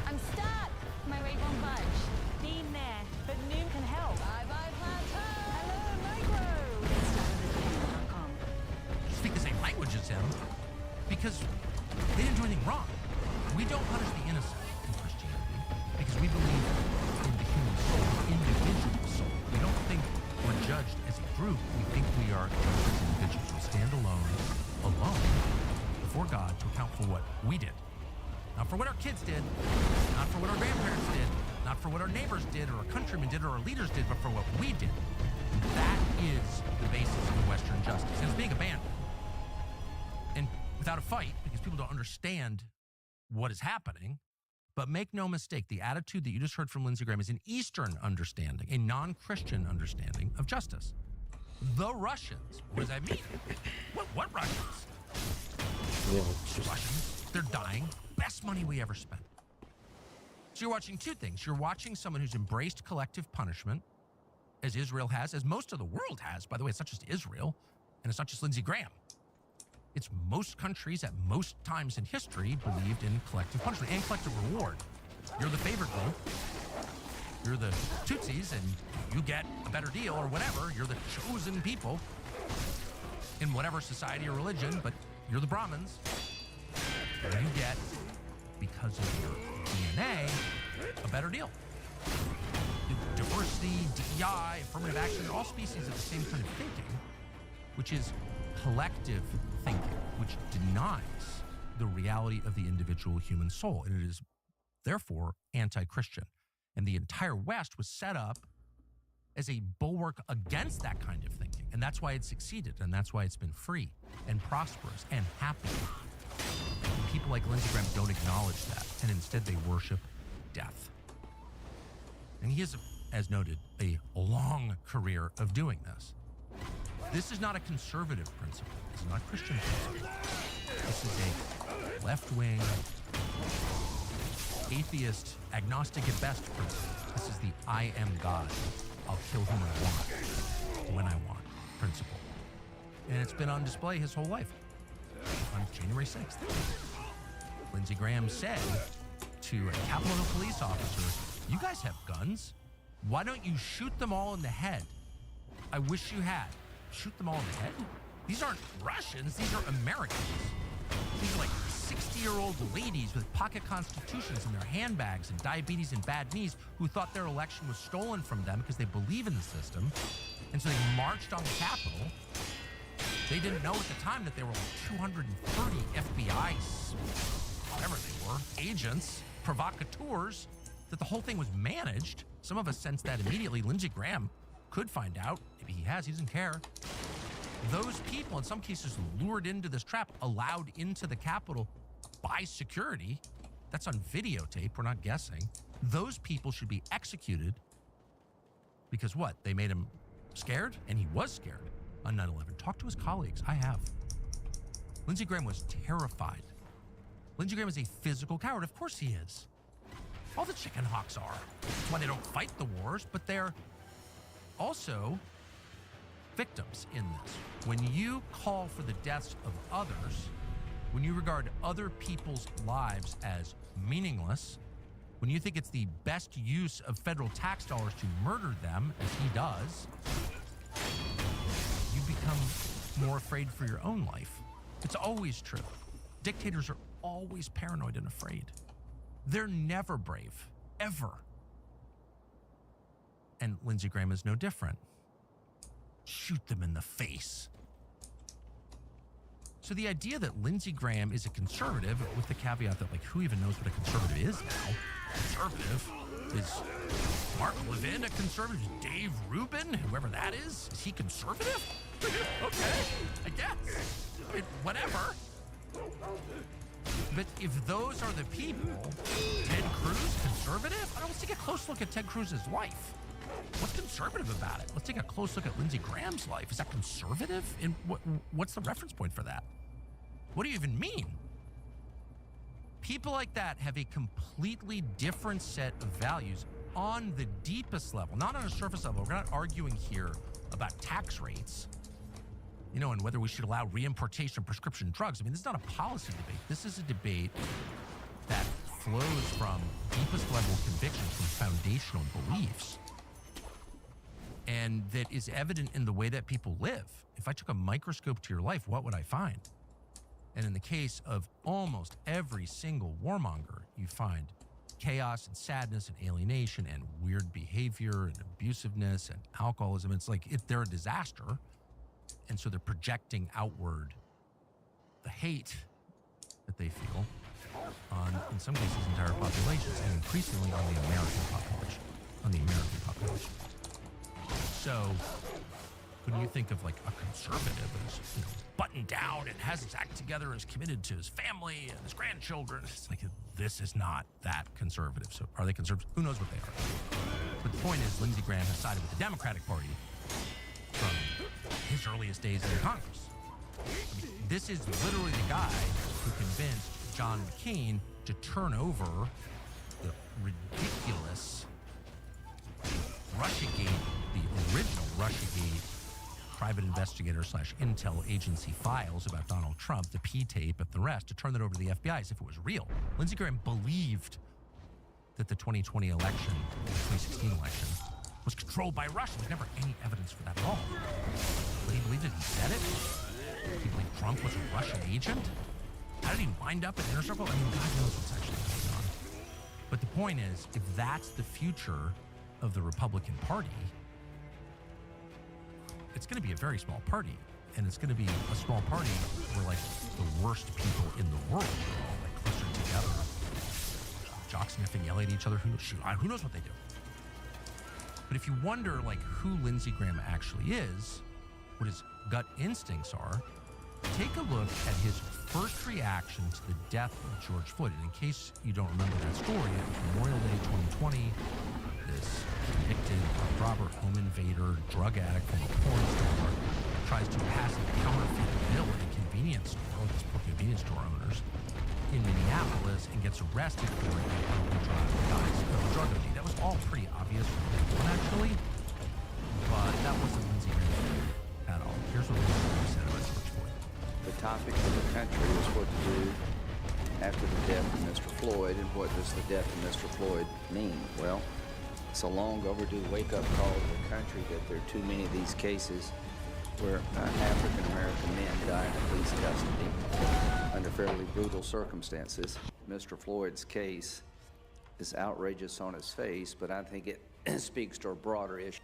I'm stuck. My rate won't budge. Been there, but Noom can help. Bye-bye, plateau. Hello, micro. Get started at noom.com. Speak the same language as him because they didn't do anything wrong. We don't punish the innocent in Christianity because we believe in the human soul, the individual soul. We don't think we're judged as a group. We think we are judged as individuals. We stand alone before God to account for what we did. Not for what our kids did, not for what our grandparents did, not for what our neighbors did or our countrymen did or our leaders did, but for what we did. And that is the basis of Western justice. And it's being abandoned. And without a fight, because people don't understand what is happening. But make no mistake, the attitude that you just heard from Lindsey Graham is an Eastern understanding, a non-Christian understanding of justice. The Russians. What does that mean? What Russians? Yeah, Russians. They're dying. Best money we ever spent. So you're watching two things. You're watching someone who's embraced collective punishment, as Israel has, as most of the world has. By the way, it's not just Israel, and it's not just Lindsey Graham. It's most countries at most times in history believed in collective punishment and collective reward. You're the favored group. You're the Tutsis, and you get a better deal or whatever. You're the chosen people in whatever society or religion, but you're the Brahmins. And you get, because of your DNA, a better deal. Diversity, DEI, affirmative action, all species of the same kind of thinking, which is collective thinking, which denies the reality of the individual human soul. And it is therefore anti-Christian. And the entire West was set up as a bulwark against that kind of thinking. And that's why it succeeded. And that's why it's been free and prosperous and happy. And people like Lindsey Graham don't acknowledge that. And instead they worship death. And he has, as noted, a long career of doing this. This is not a conservative principle. This is not a Christian principle. This is a left-wing, atheist, agnostic at best principle. This is the I am God. I'll kill whom I want, when I want principle. And it's been on display his whole life. On January 6th, Lindsey Graham said to a Capitol Hill police officer, "You guys have guns. Why don't you shoot them all in the head? I wish you had. Shoot them all in the head? These aren't Russians, these are Americans. These are like 60-year-old ladies with pocket constitutions in their handbags and diabetes and bad knees who thought their election was stolen from them because they believe in the system. And so they marched on the Capitol. They didn't know at the time that there were like 230 FBI, whatever they were, agents, provocateurs, that the whole thing was managed. Some of us sensed that immediately. Lindsey Graham could find out. Maybe he has, he doesn't care. Those people, in some cases, lured into this trap, allowed into the Capitol by security. That's on videotape, we're not guessing. Those people should be executed because what? They made him scared? And he was scared on 9/11. Talk to his colleagues, I have. Lindsey Graham was terrified. Lindsey Graham is a physical coward, of course he is. All the chicken hawks are. That's why they don't fight the wars, but they're also victims in this. When you call for the deaths of others, when you regard other people's lives as meaningless, when you think it's the best use of federal tax dollars to murder them, as he does, you become more afraid for your own life. It's always true. Dictators are always paranoid and afraid. They're never brave, ever. And Lindsey Graham is no different. Shoot them in the face. So the idea that Lindsey Graham is a conservative, with the caveat that, like, who even knows what a conservative is now? Conservative? Is Mark Levin a conservative? Is Dave Rubin, whoever that is he conservative? Okay, I guess. Whatever. But if those are the people, Ted Cruz, conservative? I don't, let's take a close look at Ted Cruz's life. What's conservative about it? Let's take a close look at Lindsey Graham's life. Is that conservative? And what's the reference point for that? What do you even mean? People like that have a completely different set of values on the deepest level, not on a surface level. We're not arguing here about tax rates, you know, and whether we should allow reimportation of prescription drugs. I mean, this is not a policy debate. This is a debate that flows from deepest level convictions, from foundational beliefs, and that is evident in the way that people live. If I took a microscope to your life, what would I find? And in the case of almost every single warmonger, you find chaos and sadness and alienation and weird behavior and abusiveness and alcoholism. It's like they're a disaster. And so they're projecting outward the hate that they feel on, in some cases, entire populations, and increasingly on the American population. So when you think of like a conservative as, you know, buttoned down and has his act together and is committed to his family and his grandchildren, it's like, this is not that conservative. So are they conservative? Who knows what they are? But the point is, Lindsey Graham has sided with the Democratic Party from his earliest days in Congress. I mean, this is literally the guy who convinced John McCain to turn over the ridiculous Russiagate, the original Russiagate private investigator / intel agency files about Donald Trump, the P-tape and the rest, to turn that over to the FBI as if it was real. Lindsey Graham believed that the 2020 election, the 2016 election, was controlled by Russia. There's never any evidence for that at all. But he believed it. He said it. He believed Trump was a Russian agent. How did he wind up in Inner Circle? I mean, God knows what's actually going on. But the point is, if that's the future of the Republican Party, it's going to be a very small party. And it's going to be a small party where, like, the worst people in the world are all, like, clustered together, jock sniffing, yelling at each other. Who knows what they do? But if you wonder, like, who Lindsey Graham actually is, what his gut instincts are, take a look at his first reaction to the death of George Floyd. And in case you don't remember that story, it was Memorial Day 2020, this convicted robber, home invader, drug addict from a porn star tries to pass a counterfeit bill at a convenience store, with these poor convenience store owners in Minneapolis, and gets arrested for it and dies of a drug OD. That was all pretty obvious from day one, actually, but that wasn't Lindsey Graham at all. Here's what Lindsey Graham said about George Floyd. The topic of the country is what to do after the death of Mr. Floyd, and what does the death of Mr. Floyd mean? Well, it's a long overdue wake-up call to the country that there are too many of these cases where African-American men die in police custody under fairly brutal circumstances. Mr. Floyd's case is outrageous on its face, but I think it speaks to a broader issue.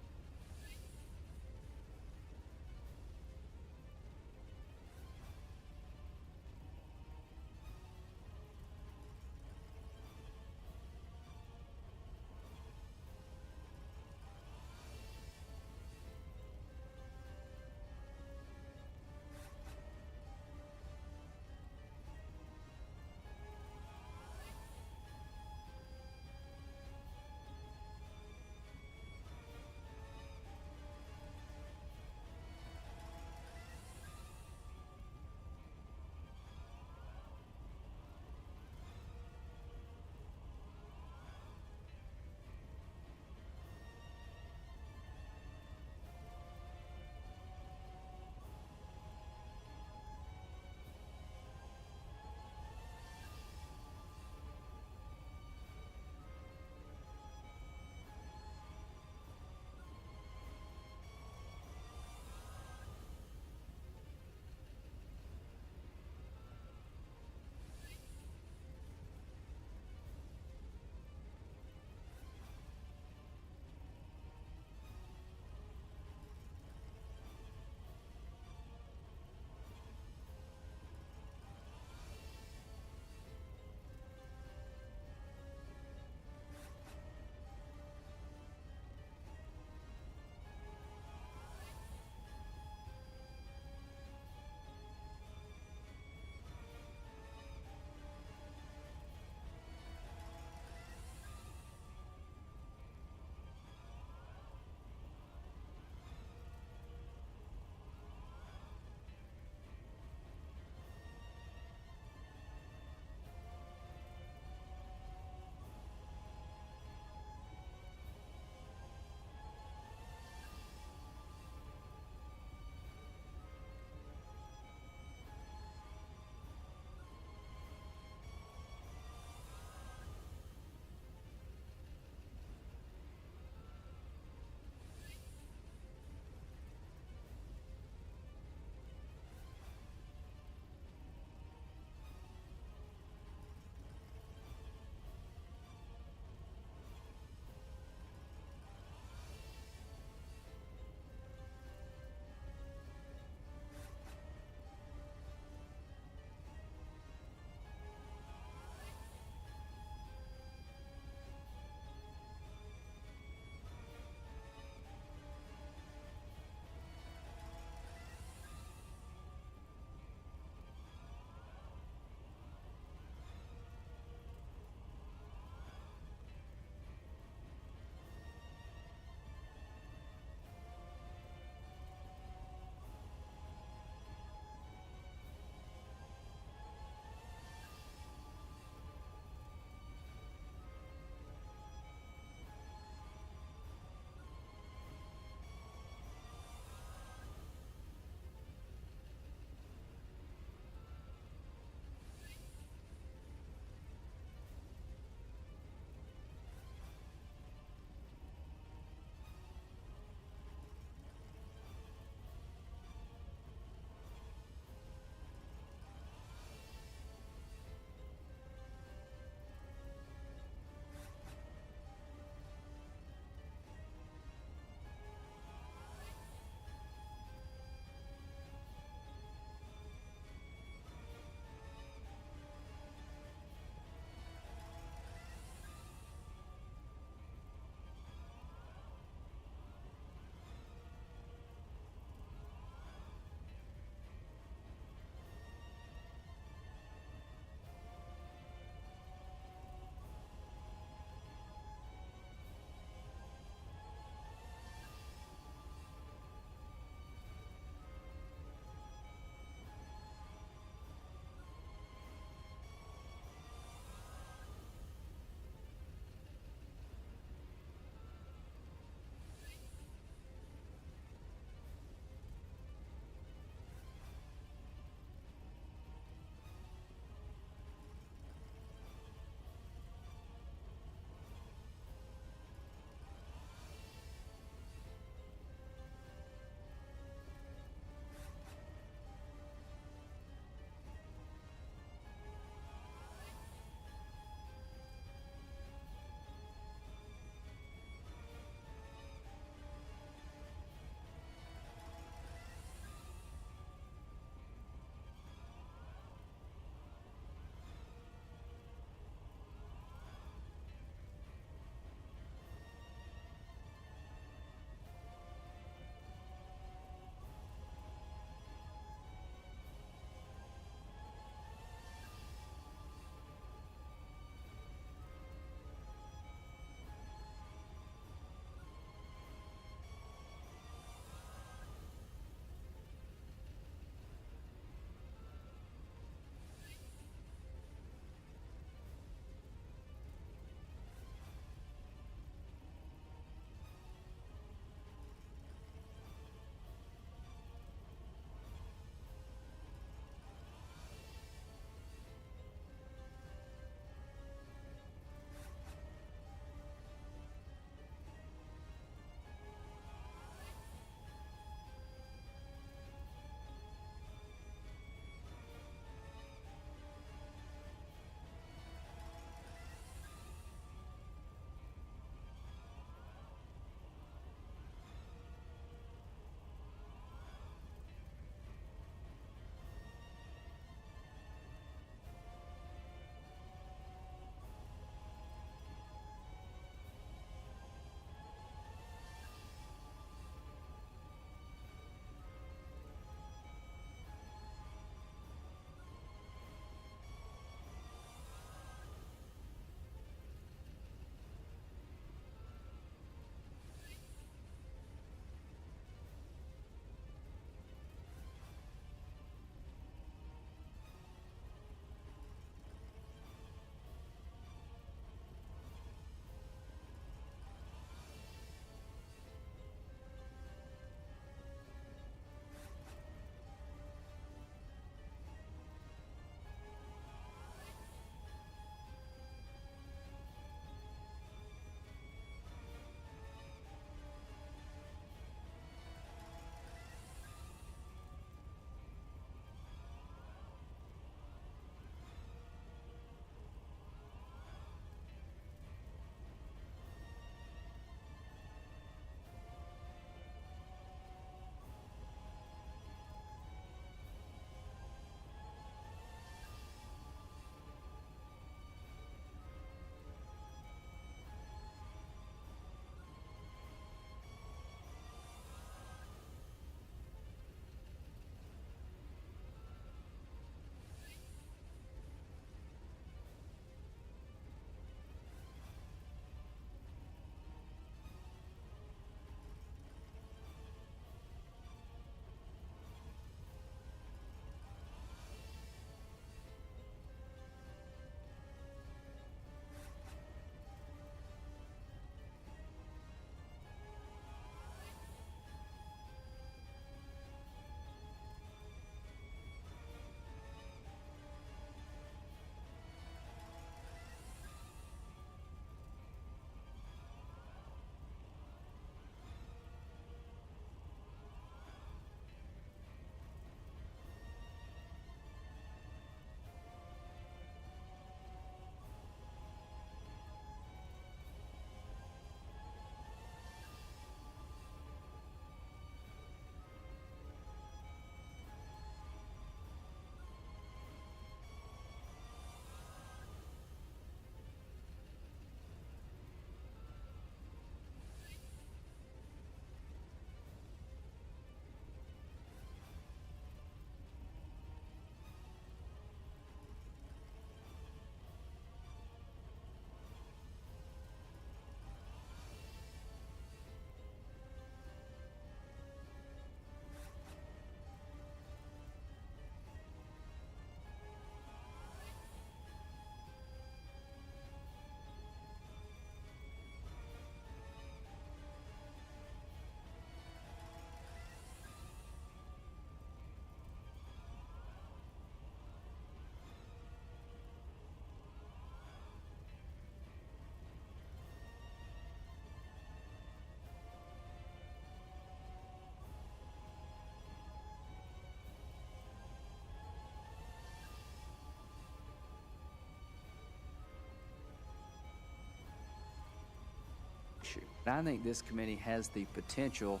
I think this committee has the potential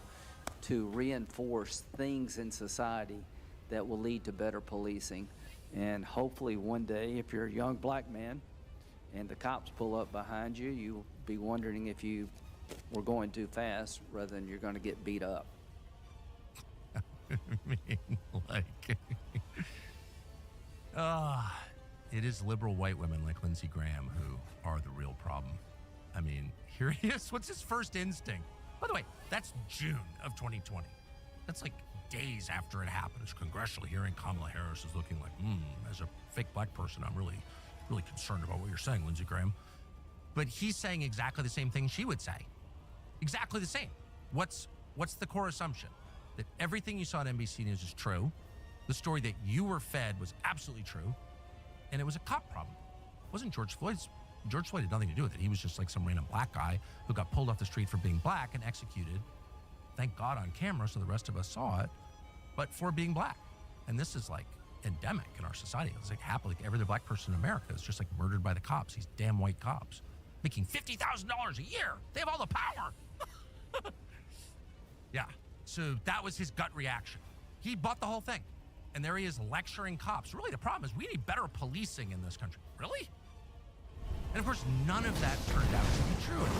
to reinforce things in society that will lead to better policing. And hopefully one day, if you're a young black man and the cops pull up behind you, you'll be wondering if you were going too fast rather than you're going to get beat up. I mean, like, it is liberal white women like Lindsey Graham who are the real problem. I mean, here he is. What's his first instinct? By the way, that's June of 2020. That's like days after it happened. It's congressional hearing. Kamala Harris is looking like, as a fake black person, I'm really, really concerned about what you're saying, Lindsey Graham. But he's saying exactly the same thing she would say. Exactly the same. What's the core assumption? That everything you saw on NBC News is true. The story that you were fed was absolutely true. And it was a cop problem. It wasn't George Floyd's. George Floyd had nothing to do with it. He was just like some random black guy who got pulled off the street for being black and executed. Thank God on camera so the rest of us saw it, but for being black. And this is like endemic in our society. It's like happily every other black person in America is just like murdered by the cops, these damn white cops, making $50,000 a year. They have all the power. Yeah, so that was his gut reaction. He bought the whole thing. And there he is lecturing cops. Really, the problem is we need better policing in this country. Really? And of course, none of that turned out to be true. And,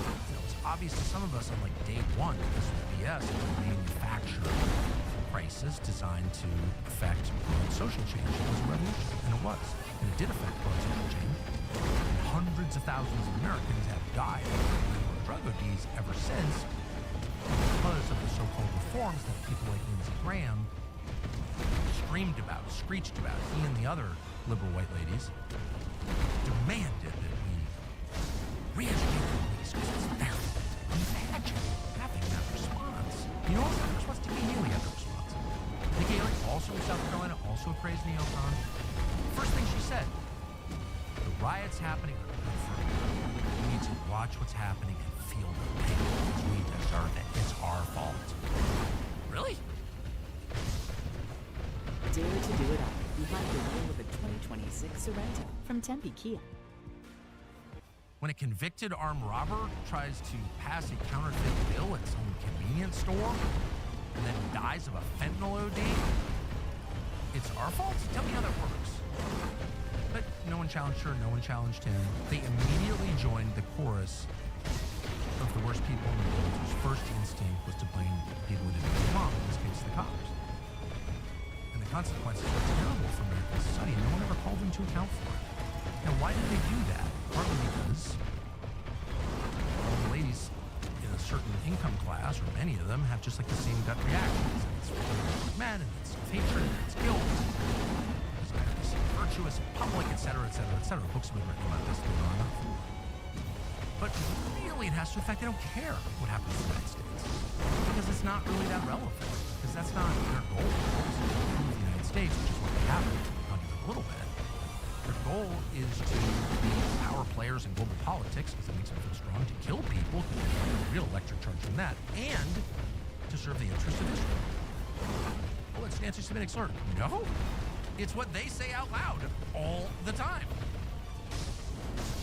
it's obvious to some of us on like day one that this was BS. It was a manufactured crisis designed to affect broad social change. It was a revolution, and it was. And it did affect broad social change. And hundreds of thousands of Americans have died of drug ODs ever since because of the so-called reforms that people like Lindsey Graham screamed about, screeched about. He and the other liberal white ladies demanded that we re-educate the police because it's their fault. Imagine having that response. You know what the response? Nikki Haley had the response. Nikki Haley, also in South Carolina, also a crazed neocon. First thing she said, the riots happening are good for me. We need to watch what's happening and feel the pain because we deserve it. It's our fault. Really? Dare to do it all behind the wheel of a 2026 Sorento from Tempe Kia. When a convicted armed robber tries to pass a counterfeit bill at some convenience store and then dies of a fentanyl OD, it's our fault? Tell me how that works. But no one challenged her, no one challenged him. They immediately joined the chorus of the worst people in the world whose first instinct was to blame people who didn't get along, in this case the cops. And the consequences were terrible for American society, and no one ever called them to account for it. Now, why did they do that? Partly because all the ladies in a certain income class, or many of them, have just like the same gut reactions. It's men, and it's hatred, and it's guilt. Desire to seem virtuous in public, etc., etc., etc. Books have been written about this later on. But really, it has to affect, they don't care what happens in the United States. Because it's not really that relevant. Because that's not their goal. Their goal is to improve the United States, which is what they have, not even a little bit. Their goal is to be power players in global politics, because it makes them feel strong, to kill people, because they have a real electric charge from that, and to serve the interests of Israel. Well, it's Nancy Semitic slur. No, it's what they say out loud all the time.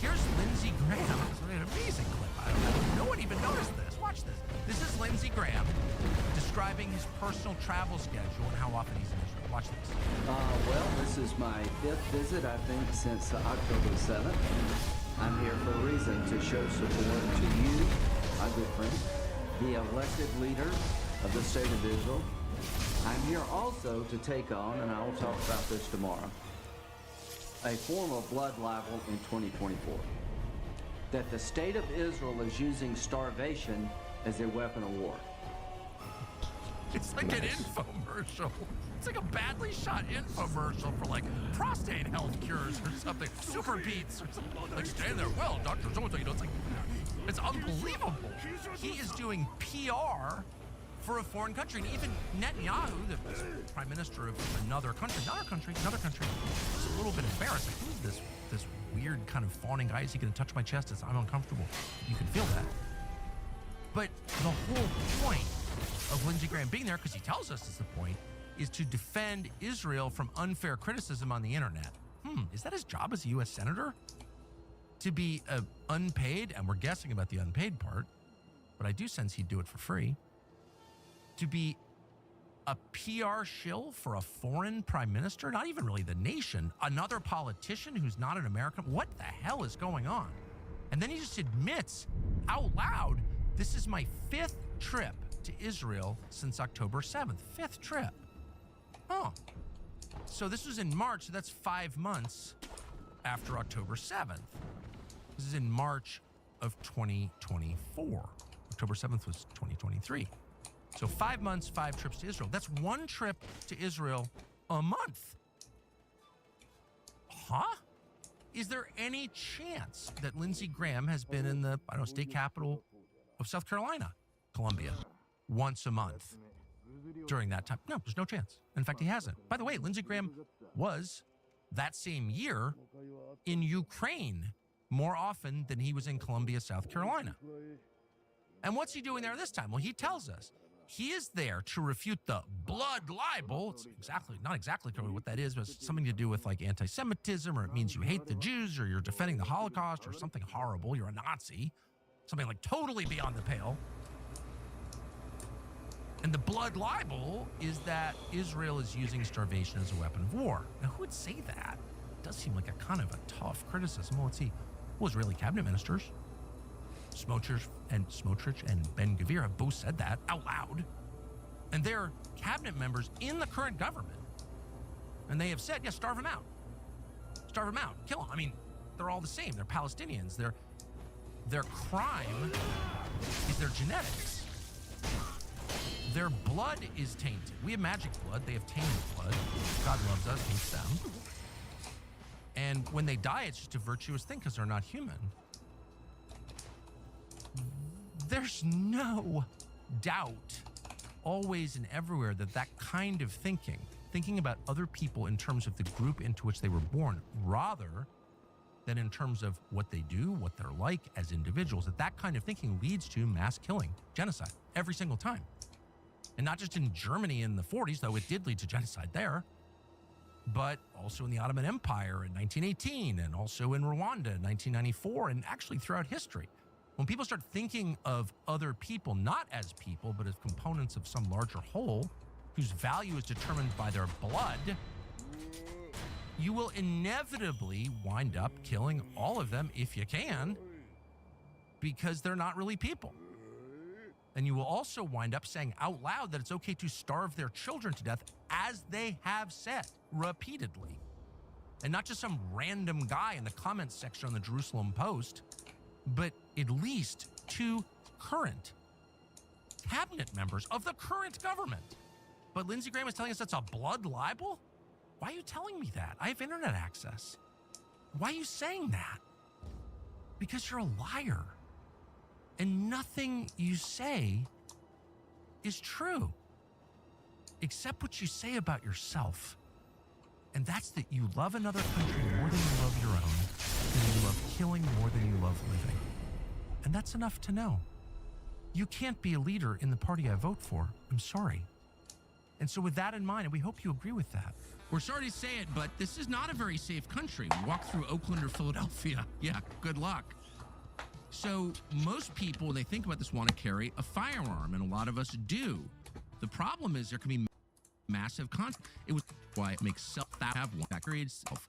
Here's Lindsey Graham. It's an amazing clip. No one even noticed this. Watch this. This is Lindsey Graham describing his personal travel schedule and how often he's in Israel. Watch this. Well, this is my 5th visit, I think, since October 7th. I'm here for a reason, to show support to you, my good friend, the elected leader of the state of Israel. I'm here also to take on, and I will talk about this tomorrow, a form of blood libel in 2024. That the state of Israel is using starvation as a weapon of war. It's like an infomercial. It's like a badly shot infomercial for like prostate health cures or something. Super Beats or something. Like, stay there. Well, Dr. So-and-so, it's like, it's unbelievable. He is doing PR for a foreign country. And even Netanyahu, the prime minister of another country, is a little bit embarrassed. Like, who's this weird kind of fawning guy? Is he going to touch my chest? I'm uncomfortable. You can feel that. But the whole point of Lindsey Graham being there, because he tells us it's the point, is to defend Israel from unfair criticism on the internet. Is that his job as a U.S. senator? To be unpaid, and we're guessing about the unpaid part, but I do sense he'd do it for free. To be a PR shill for a foreign prime minister, not even really the nation, another politician who's not an American. What the hell is going on? And then he just admits out loud, this is my 5th trip to Israel since October 7th. 5th trip. Oh. So this was in March, so that's 5 months after October 7th. This is in March of 2024. October 7th was 2023. So 5 months, 5 trips to Israel. That's 1 trip to Israel a month. Huh? Is there any chance that Lindsey Graham has been in the, I don't know, state capital of South Carolina, Columbia, once a month during that time? No, there's no chance. In fact, he hasn't. By the way, Lindsey Graham was that same year in Ukraine more often than he was in Columbia, South Carolina. And what's he doing there this time? Well, he tells us he is there to refute the blood libel. It's not exactly what that is, but it's something to do with like anti-Semitism, or it means you hate the Jews, or you're defending the Holocaust, or something horrible. You're a Nazi, something like totally beyond the pale. And the blood libel is that Israel is using starvation as a weapon of war. Now, who would say that? It does seem like a kind of a tough criticism. Well, let's see. Well, Israeli cabinet ministers, Smotrich and Ben-Gvir, have both said that out loud. And they're cabinet members in the current government. And they have said, yeah, starve them out. Starve them out. Kill them. I mean, they're all the same. They're Palestinians. Their crime is their genetics. Their blood is tainted. We have magic blood. They have tainted blood. God loves us, hates them. And when they die, it's just a virtuous thing because they're not human. There's no doubt, always and everywhere, that kind of thinking about other people in terms of the group into which they were born, rather than in terms of what they do, what they're like as individuals, that kind of thinking leads to mass killing, genocide, every single time. And not just in Germany in the 40s, though it did lead to genocide there, but also in the Ottoman Empire in 1918, and also in Rwanda in 1994, and actually throughout history. When people start thinking of other people not as people, but as components of some larger whole, whose value is determined by their blood, you will inevitably wind up killing all of them if you can, because they're not really people. And you will also wind up saying out loud that it's okay to starve their children to death, as they have said repeatedly. And not just some random guy in the comments section on the Jerusalem Post, but at least 2 current cabinet members of the current government. But Lindsey Graham is telling us that's a blood libel? Why are you telling me that? I have internet access. Why are you saying that? Because you're a liar. And nothing you say is true, except what you say about yourself. And that's that you love another country more than you love your own, and you love killing more than you love living. And that's enough to know. You can't be a leader in the party I vote for. I'm sorry. And so with that in mind, and we hope you agree with that. We're sorry to say it, but this is not a very safe country. Walk through Oakland or Philadelphia. Yeah, good luck. So most people, when they think about this, want to carry a firearm, and a lot of us do. The problem is there can be massive conflict. It was why it makes self that have one that creates self.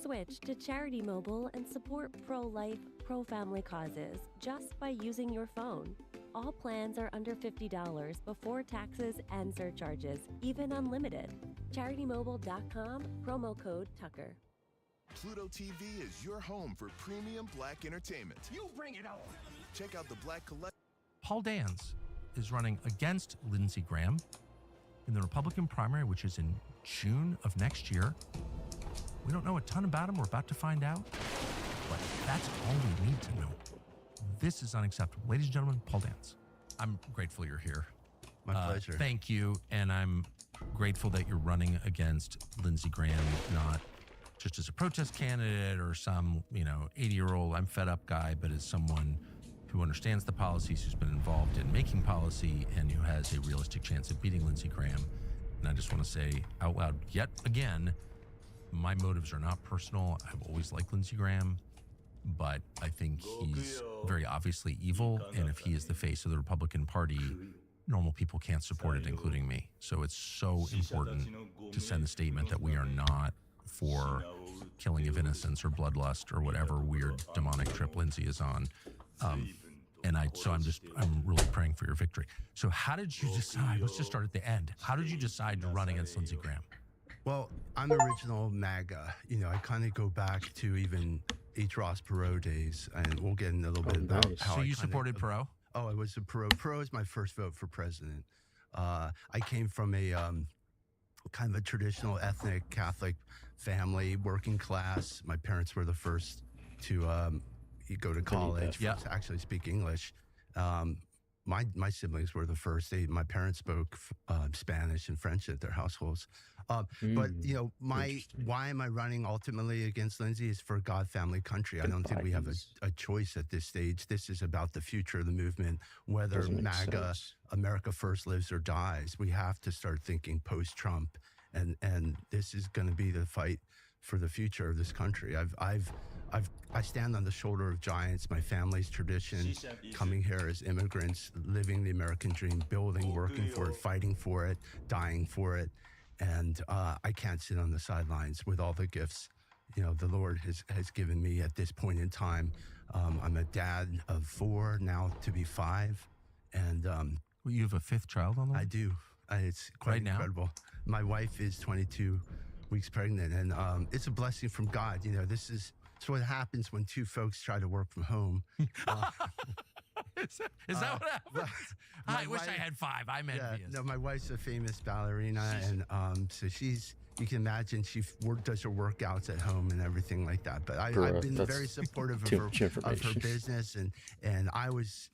Switch to Charity Mobile and support pro-life, pro-family causes just by using your phone. All plans are under $50 before taxes and surcharges, even unlimited. CharityMobile.com, promo code Tucker. Pluto TV is your home for premium black entertainment. You bring it on. Check out the Black Collection. Paul Dans is running against Lindsey Graham in the Republican primary, which is in June of next year. We don't know a ton about him. We're about to find out. But that's all we need to know. This is unacceptable. Ladies and gentlemen, Paul Dans. I'm grateful you're here. My pleasure. Thank you. And I'm grateful that you're running against Lindsey Graham, not just as a protest candidate or some, 80-year-old I'm fed up guy, but as someone who understands the policies, who's been involved in making policy, and who has a realistic chance of beating Lindsey Graham. And I just want to say out loud yet again, my motives are not personal. I've always liked Lindsey Graham. but I think he's very obviously evil. And if he is the face of the Republican Party, normal people can't support it, including me. So it's so important to send a statement that we are not for killing of innocents or bloodlust or whatever weird demonic trip Lindsay is on. I'm really praying for your victory. So how did you decide? Let's just start at the end. How did you decide to run against Lindsey Graham? Well, I'm original MAGA. I kind of go back to even H. Ross Perot days, and we'll get in a little bit about how. So you supported Perot? Oh, I was a Perot. Perot was my first vote for president. I came from a kind of a traditional ethnic Catholic family, working class. My parents were the first to go to college, to actually speak English. My siblings were the first. My parents spoke Spanish and French at their households. But why am I running ultimately against Lindsay is for God, family, country. I don't think we have a choice at this stage. This is about the future of the movement, whether MAGA, America First lives or dies. We have to start thinking post-Trump, and this is going to be the fight for the future of this country. I stand on the shoulder of giants. My family's tradition, coming here as immigrants, living the American dream, building, working for it, fighting for it, dying for it. And I can't sit on the sidelines with all the gifts, the Lord has given me at this point in time. I'm a dad of 4, now to be 5. And you have a 5th child on the way? I do. It's quite incredible. My wife is 22 weeks pregnant, and it's a blessing from God. This is what happens when 2 folks try to work from home. Is that what happens? I wish I had 5. I'm envious. No, my wife's a famous ballerina, and so you can imagine she does her workouts at home and everything like that. But I've been very supportive of her business, and I was,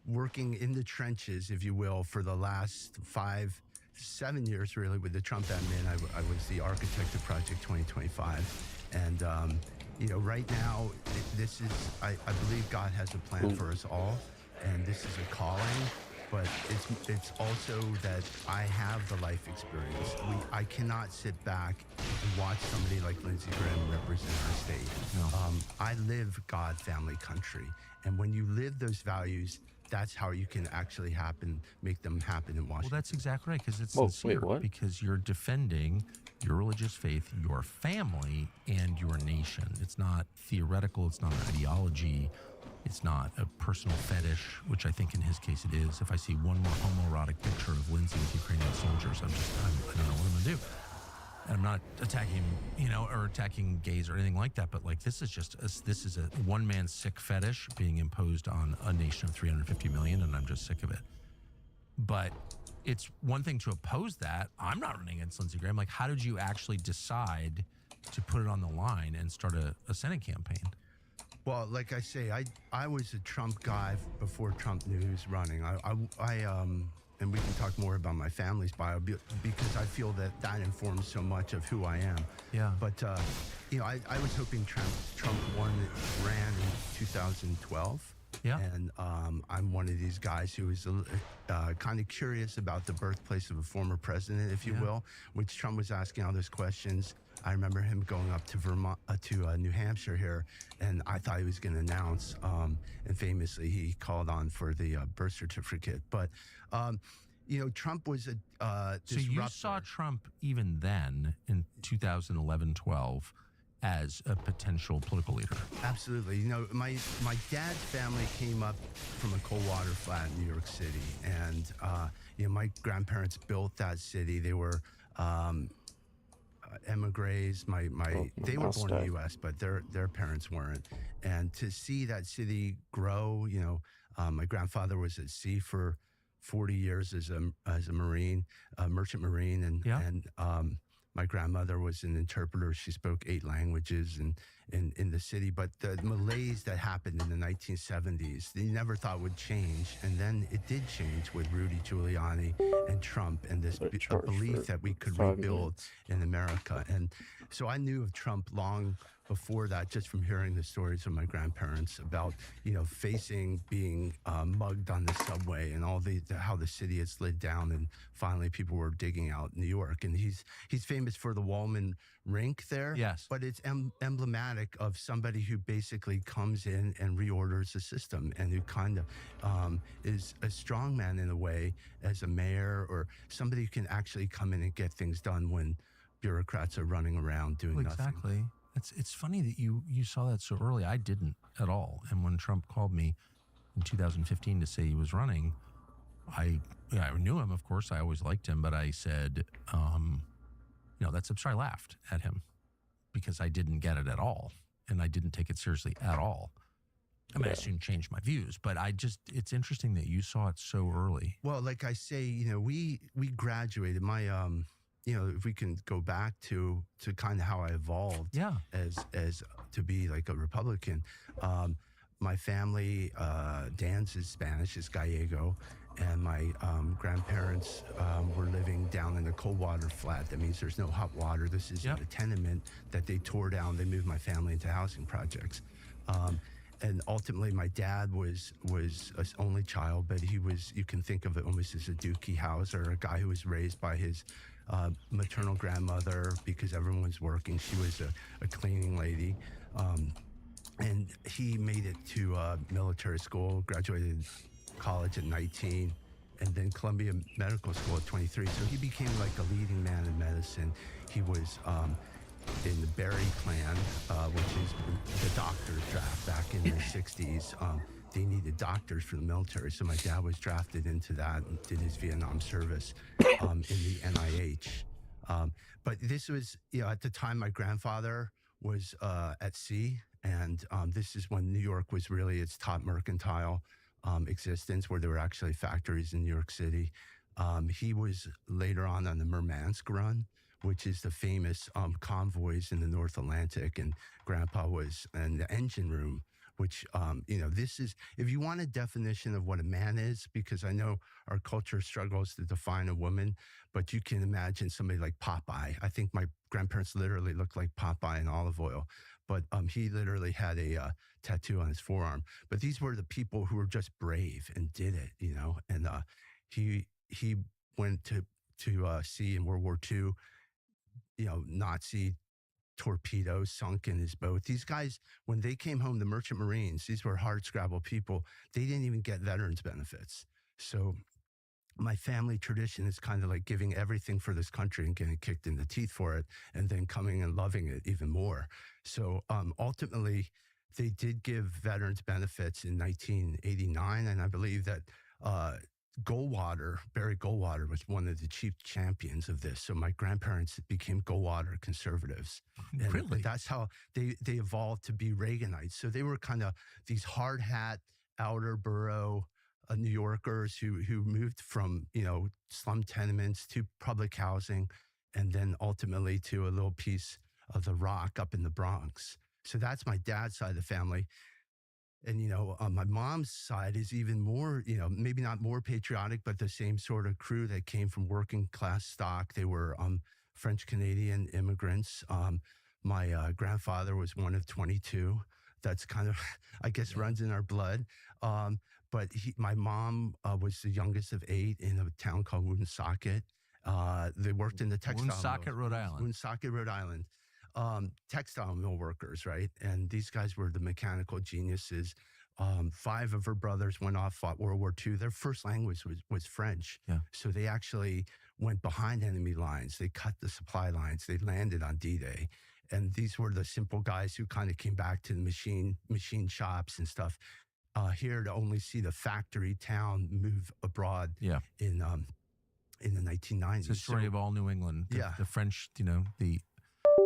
working in the trenches, if you will, for the last 5-7 years, really, with the Trump admin. I was the architect of Project 2025, and right now, this is, I believe God has a plan for us all, and this is a calling, but it's also that I have the life experience. I cannot sit back and watch somebody like Lindsey Graham represent our state. No. I live God, family, country, and when you live those values, that's how you can actually make them happen in Washington. Well, that's exactly right, because it's sincere. Because you're defending your religious faith, your family, and your nation. It's not theoretical. It's not an ideology. It's not a personal fetish, which I think in his case it is. If I see one more homoerotic picture of Lindsay with Ukrainian soldiers, I don't know what I'm going to do. And I'm not attacking, or attacking gays or anything like that. But this is a one-man sick fetish being imposed on a nation of 350 million, and I'm just sick of it. But it's one thing to oppose that. I'm not running against Lindsey Graham. How did you actually decide to put it on the line and start a Senate campaign? Well, like I say, I was a Trump guy before Trump knew he was running. And we can talk more about my family's bio because I feel that informs so much of who I am. Yeah. But, I was hoping Trump ran in 2012. Yeah. And I'm one of these guys who is kind of curious about the birthplace of a former president, if you will, which Trump was asking all those questions. I remember him going up to New Hampshire here, and I thought he was going to announce. And famously, he called on for the birth certificate. But, Trump was a disruptor. So you saw Trump even then in 2011-12 as a potential political leader. Absolutely. My dad's family came up from a coal water flat in New York City, and my grandparents built that city. They were emigres. They were born in the U.S., but their parents weren't. And to see that city grow, my grandfather was at sea for 40 years as a Marine, merchant Marine, and my grandmother was an interpreter. She spoke 8 languages in the city. But the malaise that happened in the 1970s, they never thought would change. And then it did change with Rudy Giuliani and Trump and this belief that we could rebuild in America. And so I knew of Trump long before that, just from hearing the stories of my grandparents about, facing being mugged on the subway and all how the city had slid down, and finally people were digging out New York. And he's famous for the Wallman rink there. Yes. But it's emblematic of somebody who basically comes in and reorders the system, and who kind of is a strongman in a way as a mayor, or somebody who can actually come in and get things done when bureaucrats are running around doing nothing. Exactly. It's funny that you saw that so early. I didn't at all. And when Trump called me in 2015 to say he was running, I knew him, of course. I always liked him, but I said, that's absurd. I laughed at him because I didn't get it at all, and I didn't take it seriously at all. I mean, I soon changed my views, but it's interesting that you saw it so early. Well, like I say, we graduated. My, if we can go back to kind of how I evolved as to be like a Republican, my family, Dan's is Spanish, is Gallego, and my grandparents were living down in the cold water flat. That means there's no hot water. This is a tenement that they tore down. They moved my family into housing projects. And ultimately, my dad was an only child, but he was, you can think of it almost as a Dookie Howser, a guy who was raised by his maternal grandmother because everyone was working. She was a cleaning lady. And he made it to military school, graduated college at 19, and then Columbia Medical School at 23. So he became like a leading man in medicine. He was in the Berry clan, which is the doctor's draft back in the 60s. They needed doctors for the military. So my dad was drafted into that and did his Vietnam service in the NIH. But this was, at the time, my grandfather was at sea. And this is when New York was really its top mercantile existence, where there were actually factories in New York City. He was later on the Murmansk run, which is the famous convoys in the North Atlantic. And Grandpa was in the engine room, which, this is, if you want a definition of what a man is, because I know our culture struggles to define a woman, but you can imagine somebody like Popeye. I think my grandparents literally looked like Popeye in olive oil. But he literally had a tattoo on his forearm. But these were the people who were just brave and did it, And he went to sea in World War II. Nazi torpedoes sunk in his boat. These guys, when they came home, the Merchant Marines, these were hardscrabble people. They didn't even get veterans benefits. So my family tradition is kind of like giving everything for this country and getting kicked in the teeth for it, and then coming and loving it even more. So ultimately, they did give veterans benefits in 1989, and I believe that Barry Goldwater was one of the chief champions of this. So my grandparents became Goldwater conservatives. And really? That's how they evolved to be Reaganites. So they were kind of these hard hat, outer borough New Yorkers who moved from, slum tenements to public housing, and then ultimately to a little piece of the rock up in the Bronx. So that's my dad's side of the family. And, my mom's side is even more, maybe not more patriotic, but the same sort of crew that came from working class stock. They were French Canadian immigrants. My grandfather was one of 22. That's kind of, I guess, runs in our blood. But my mom was the youngest of 8 in a town called Woonsocket. They worked in the textile Woonsocket, Rhode Island. Woonsocket, Rhode Island. Textile mill workers, right? And these guys were the mechanical geniuses. 5 of her brothers went off, fought World War II. Their first language was French. Yeah. So they actually went behind enemy lines. They cut the supply lines. They landed on D-Day. And these were the simple guys who kind of came back to the machine shops and stuff. Here to only see the factory town move abroad in the 1990s. It's the story of all New England. The French,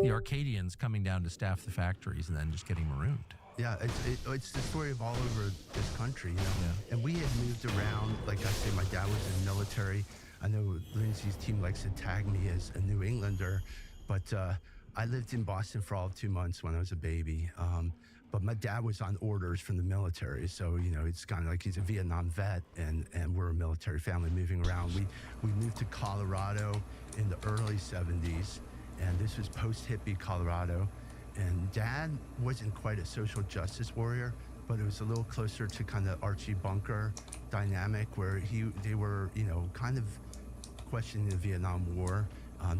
the Arcadians coming down to staff the factories and then just getting marooned. Yeah, it's the story of all over this country, And we had moved around. Like I say, my dad was in the military. I know Lindsay's team likes to tag me as a New Englander, but I lived in Boston for all of 2 months when I was a baby. But my dad was on orders from the military. So, it's kind of like he's a Vietnam vet and we're a military family moving around. We moved to Colorado in the early 70s, and this was post-hippie Colorado. And Dad wasn't quite a social justice warrior, but it was a little closer to kind of Archie Bunker dynamic where they were, kind of questioning the Vietnam War.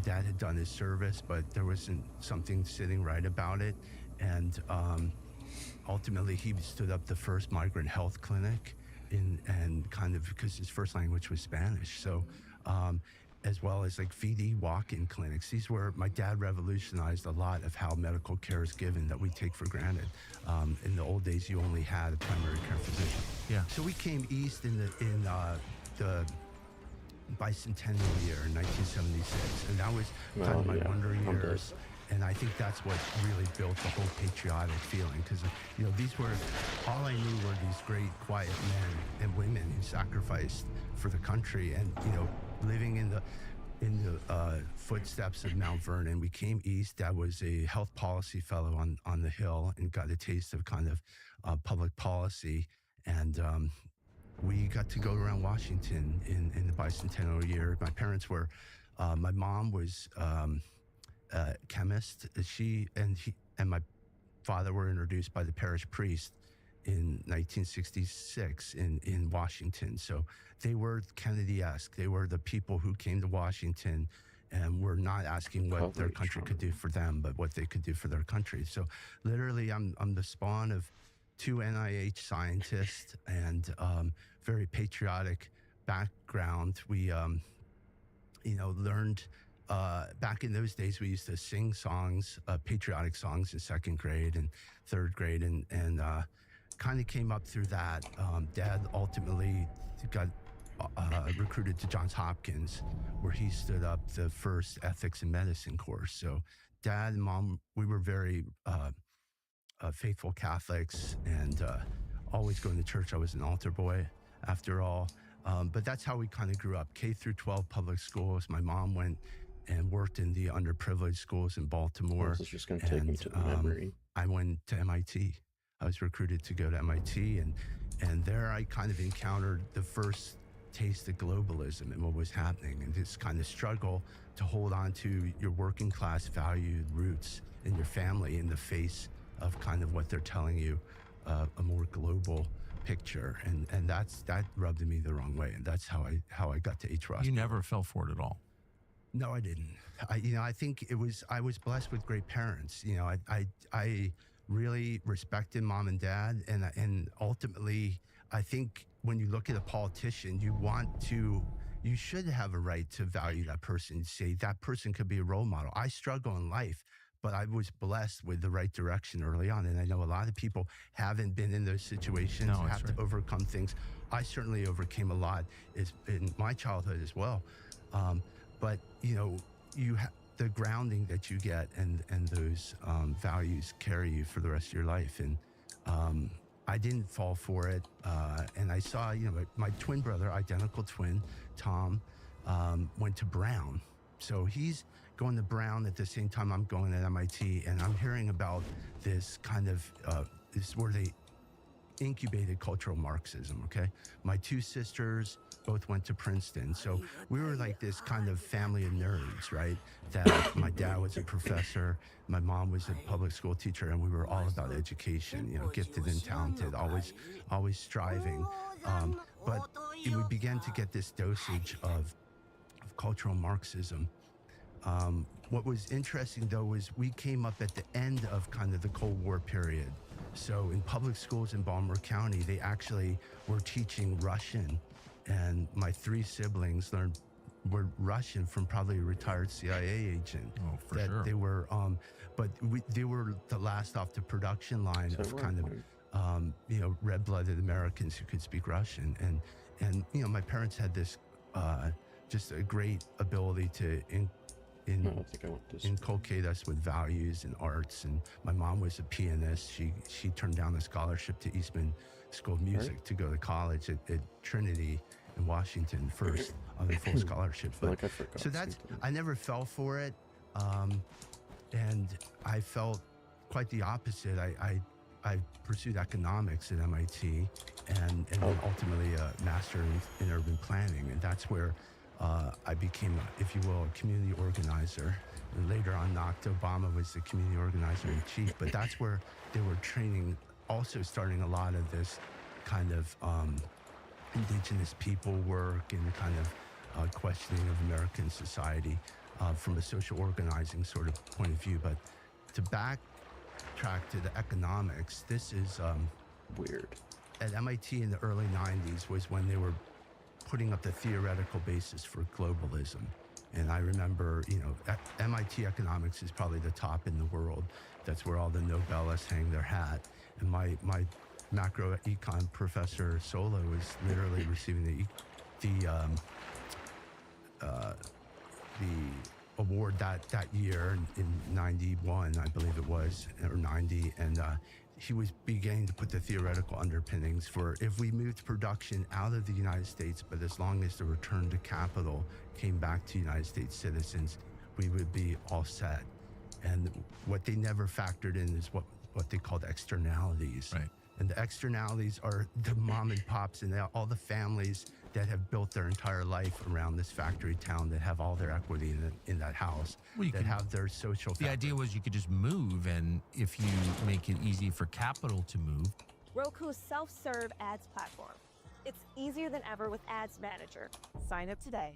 Dad had done his service, but there wasn't something sitting right about it. And ultimately, he stood up the first migrant health clinic and kind of, because his first language was Spanish. So, as well as like VD walk-in clinics. These were, my dad revolutionized a lot of how medical care is given that we take for granted. In the old days, you only had a primary care physician. Yeah. So we came east in the bicentennial year in 1976, and that was kind of my wonder years. And I think that's what really built the whole patriotic feeling, because these were, all I knew were these great quiet men and women who sacrificed for the country, and living in the footsteps of Mount Vernon. We came east. Dad was a health policy fellow on the Hill and got a taste of kind of public policy, and we got to go around Washington in the bicentennial year. My parents were, my mom was a chemist. She and my father were introduced by the parish priest in 1966 in Washington. So they were Kennedy-esque. They were the people who came to Washington and were not asking what their country could do for them, but what they could do for their country. So literally, I'm the spawn of two NIH scientists and very patriotic background. We, learned back in those days, we used to sing songs, patriotic songs in second grade and third grade, and kind of came up through that. Dad ultimately got recruited to Johns Hopkins, where he stood up the first ethics in medicine course. So Dad and Mom, we were very faithful Catholics and always going to church. I was an altar boy, after all. But that's how we kind of grew up. K through 12 public schools. My mom went and worked in the underprivileged schools in Baltimore. This is just going to take me to the memory. I went to MIT. I was recruited to go to MIT, and there I kind of encountered the first taste of globalism and what was happening, and this kind of struggle to hold on to your working class valued roots in your family in the face of kind of what they're telling you, a more global picture, and that rubbed me the wrong way, and that's how I got to H. Ross. You never fell for it at all. No, I didn't. I think I was blessed with great parents. I really respected Mom and Dad, and ultimately, I think when you look at a politician, you should have a right to value that person. Say that person could be a role model. I struggle in life, but I was blessed with the right direction early on. And I know a lot of people haven't been in those situations, have to overcome things. I certainly overcame a lot in my childhood as well. But the grounding that you get and those values carry you for the rest of your life. And I didn't fall for it. And I saw, my twin brother, identical twin, Tom, went to Brown. So he's going to Brown at the same time I'm going at MIT, and I'm hearing about this kind of, this is where they incubated cultural Marxism, okay? My two sisters both went to Princeton, so we were like this kind of family of nerds, right? That my dad was a professor, my mom was a public school teacher, and we were all about education, gifted and talented, always striving. But we began to get this dosage of cultural Marxism. What was interesting, though, was we came up at the end of kind of the Cold War period. So in public schools in Baltimore County, they actually were teaching Russian. And my three siblings were Russian from probably a retired CIA agent. Oh, for sure. They were, they were the last off the production line of kind of, red-blooded Americans who could speak Russian. And my parents had this, just a great ability to inculcate us with values and arts. And my mom was a pianist. She turned down a scholarship to Eastman School of Music to go to college at Trinity in Washington first on a full scholarship. But, so I never fell for it. And I felt quite the opposite. I pursued economics at MIT and then ultimately a master in urban planning. And that's where I became, if you will, a community organizer. And later on, Obama was the community organizer in chief, but that's where they were training, also starting a lot of this kind of indigenous people work and kind of questioning of American society. from a social organizing sort of point of view. But to backtrack to the economics, this is weird. At MIT in the early 90s was when they were putting up the theoretical basis for globalism. And I remember, MIT economics is probably the top in the world. That's where all the Nobelists hang their hat. And my macro econ professor Solo was literally receiving the award that year in 91, I believe it was, or 90. And he was beginning to put the theoretical underpinnings for if we moved production out of the United States, but as long as the return to capital came back to United States citizens, we would be all set. And what they never factored in is what they called externalities. Right. And the externalities are the mom and pops and all the families that have built their entire life around this factory town, that have all their equity in that house, have their social The idea was you could just move, and if you make it easy for capital to move. Roku's self-serve ads platform. It's easier than ever with Ads Manager. Sign up today.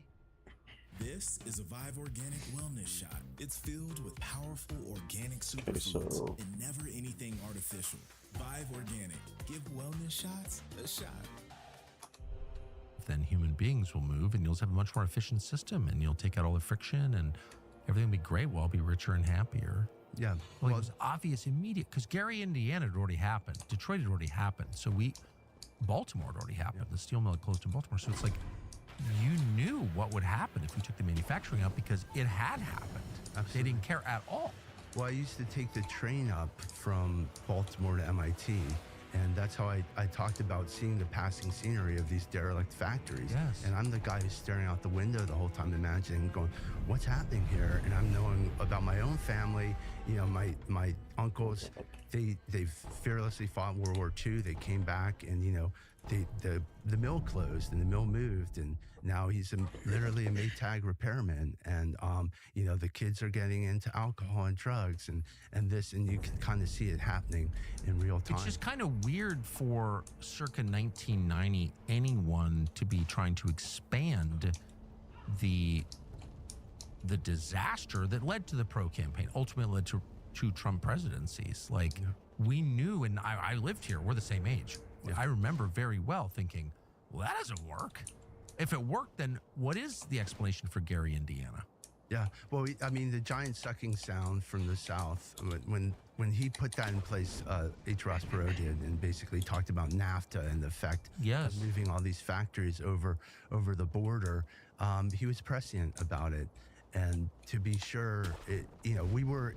This is a Vive Organic Wellness Shot. It's filled with powerful organic superfoods and never anything artificial. Vive Organic. Give wellness shots a shot. Then human beings will move, and you'll have a much more efficient system, and you'll take out all the friction, and everything will be great. We'll all be richer and happier. Yeah. Well, it was obvious, immediate, because Gary, Indiana had already happened. Detroit had already happened. So Baltimore had already happened. Yeah. The steel mill had closed in Baltimore. So it's like, you knew what would happen if we took the manufacturing out, because it had happened. Absolutely. They didn't care at all. Well, I used to take the train up from Baltimore to MIT, and that's how I talked about seeing the passing scenery of these derelict factories. Yes. And I'm the guy who's staring out the window the whole time, imagining, going, what's happening here? And I'm knowing about my own family. My uncles, they fearlessly fought World War II. They came back, and the mill closed and the mill moved, and now he's literally a Maytag repairman. And the kids are getting into alcohol and drugs and you can kind of see it happening in real time. It's just kind of weird for circa 1990 anyone to be trying to expand the disaster that led to the pro campaign, ultimately led to Trump presidencies. We knew, and I lived here, we're the same age. Yeah. I remember very well thinking, well, that doesn't work. If it worked, then what is the explanation for Gary, Indiana? Yeah, well, the giant sucking sound from the South, when he put that in place, H. Ross Perot did, and basically talked about NAFTA and the effect of moving all these factories over the border, he was prescient about it. And to be sure, we were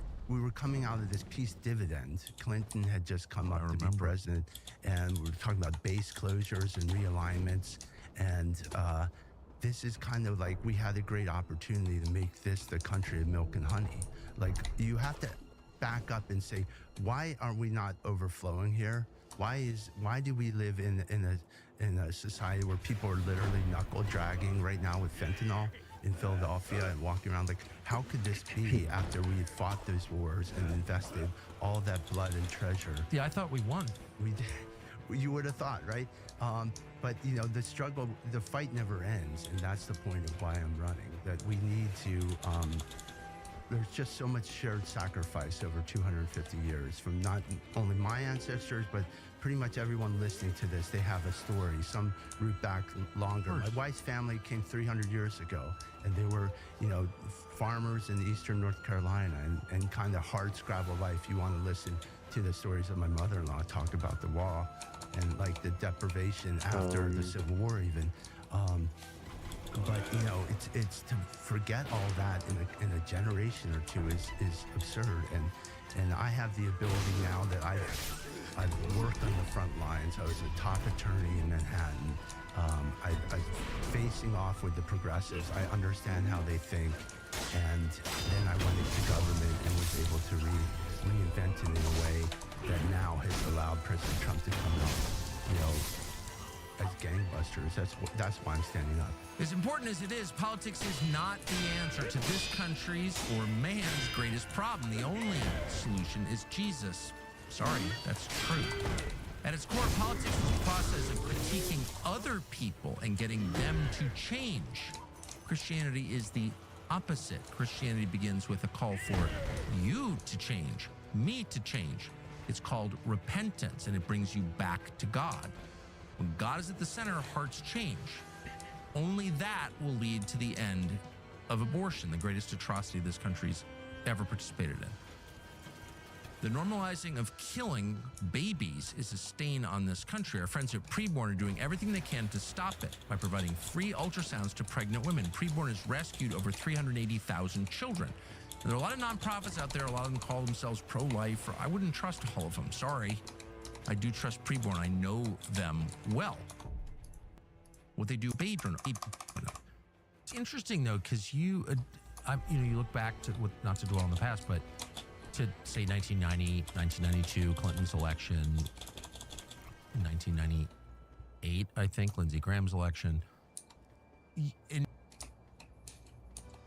coming out of this peace dividend. Clinton had just come up to be president, and we were talking about base closures and realignments. And this is kind of like we had a great opportunity to make this the country of milk and honey. You have to back up and say, why are we not overflowing here? Why do we live in a society where people are literally knuckle dragging right now with fentanyl in Philadelphia and walking around? How could this be after we had fought those wars and invested all that blood and treasure? Yeah, I thought we won. We did. You would have thought, right? But the struggle, the fight never ends, and that's the point of why I'm running. That we need to. There's just so much shared sacrifice over 250 years from not only my ancestors, but pretty much everyone listening to this. They have a story, some root back longer. My wife's family came 300 years ago, and they were, farmers in eastern North Carolina, and kind of hard scrabble life. You want to listen to the stories of my mother-in-law talk about the wall and the deprivation after the Civil War even. But it's to forget all that in a generation or two is absurd. And I have the ability now that I've worked on the front lines. I was a top attorney in Manhattan. I'm facing off with the progressives. I understand how they think. And then I went into government and was able to reinvent it in a way that now has allowed President Trump to come out, as gangbusters. That's why I'm standing up. As important as it is, politics is not the answer to this country's or man's greatest problem. The only solution is Jesus. Sorry, that's true. At its core, politics is a process of critiquing other people and getting them to change. Christianity is the opposite. Christianity begins with a call for you to change, me to change. It's called repentance, and it brings you back to God. When God is at the center, hearts change. Only that will lead to the end of abortion, the greatest atrocity this country's ever participated in. The normalizing of killing babies is a stain on this country. Our friends at Preborn are doing everything they can to stop it by providing free ultrasounds to pregnant women. Preborn has rescued over 380,000 children. And there are a lot of nonprofits out there. A lot of them call themselves pro-life. I wouldn't trust all of them. Sorry. I do trust Preborn. I know them well. What they do, baby or not. It's interesting though, because you look back to, not to dwell on the past, but to say 1990, 1992, Clinton's election, 1998, I think, Lindsey Graham's election.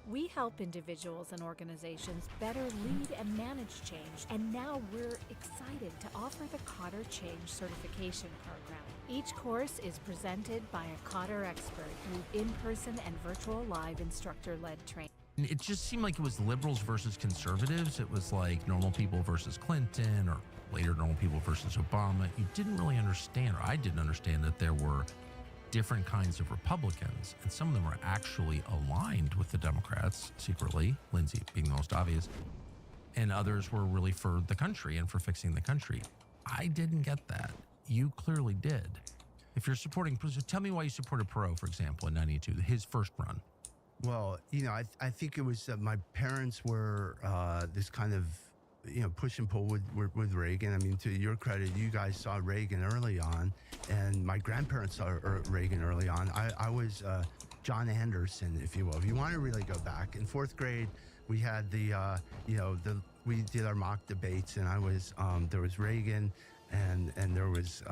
We help individuals and organizations better lead and manage change, and now we're excited to offer the Cotter Change Certification Program. Each course is presented by a Cotter expert through in-person and virtual live instructor-led training. It just seemed like it was liberals versus conservatives. It was like normal people versus Clinton, or later normal people versus Obama. You didn't really understand, or I didn't understand, that there were different kinds of Republicans, and some of them were actually aligned with the Democrats secretly, Lindsey being the most obvious, and others were really for the country and for fixing the country. I didn't get that. You clearly did. If you're supporting, tell me why you supported Perot, for example, in 92, his first run. Well, I think it was that my parents were this kind of, push and pull with Reagan. I mean, to your credit, you guys saw Reagan early on, and my grandparents saw Reagan early on. I was John Anderson, if you will. If you want to really go back, in fourth grade, we had we did our mock debates, and I was there was Reagan, and there was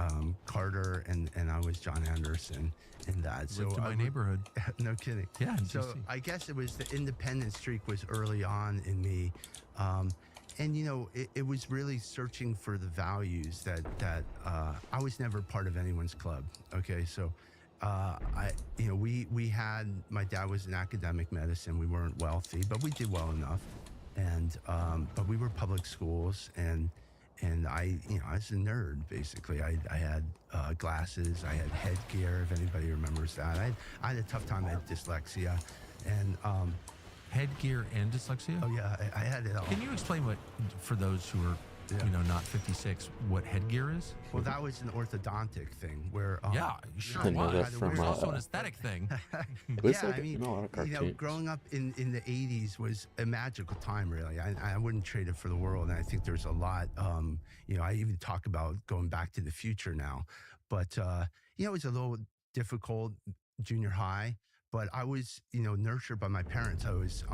Carter, and I was John Anderson in that. So lived in my neighborhood. No kidding. Yeah. So I guess it was the independent streak was early on in me. And it was really searching for the values that I was never part of anyone's club. Okay, so we had, my dad was in academic medicine. We weren't wealthy, but we did well enough, and but we were public schools, and I was a nerd basically. I had glasses, I had headgear. If anybody remembers that, I had a tough time. I had dyslexia, and headgear and dyslexia? Oh yeah, I had it all. Can you explain what, for those who are, not 56, what headgear is? Well, that was an orthodontic thing where yeah, sure was. It was also an aesthetic thing. Growing up in the 80s was a magical time, really. I wouldn't trade it for the world, and I think there's a lot. I even talk about going back to the future now, but it was a little difficult junior high. But I was, nurtured by my parents. I was,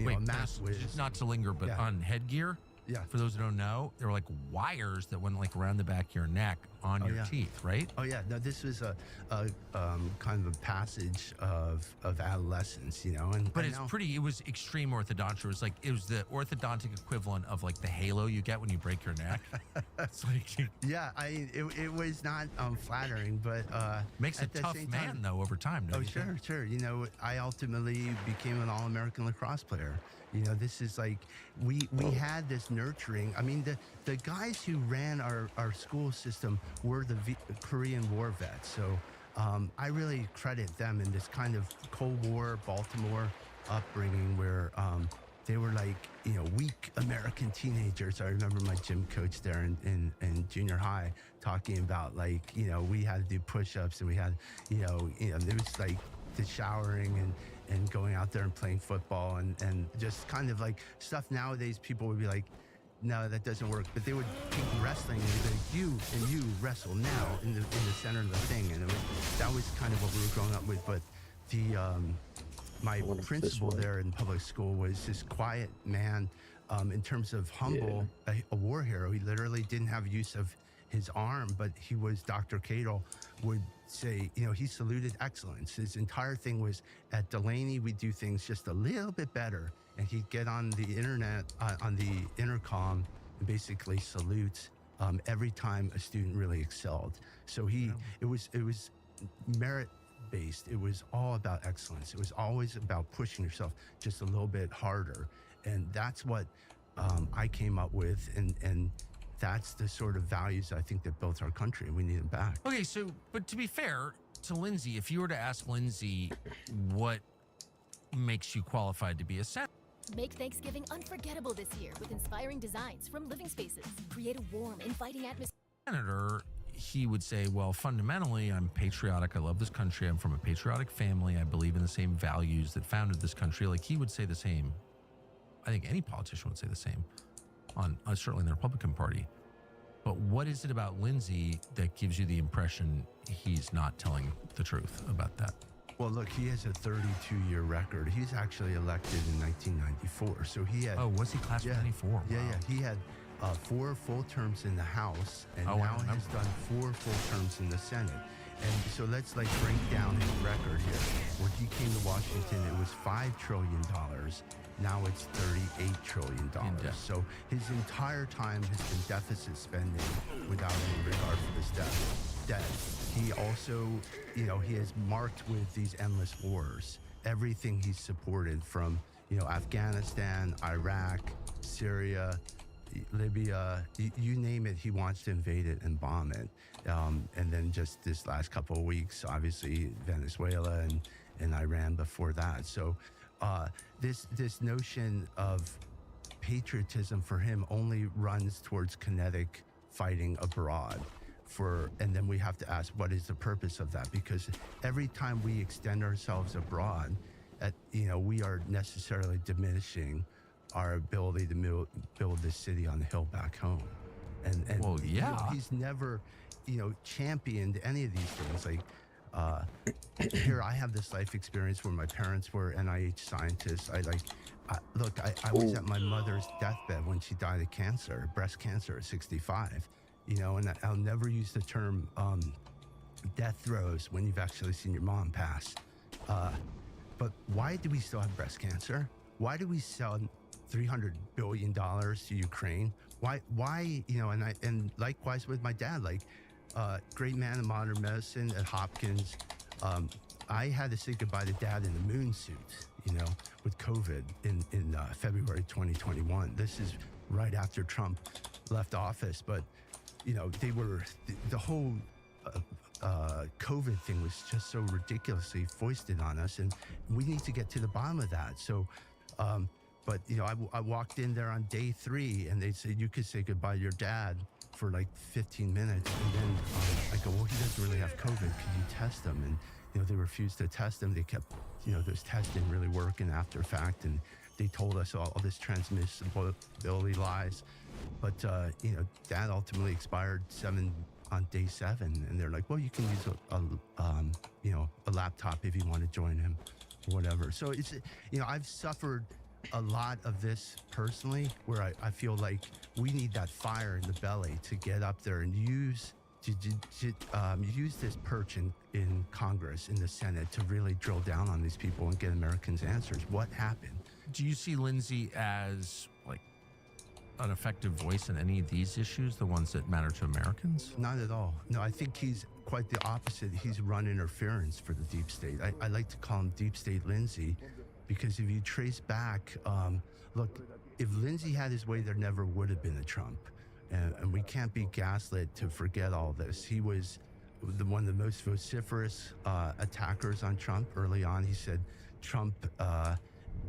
math whiz. Not to linger, but on headgear. Yeah. For those who don't know, there were like wires that went like around the back of your neck on your teeth, right? Oh yeah. No, this was a kind of a passage of adolescence, But it's pretty. It was extreme orthodontia. It was the orthodontic equivalent of like the halo you get when you break your neck. It's like yeah. It was not flattering, but makes a tough man though over time. Oh sure. I ultimately became an All-American lacrosse player. This is like, we had this nurturing. I mean, the guys who ran our school system were the Korean War vets. So I really credit them in this kind of Cold War Baltimore upbringing where they were like, weak American teenagers. I remember my gym coach there in junior high talking about like, we had to do push-ups, and we had, it was like the showering and going out there and playing football and just kind of like stuff nowadays people would be like, no, that doesn't work. But they would take wrestling and they'd be like, you wrestle now in the center of the thing. And that was kind of what we were growing up with. But my principal there in public school was this quiet man, in terms of humble, a war hero. He literally didn't have use of his arm, but he was, Dr. Cadle would say, he saluted excellence. His entire thing was, at Delaney, we do things just a little bit better. And he'd get on the internet, on the intercom, and basically salute every time a student really excelled. So it was based. It was all about excellence. It was always about pushing yourself just a little bit harder. And that's what I came up with. And that's the sort of values I think that built our country, and we need them back. Okay, so, but to be fair to Lindsay, if you were to ask Lindsay what makes you qualified to be a senator, Make Thanksgiving unforgettable this year with inspiring designs from Living Spaces. Create a warm, inviting atmosphere. he would say, well, fundamentally, I'm patriotic. I love this country. I'm from a patriotic family. I believe in the same values that founded this country. Like, he would say the same. I think any politician would say the same on certainly in the Republican Party. But what is it about Lindsay that gives you the impression he's not telling the truth about that? Well, look, he has a 32-year record. He's actually elected in 1994. So he had... Oh, was he class of 94? Wow. Yeah. He had 4 full terms in the House, and now has done 4 full terms in the Senate. And so let's break down his record here. When he came to Washington, it was $5 trillion. Now it's $38 trillion. So his entire time has been deficit spending without any regard for this debt. He also, he has marked with these endless wars. Everything he's supported from, Afghanistan, Iraq, Syria, Libya, you name it, he wants to invade it and bomb it. And then just this last couple of weeks, obviously Venezuela and Iran before that. So this notion of patriotism for him only runs towards kinetic fighting abroad. And then we have to ask, what is the purpose of that? Because every time we extend ourselves abroad, we are necessarily diminishing our ability to build this city on the hill back home. And he's never, championed any of these things. Here I have this life experience where my parents were NIH scientists. I was at my mother's deathbed when she died of cancer, breast cancer at 65. And I'll never use the term death throes when you've actually seen your mom pass. But why do we still have breast cancer? Why do we sell $300 billion to Ukraine? Why? And likewise with my dad, great man in modern medicine at Hopkins. I had to say goodbye to Dad in the moon suit, with COVID in February 2021. This is right after Trump left office, but they were the whole COVID thing was just so ridiculously foisted on us, and we need to get to the bottom of that. So, but I walked in there on day 3, and they said you could say goodbye to your dad for 15 minutes, and then I go, well, he doesn't really have COVID. Could you test him? And they refused to test him. They kept, those tests didn't really work in after fact, and they told us all this transmissibility lies. But Dad ultimately expired on day 7, and they're like, well, you can use a laptop if you want to join him, or whatever. So it's I've suffered a lot of this personally, where I feel like we need that fire in the belly to get up there and use this perch in Congress, in the Senate, to really drill down on these people and get Americans answers. What happened? Do you see Lindsay as an effective voice in any of these issues, the ones that matter to Americans? Not at all. No, I think he's quite the opposite. He's run interference for the deep state. I like to call him Deep State Lindsay, because if you trace back, look, if Lindsay had his way, there never would have been a Trump. And we can't be gaslit to forget all this. He was one of the most vociferous attackers on Trump early on. He said Trump,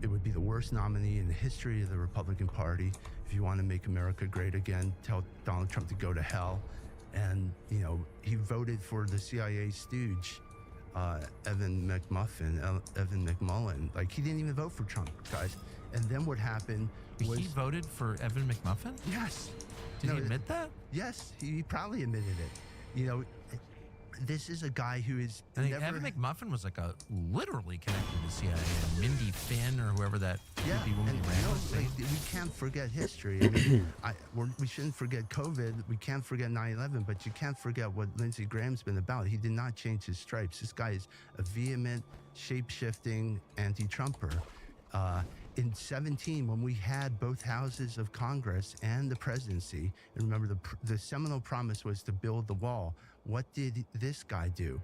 it would be the worst nominee in the history of the Republican Party. If you want to make America great again, tell Donald Trump to go to hell. And, he voted for the CIA stooge, Evan McMullen. He didn't even vote for Trump, guys. And then what happened was... He voted for Evan McMuffin? Yes. Did he admit that? Yes, he probably admitted it. This is a guy who is Evan McMuffin was literally connected to the CIA, and Mindy Finn or whoever that creepy woman ran was. We can't forget history. I mean, we shouldn't forget COVID. We can't forget 9/11, but you can't forget what Lindsey Graham's been about. He did not change his stripes. This guy is a vehement, shape-shifting anti-Trumper. In 17, when we had both houses of Congress and the presidency, and remember the seminal promise was to build the wall. What did this guy do?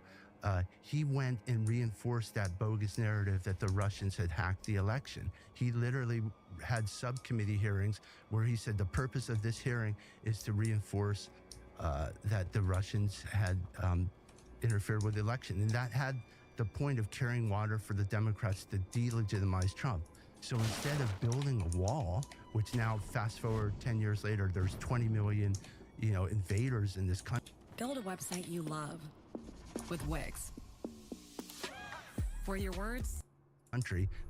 he went and reinforced that bogus narrative that the Russians had hacked the election. He literally had subcommittee hearings where he said the purpose of this hearing is to reinforce that the Russians had interfered with the election. And that had the point of carrying water for the Democrats to delegitimize Trump. So instead of building a wall, which now fast forward 10 years later, there's 20 million, invaders in this country. Build a website you love with Wix. For your words,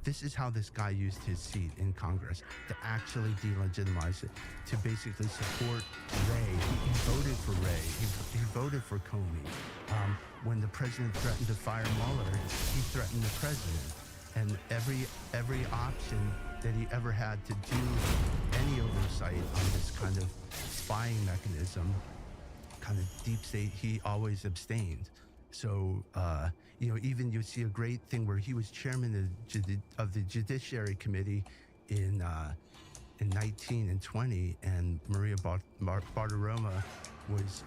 This is how this guy used his seat in Congress to actually delegitimize it, to basically support Wray. He voted for Wray. He voted for Comey. When the president threatened to fire Mueller, he threatened the president. And every option that he ever had to do any oversight on this kind of spying mechanism, kind of deep state, he always abstained. So, even you see a great thing where he was chairman of the Judiciary Committee in 19 and 20, and Maria Bartiromo was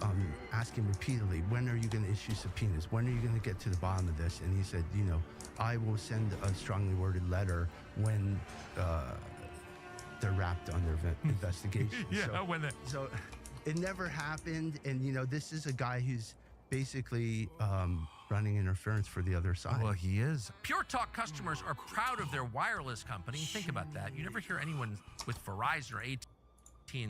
asking repeatedly, when are you going to issue subpoenas? When are you going to get to the bottom of this? And he said, I will send a strongly worded letter when they're wrapped on their investigation. So it never happened. And, this is a guy who's basically running interference for the other side. Well, he is. Pure Talk customers are proud of their wireless company. Think about that. You never hear anyone with Verizon or AT&T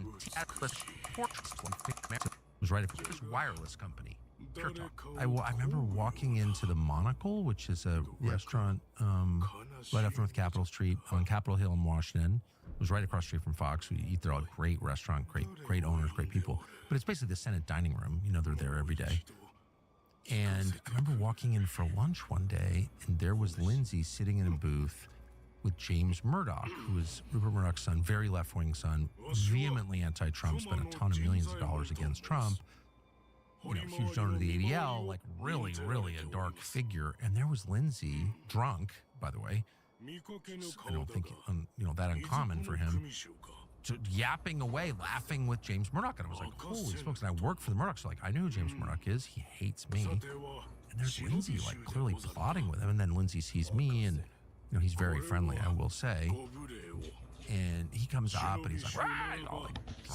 was right across this wireless company. Pure Talk. I remember walking into the Monocle, which is a restaurant right off North Capitol Street on Capitol Hill in Washington. It was right across the street from Fox. We eat there. A great restaurant, great owners, great people. But it's basically the Senate dining room. They're there every day. And I remember walking in for lunch one day, and there was Lindsay sitting in a booth with James Murdoch, who is Rupert Murdoch's son, very left-wing son, vehemently anti-Trump, spent a ton of millions of dollars against Trump. Huge donor to the ADL, like really, really a dark figure. And there was Lindsay, drunk, by the way. I don't think that uncommon for him. Yapping away, laughing with James Murdoch. And I was like, holy smokes. And I work for the Murdochs, so I know who James Murdoch is. He hates me. And there's Lindsay, clearly plotting with him. And then Lindsay sees me, and, he's very friendly, I will say. And he comes up, and he's like, all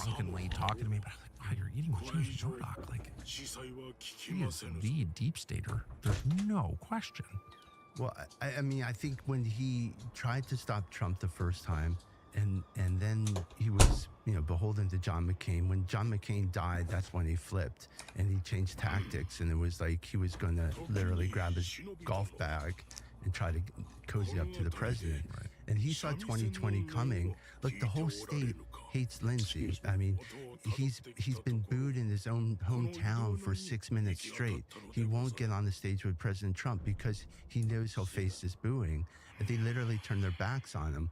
drunkenly talking to me. But I'm like, wow, you're eating with James Murdoch. He is the deep stater. There's no question. Well, I think when he tried to stop Trump the first time, and then he was, beholden to John McCain. When John McCain died, that's when he flipped and he changed tactics. And it was like he was going to literally grab his golf bag and try to cozy up to the president. Right. And he saw 2020 coming. Look, the whole state hates Lindsay. I mean, he's been booed in his own hometown for 6 minutes straight. He won't get on the stage with President Trump because he knows he'll face this booing. They literally turned their backs on him.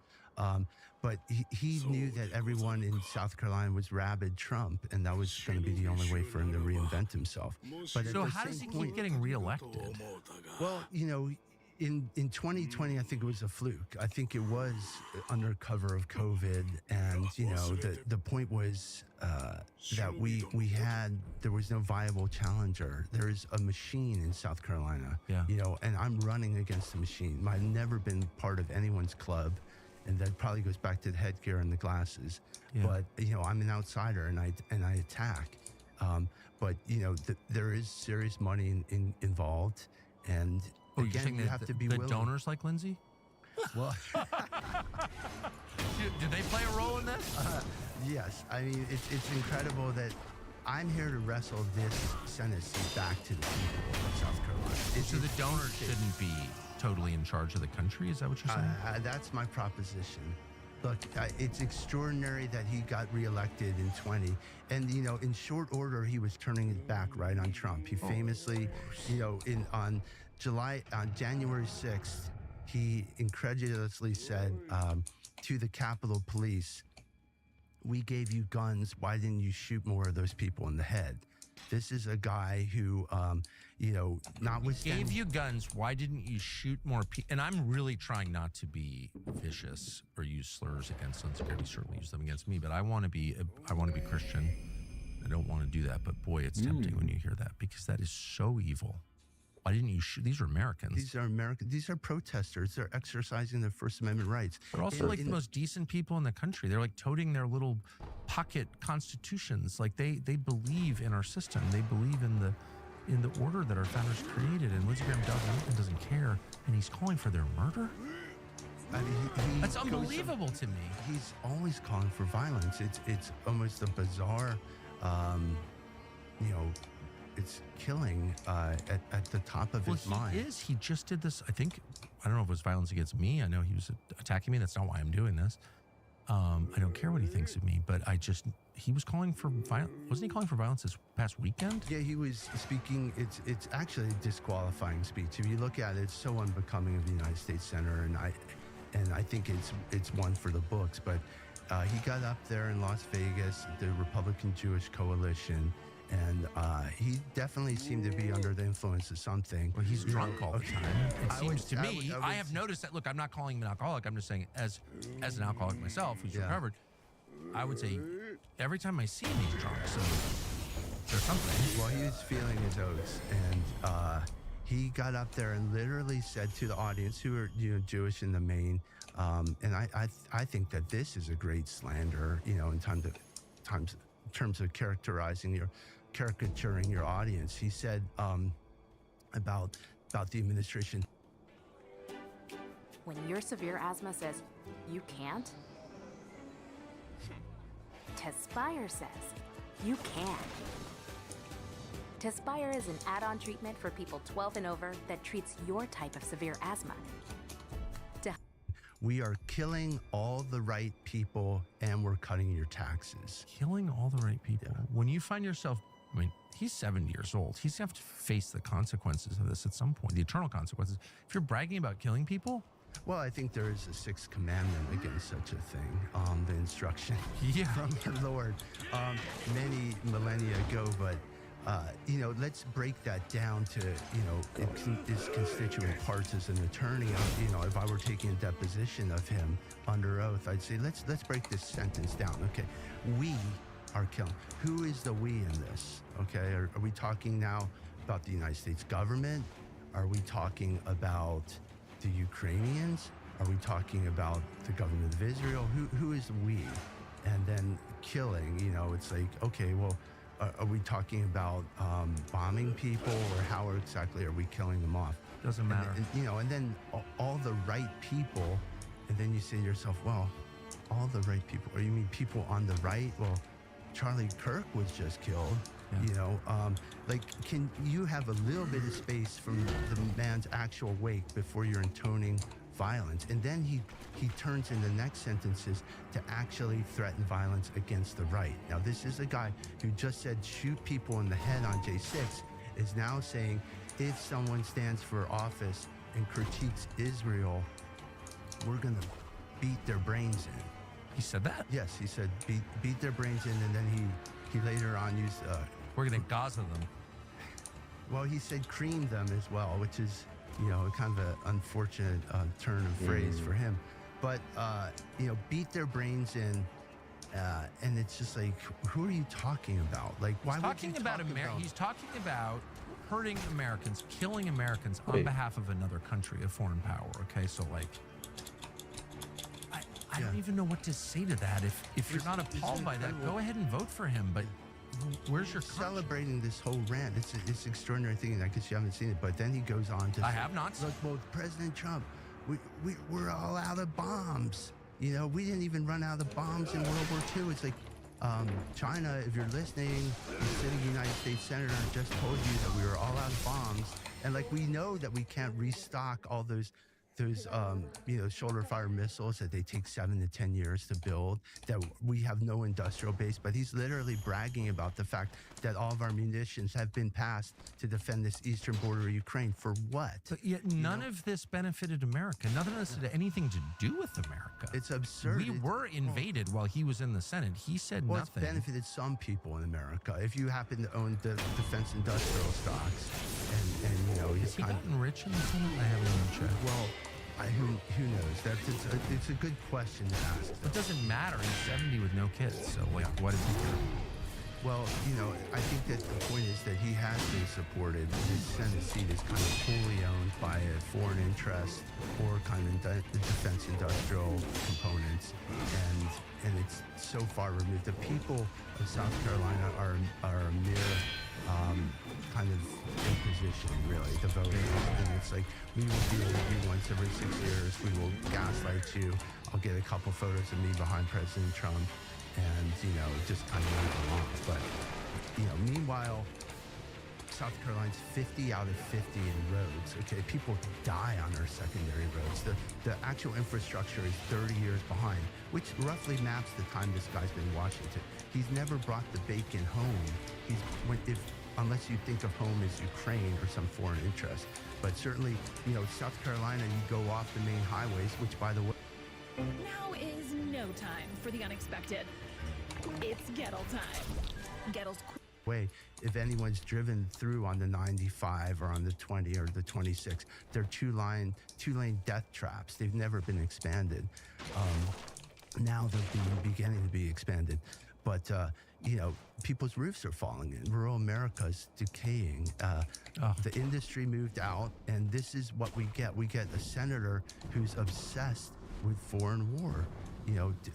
But he knew that everyone in South Carolina was rabid Trump, and that was going to be the only way for him to reinvent himself. But so how does he keep getting reelected? Well, in 2020, I think it was a fluke. I think it was under cover of COVID, and the point was that there was no viable challenger. There is a machine in South Carolina, and I'm running against the machine. I've never been part of anyone's club. And that probably goes back to the headgear and the glasses. Yeah. But, I'm an outsider and I attack. But, there is serious money involved. And again, you have to be willing. Donors like Lindsay? Well, did they play a role in this? Yes. I mean, it's incredible that I'm here to wrestle this Senate seat back to the people of South Carolina. So the donors shouldn't be totally in charge of the country? Is that what you're saying? That's my proposition. Look, it's extraordinary that he got reelected in 20. And, in short order, he was turning his back right on Trump. He famously, on January 6th, he incredulously said to the Capitol Police, "We gave you guns. Why didn't you shoot more of those people in the head?" This is a guy who, notwithstanding... Gave you guns, why didn't you shoot more people? And I'm really trying not to be vicious or use slurs against Lindsay. He certainly use them against me, but I want to be Christian. I don't want to do that, but boy, it's tempting when you hear that, because that is so evil. Why didn't you shoot? These are Americans. These are American. These are protesters. They're exercising their First Amendment rights. They're also the most decent people in the country. They're like toting their little pocket constitutions. Like they believe in our system. They believe in the order that our founders created. And Lindsey Graham doesn't care, and he's calling for their murder. I mean, that's unbelievable to me. He's always calling for violence. It's almost a bizarre, it's killing at the top of his mind. He just did this. I don't know if it was violence against me. I know he was attacking me. That's not why I'm doing this. I don't care what he thinks of me, but he was calling for violence. Wasn't he calling for violence this past weekend? Yeah, he was speaking. It's actually a disqualifying speech. If you look at it, it's so unbecoming of the United States Senator, and I think it's one for the books. But he got up there in Las Vegas, the Republican Jewish Coalition, and he definitely seemed to be under the influence of something. Well, he's drunk all the time. It seems to me. I have noticed that. Look, I'm not calling him an alcoholic. I'm just saying, as an alcoholic myself, who's recovered, I would say every time I see him, he's drunk. So there's something. Well, he was feeling his oats, and he got up there and literally said to the audience, who are Jewish in the main, and I think that this is a great slander, in terms of caricaturing your audience. He said about the administration. When your severe asthma says you can't, Tespire says you can. Tespire is an add-on treatment for people 12 and over that treats your type of severe asthma. We are killing all the right people, and we're cutting your taxes. Killing all the right people. Yeah. When you find yourself, he's 70 years old. He's going to have to face the consequences of this at some point, the eternal consequences. If you're bragging about killing people. Well, I think there is a sixth commandment against such a thing, the instruction from the Lord many millennia ago. But, let's break that down to, its constituent parts. As an attorney, if I were taking a deposition of him under oath, I'd say, let's break this sentence down. Okay, we are killing. Who is the we in this? Okay, are we talking now about the United States government? Are we talking about the Ukrainians? Are we talking about the government of Israel? Who is we? And then killing, it's like, okay, well, are we talking about bombing people, or how exactly are we killing them off? Doesn't matter. And then all the right people, and then you say to yourself, well, all the right people, or you mean people on the right? Well, Charlie Kirk was just killed. Yeah. Can you have a little bit of space from the man's actual wake before you're intoning violence? And then he turns in the next sentences to actually threaten violence against the right. Now, this is a guy who just said shoot people in the head on J6, is now saying if someone stands for office and critiques Israel, we're going to beat their brains in. He said that? Yes, he said beat their brains in, and then he later on used... we're going to Gaza them. Well, he said cream them as well, which is, kind of an unfortunate turn of phrase for him. But, beat their brains in, and it's just like, who are you talking about? Like, why would you talk about... He's talking about hurting Americans, killing Americans on behalf of another country, a foreign power, okay? So, I don't even know what to say to that. If you're not appalled by that, go ahead and vote for him. But where's your celebrating this whole rant? It's an extraordinary thing. I guess you haven't seen it, but then he goes on to. I have not. Look, well, President Trump, we're all out of bombs. We didn't even run out of bombs in World War II. It's like China, if you're listening, the sitting United States Senator just told you that we were all out of bombs, and we know that we can't restock all those shoulder fire missiles that they take 7 to 10 years to build, that we have no industrial base. But he's literally bragging about the fact that all of our munitions have been passed to defend this eastern border of Ukraine. For what? But yet none of this benefited America. None of this had anything to do with America. It's absurd. We were invaded while he was in the Senate. He said nothing. It's benefited some people in America. If you happen to own the defense industrial stocks, and has he gotten rich in the Senate? I haven't even checked. Well, who knows? It's a good question to ask. It doesn't matter. He's 70 with no kids, so what does he care? Well, I think that the point is that he has to fully supported. The Senate seat is kind of wholly owned by a foreign interest or kind of defense industrial components, and it's so far removed. The people of South Carolina are a mere kind of imposition, really, the voting. And it's like, we will deal with you once every 6 years. We will gaslight you. I'll get a couple photos of me behind President Trump and, just kind of move along. But, meanwhile, South Carolina's 50 out of 50 in roads. Okay, people die on our secondary roads. The actual infrastructure is 30 years behind, which roughly maps the time this guy's been in Washington. He's never brought the bacon home. Unless you think of home as Ukraine or some foreign interest. But certainly, South Carolina, you go off the main highways, which, by the way, Now is no time for the unexpected. It's Gettle time. Gettle's if anyone's driven through on the 95 or on the 20 or the 26, they're two-lane death traps. They've never been expanded. Now they're beginning to be expanded. But, people's roofs are falling in. Rural America's decaying. The industry moved out, and this is what we get. We get a senator who's obsessed with foreign war.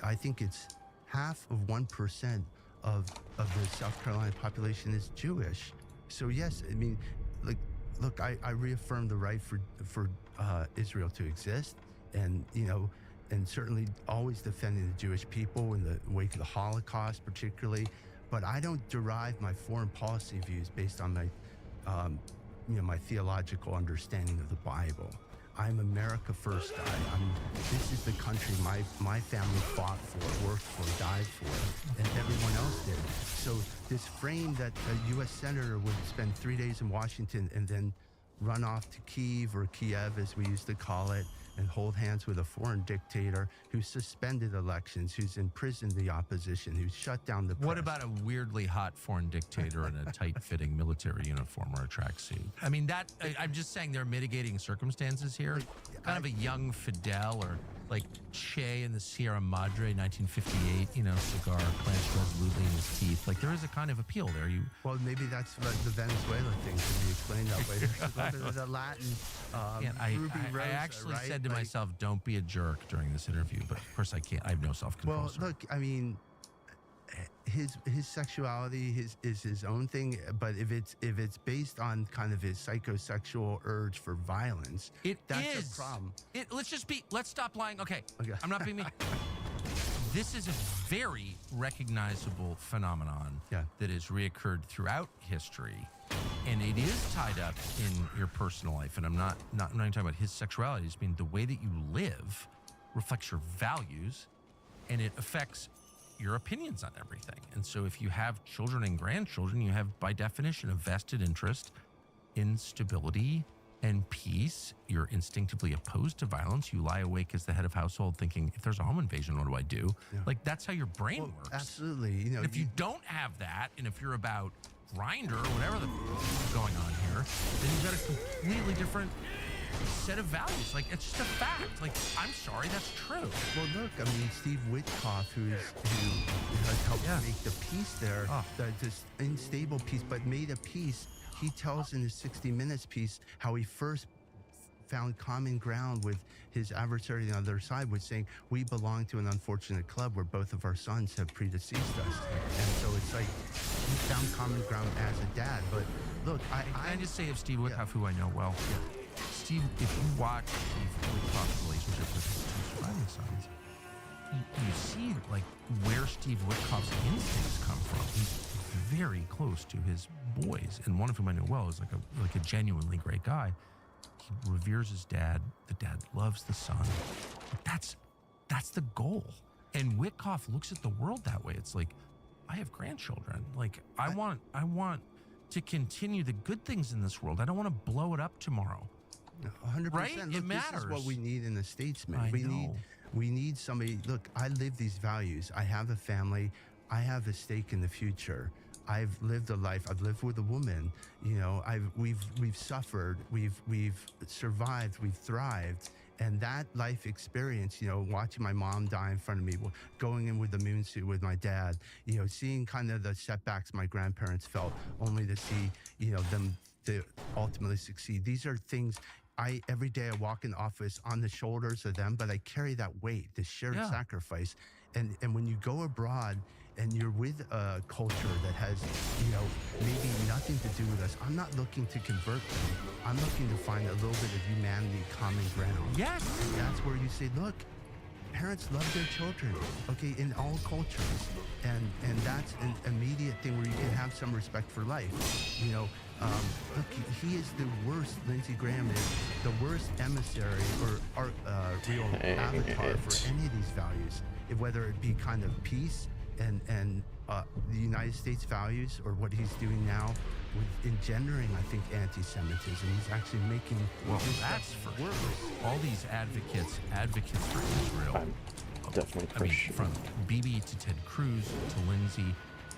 I think it's half of 1% of the South Carolina population is Jewish. So yes, I mean, look, I reaffirm the right for Israel to exist, and and certainly always defending the Jewish people in the wake of the Holocaust, particularly. But I don't derive my foreign policy views based on my my theological understanding of the Bible. I'm America first guy. This is the country my family fought for, worked for, died for, and everyone else did. So this frame that a U.S. senator would spend 3 days in Washington and then run off to Kyiv or Kiev, as we used to call it, and hold hands with a foreign dictator who suspended elections, who's imprisoned the opposition, who's shut down the press. What about a weirdly hot foreign dictator in a tight-fitting military uniform or a tracksuit? I mean, I'm just saying there are mitigating circumstances here. Kind of a young Fidel or like Che in the Sierra Madre, 1958, cigar clenched resolutely in his teeth. Like, there is a kind of appeal there. Well, maybe that's the Venezuela thing to be explained that way. There's a little bit of the Latin Ruby Rosa, I actually right? said to myself, don't be a jerk during this interview, but of course I can't. I have no self-control. Well, look, I mean, his sexuality is his own thing, but if it's based on kind of his psychosexual urge for violence, that's a problem. Let's stop lying. Okay. I'm not being mean. This is a very recognizable phenomenon that has reoccurred throughout history, and it is tied up in your personal life. And I'm not talking about his sexuality. It's the way that you live reflects your values, and it affects your opinions on everything. And so if you have children and grandchildren, you have, by definition, a vested interest in stability and peace. You're instinctively opposed to violence. You lie awake as the head of household thinking, if there's a home invasion, what do I do? Yeah. Like, that's how your brain works. Absolutely. And if you don't have that, and if you're about Grindr or whatever is going on here, then you've got a completely different set of values. Like, it's just a fact. Like, I'm sorry, that's true. Well, look, I mean, Steve Witkoff, who has helped make the peace there, this unstable peace, but made a peace. He tells in his 60 Minutes piece how he first found common ground with his adversary on the other side, was saying, we belong to an unfortunate club where both of our sons have predeceased us. And so it's like, he found common ground as a dad. But look, I just say of Steve Witkoff, who I know well. Steve, if you watch Steve Witkoff's relationship with his two surviving sons, you see like where Steve Witkoff's instincts come from. He's very close to his boys, and one of whom I know well is like a genuinely great guy. He reveres his dad. The dad loves the son. That's the goal. And Witkoff looks at the world that way. It's like, I have grandchildren. Like, I want to continue the good things in this world. I don't want to blow it up tomorrow. 100%. Right? Look, It matters. This is what we need in the statesman. We need somebody. Look, I live these values. I have a family. I have a stake in the future. I've lived a life. I've lived with a woman. We've suffered. We've survived. We've thrived. And that life experience, watching my mom die in front of me, going in with the moon suit with my dad, seeing kind of the setbacks my grandparents felt, only to see, them to ultimately succeed. These are things every day I walk in the office on the shoulders of them, but I carry that weight, this shared sacrifice. And when you go abroad and you're with a culture that has, maybe nothing to do with us, I'm not looking to convert them. I'm looking to find a little bit of humanity, common ground. Yes. And that's where you say, look, parents love their children, okay, in all cultures. And that's an immediate thing where you can have some respect for life. Look, he is the worst, Lindsey Graham is the worst emissary or real avatar for any of these values, whether it be kind of peace and the United States values, or what he's doing now with engendering, I think, anti-Semitism. He's actually making that's for worse. All these advocates for Israel. Definitely. I mean, from Bibi to Ted Cruz to Lindsey,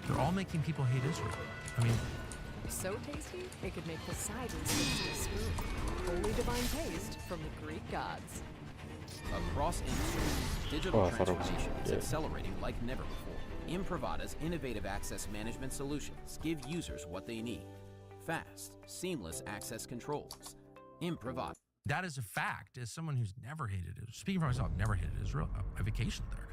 they're all making people hate Israel. I mean, so tasty, it could make Poseidon swim to a spoon. Holy divine taste from the Greek gods. Across industries, digital transformation is accelerating like never before. Imprivata's innovative access management solutions give users what they need. Fast, seamless access controls. Imprivata. That is a fact. As someone who's never hated Israel, speaking for myself, never hated Israel, I vacationed there.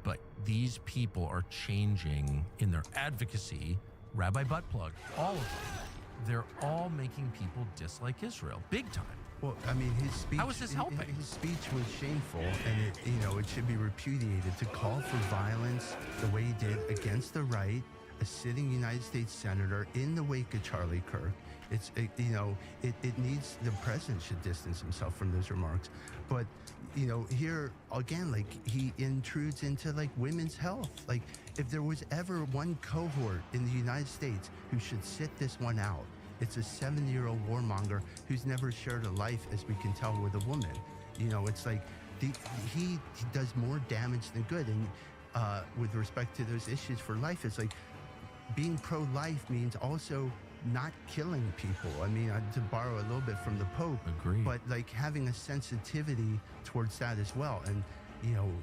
But these people are changing in their advocacy. Rabbi Buttplug, all of them. They're all making people dislike Israel, big time. Well, I mean, his speech. How is this helping? His speech was shameful, and it should be repudiated. To call for violence the way he did against the right, a sitting United States senator in the wake of Charlie Kirk. It needs, the president should distance himself from those remarks. But here again, like, he intrudes into like women's health. Like, if there was ever one cohort in the United States who should sit this one out, it's a 7-year-old warmonger who's never shared a life, as we can tell, with a woman. It's like he does more damage than good. And with respect to those issues for life, it's like being pro-life means also not killing people. I mean, to borrow a little bit from the Pope. Agreed. But like having a sensitivity towards that as well. And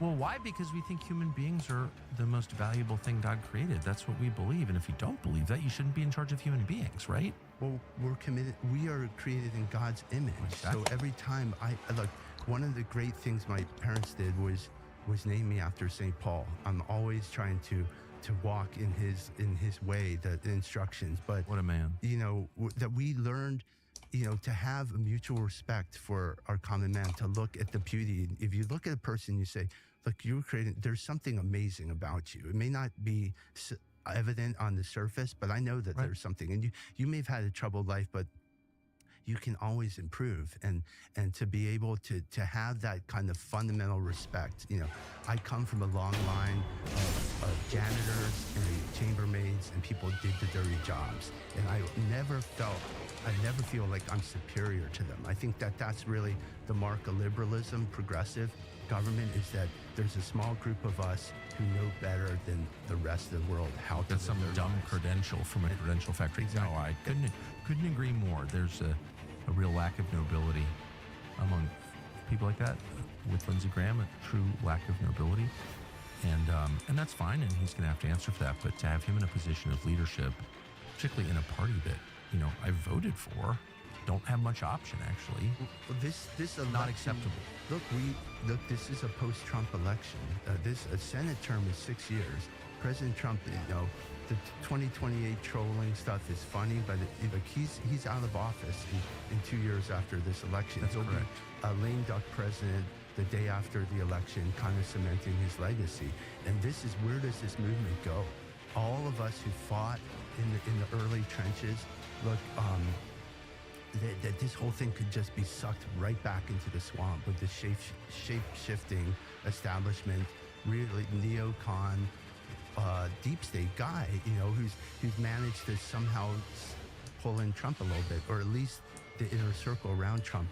well, why? Because we think human beings are the most valuable thing God created. That's what we believe. And if you don't believe that, you shouldn't be in charge of human beings, right? Well, we're committed. We are created in God's image. Exactly. So every time I look, one of the great things my parents did was name me after St. Paul. I'm always trying to walk in his way, the instructions. But what a man. That we learned, to have a mutual respect for our common man, to look at the beauty. If you look at a person, you say, look, you were created, there's something amazing about you. It may not be evident on the surface, but I know that there's something. And you may have had a troubled life, but you can always improve, and to be able to have that kind of fundamental respect. I come from a long line of janitors and chambermaids and people who did the dirty jobs, and I never feel like I'm superior to them. I think that that's really the mark of liberalism, progressive government, is that there's a small group of us who know better than the rest of the world how to. That's some dumb credential from a credential factory. Exactly. No, I couldn't agree more. There's a real lack of nobility among people like that. With Lindsey Graham, a true lack of nobility, and that's fine, and he's going to have to answer for that. But to have him in a position of leadership, particularly in a party that I voted for, don't have much option actually. Well, this election, not acceptable. Look, this is a post-Trump election. A Senate term is 6 years. President Trump, the 2028 trolling stuff is funny, but he's out of office in 2 years after this election. That's correct. Be a lame duck president the day after the election, kind of cementing his legacy. And where does this movement go? All of us who fought in the early trenches, look, that this whole thing could just be sucked right back into the swamp with the shape-shifting establishment, really neocon, deep state guy, who's managed to somehow pull in Trump a little bit, or at least the inner circle around Trump.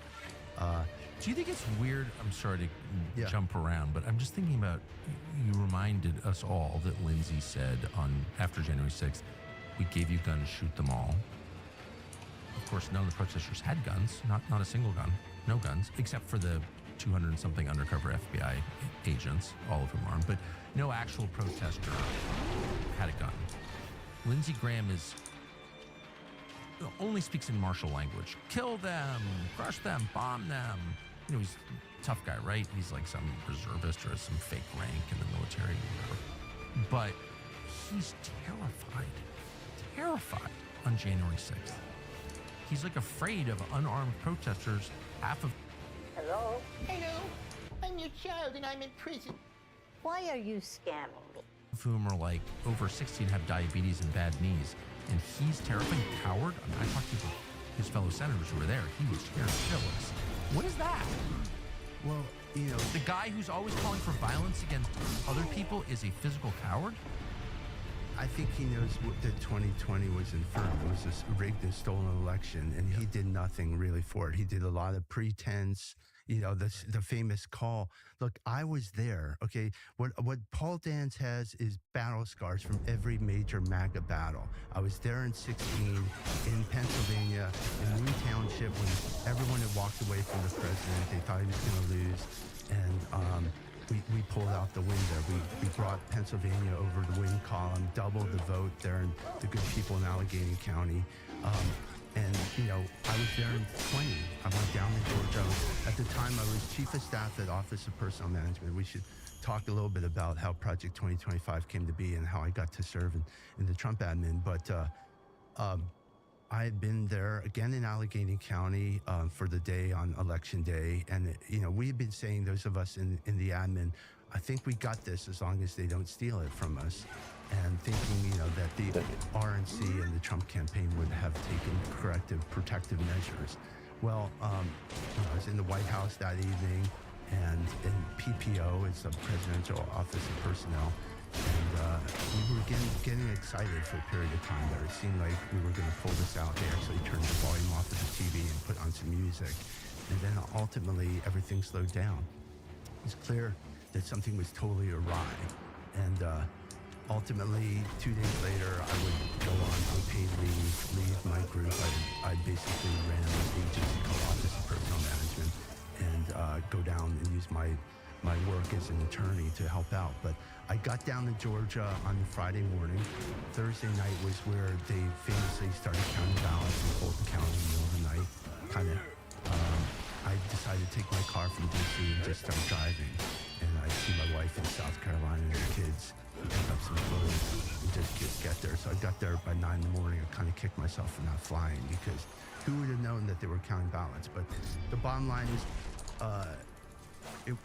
Do you think it's weird? I'm sorry to jump around, but I'm just thinking about, you reminded us all that Lindsey said after January 6th, we gave you guns, shoot them all. Of course, none of the protesters had guns, not a single gun, no guns, except for the 200 and something undercover FBI agents, all of whom armed, but no actual protester had a gun. Lindsey Graham only speaks in martial language. Kill them, crush them, bomb them. You know, he's a tough guy, right? He's like some reservist or some fake rank in the military or whatever. But he's terrified on January 6th. He's like afraid of unarmed protesters. Hello? Hello. I'm your child and I'm in prison. Why are you scamming me? Of whom are like over 16 have diabetes and bad knees. And he's terrified, coward. I mean, I talked to his fellow senators who were there. He was scared shitless. What is that? Well, you know, the guy who's always calling for violence against other people is a physical coward? I think he knows that 2020 was infernal. It was this rigged and stolen election, and he did nothing really for it. He did a lot of pretense, you know, the famous call. Look, I was there, okay? What Paul Dance has is battle scars from every major MAGA battle. I was there in 16 in Pennsylvania, in New Township, when everyone had walked away from the president. They thought he was going to lose, and we pulled out the win there. We brought Pennsylvania over the win column, doubled the vote there, and the good people in Allegheny County. And, you know, I was there in 20. I went down to Georgia. At the time, I was chief of staff at Office of Personnel Management. We should talk a little bit about how Project 2025 came to be and how I got to serve in the Trump admin. But I had been there again in Allegheny County for the day on Election Day. And, you know, we had been saying, those of us in the admin, I think we got this as long as they don't steal it from us. And thinking, you know, that the RNC and the Trump campaign would have taken corrective, protective measures. Well, you know, I was in the White House that evening, and in PPO, it's the Presidential Office of Personnel, and we were getting excited for a period of time there. It seemed like we were going to pull this out. They actually turned the volume off of the TV and put on some music. And then ultimately, everything slowed down. It was clear that something was totally awry. And ultimately, 2 days later, I would go on unpaid leave my group. I basically ran an agency called Office of Personnel Management, and go down and use my work as an attorney to help out. But I got down to Georgia on Friday morning. Thursday night was where they famously started counting ballots in Fulton County in the middle of the night. I decided to take my car from D.C. and just start driving. And I see my wife in South Carolina and the kids, pick up some clothes and just get there. So I got there by 9 in the morning. I kind of kicked myself for not flying, because who would have known that they were counting ballots? But the bottom line is,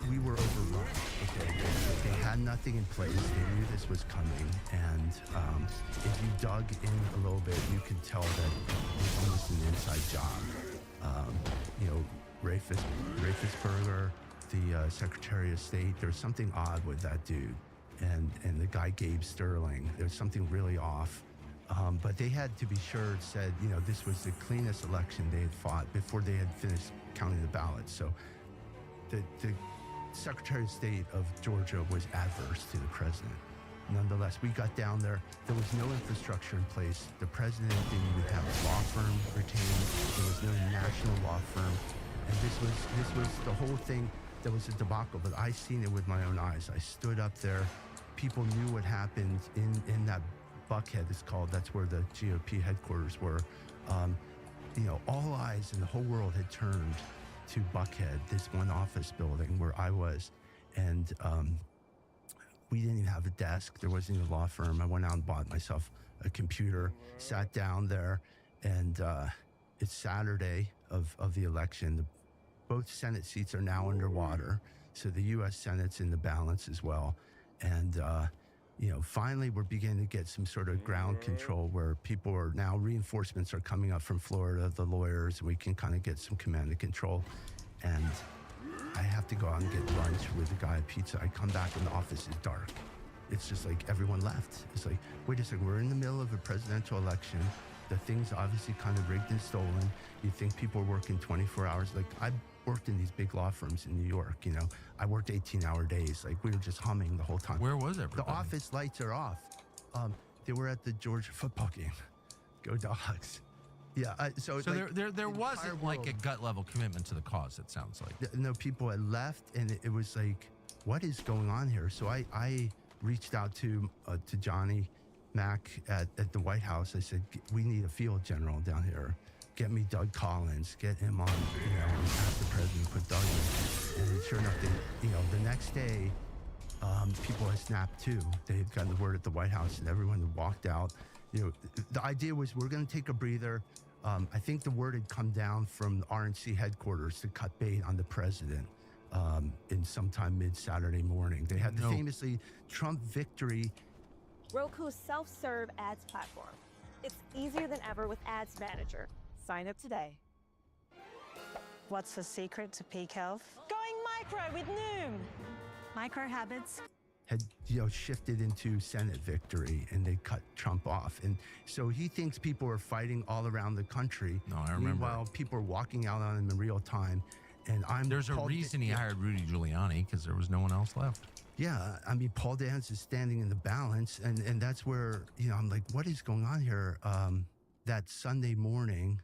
we were overrun. Okay, they had nothing in place. They knew this was coming, and if you dug in a little bit, you could tell that it was almost an inside job. You know, Raffensperger, the Secretary of State, there's something odd with that dude. And the guy Gabe Sterling, there's something really off. But they had to be sure, said, you know, this was the cleanest election they had fought before they had finished counting the ballots. So the Secretary of State of Georgia was adverse to the president. Nonetheless, we got down there. There was no infrastructure in place. The president didn't even have a law firm retained. There was no national law firm. And this was the whole thing. That was a debacle, but I seen it with my own eyes. I stood up there. People knew what happened in that Buckhead, it's called. That's where the GOP headquarters were. You know, all eyes in the whole world had turned to Buckhead, this one office building where I was. And we didn't even have a desk. There wasn't even a law firm. I went out and bought myself a computer, sat down there, and it's Saturday of the election. Both Senate seats are now underwater, so the U.S. Senate's in the balance as well. And, you know, finally we're beginning to get some sort of ground control where people are now, reinforcements are coming up from Florida, the lawyers, and we can kind of get some command and control. And I have to go out and get lunch with the guy at Pizza. I come back and the office is dark. It's just like everyone left. It's like, wait a second, we're in the middle of a presidential election. The thing's obviously kind of rigged and stolen. You think people are working 24 hours. Like, I worked in these big law firms in New York, you know. I worked 18-hour days. Like, we were just humming the whole time. Where was everybody? The office lights are off. They were at the Georgia football game. Go Dogs. Yeah. So like, there wasn't like a gut level commitment to the cause. It sounds like. No, people had left, and it was like, what is going on here? So I reached out to Johnny Mack at the White House. I said, we need a field general down here. Get me Doug Collins. Get him on. Ask the president put Doug in. And sure enough, the next day, people had snapped too. They had gotten the word at the White House, and everyone had walked out. The idea was we're going to take a breather. I think the word had come down from the RNC headquarters to cut bait on the president in sometime mid-Saturday morning. They had the famously Trump victory. Roku's self-serve ads platform. It's easier than ever with Ads Manager. Sign up today. What's the secret to peak health? Going micro with Noom. Micro habits. Had shifted into Senate victory, and they cut Trump off, and so he thinks people are fighting all around the country. No, I remember. Meanwhile, people are walking out on him in real time, and There's a reason he hired Rudy Giuliani, because there was no one else left. Yeah, I mean, Paul Dance is standing in the balance, and that's where I'm like, what is going on here? That Sunday morning,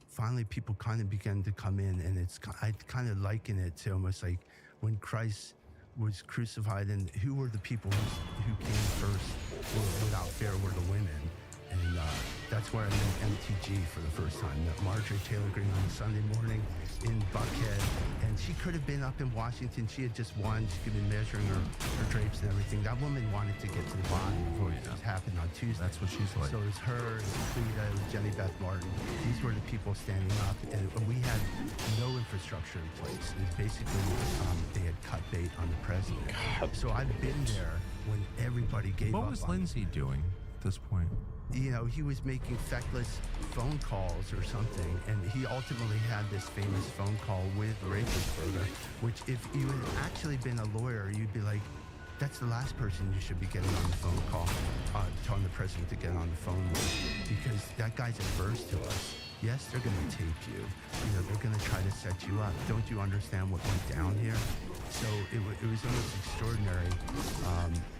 finally, people kind of began to come in, and I kind of liken it to almost like when Christ was crucified, and who were the people who came first without fear were the women. And that's where I met MTG for the first time. Met Marjorie Taylor Greene on a Sunday morning in Buckhead, and she could have been up in Washington. She had just won. She could have been measuring her drapes and everything. That woman wanted to get to the bottom of what just happened on Tuesday. That's what she's like. So it was her, it was Frida, it was Jenny Beth Martin. These were the people standing up, and we had no infrastructure in place. It was basically they had cut bait on the president. So I've been there when everybody gave up. What was Lindsay doing at this point? He was making feckless phone calls or something, and he ultimately had this famous phone call with Raffensperger, which if you had actually been a lawyer, you'd be like, that's the last person you should be getting on the phone call, telling the president to get on the phone with, because that guy's adverse to us. Yes, they're going to tape you. They're going to try to set you up. Don't you understand what went down here? So it was almost extraordinary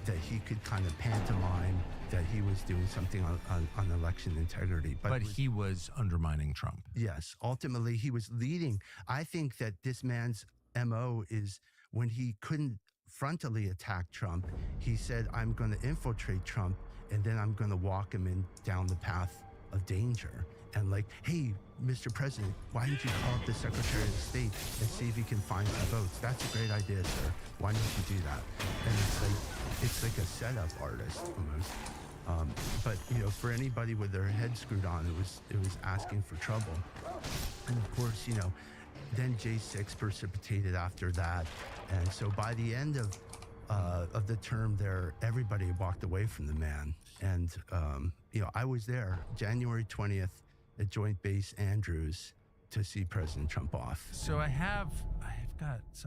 that he could kind of pantomime that he was doing something on election integrity. But he was undermining Trump. Yes. Ultimately, he was leading. I think that this man's MO is when he couldn't frontally attack Trump, he said, I'm going to infiltrate Trump, and then I'm going to walk him down the path of danger. And like, hey, Mr. President, why don't you call up the Secretary of State and see if he can find some votes? That's a great idea, sir. Why don't you do that? And it's like a setup artist almost. But for anybody with their head screwed on, it was asking for trouble. And of course, then J6 precipitated after that. And so by the end of the term there, everybody walked away from the man. And I was there January 20th at Joint Base Andrews to see President Trump off. So I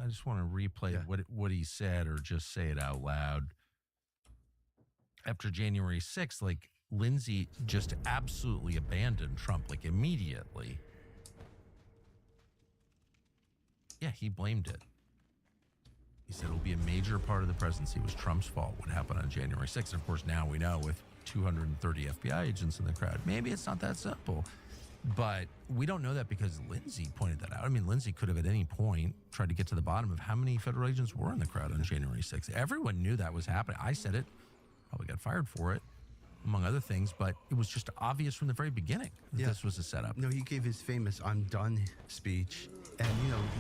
just want to replay what he said, or just say it out loud. After January 6th, like, Lindsay just absolutely abandoned Trump, like, immediately. Yeah, he blamed it. He said it'll be a major part of the presidency was Trump's fault, what happened on January 6th. And of course, now we know with 230 FBI agents in the crowd, maybe it's not that simple. But we don't know that because Lindsay pointed that out. I mean, Lindsay could have at any point tried to get to the bottom of how many federal agents were in the crowd on January 6th. Everyone knew that was happening. I said it, probably got fired for it, among other things, but it was just obvious from the very beginning that this was a setup. No, he gave his famous "I'm done" speech. And,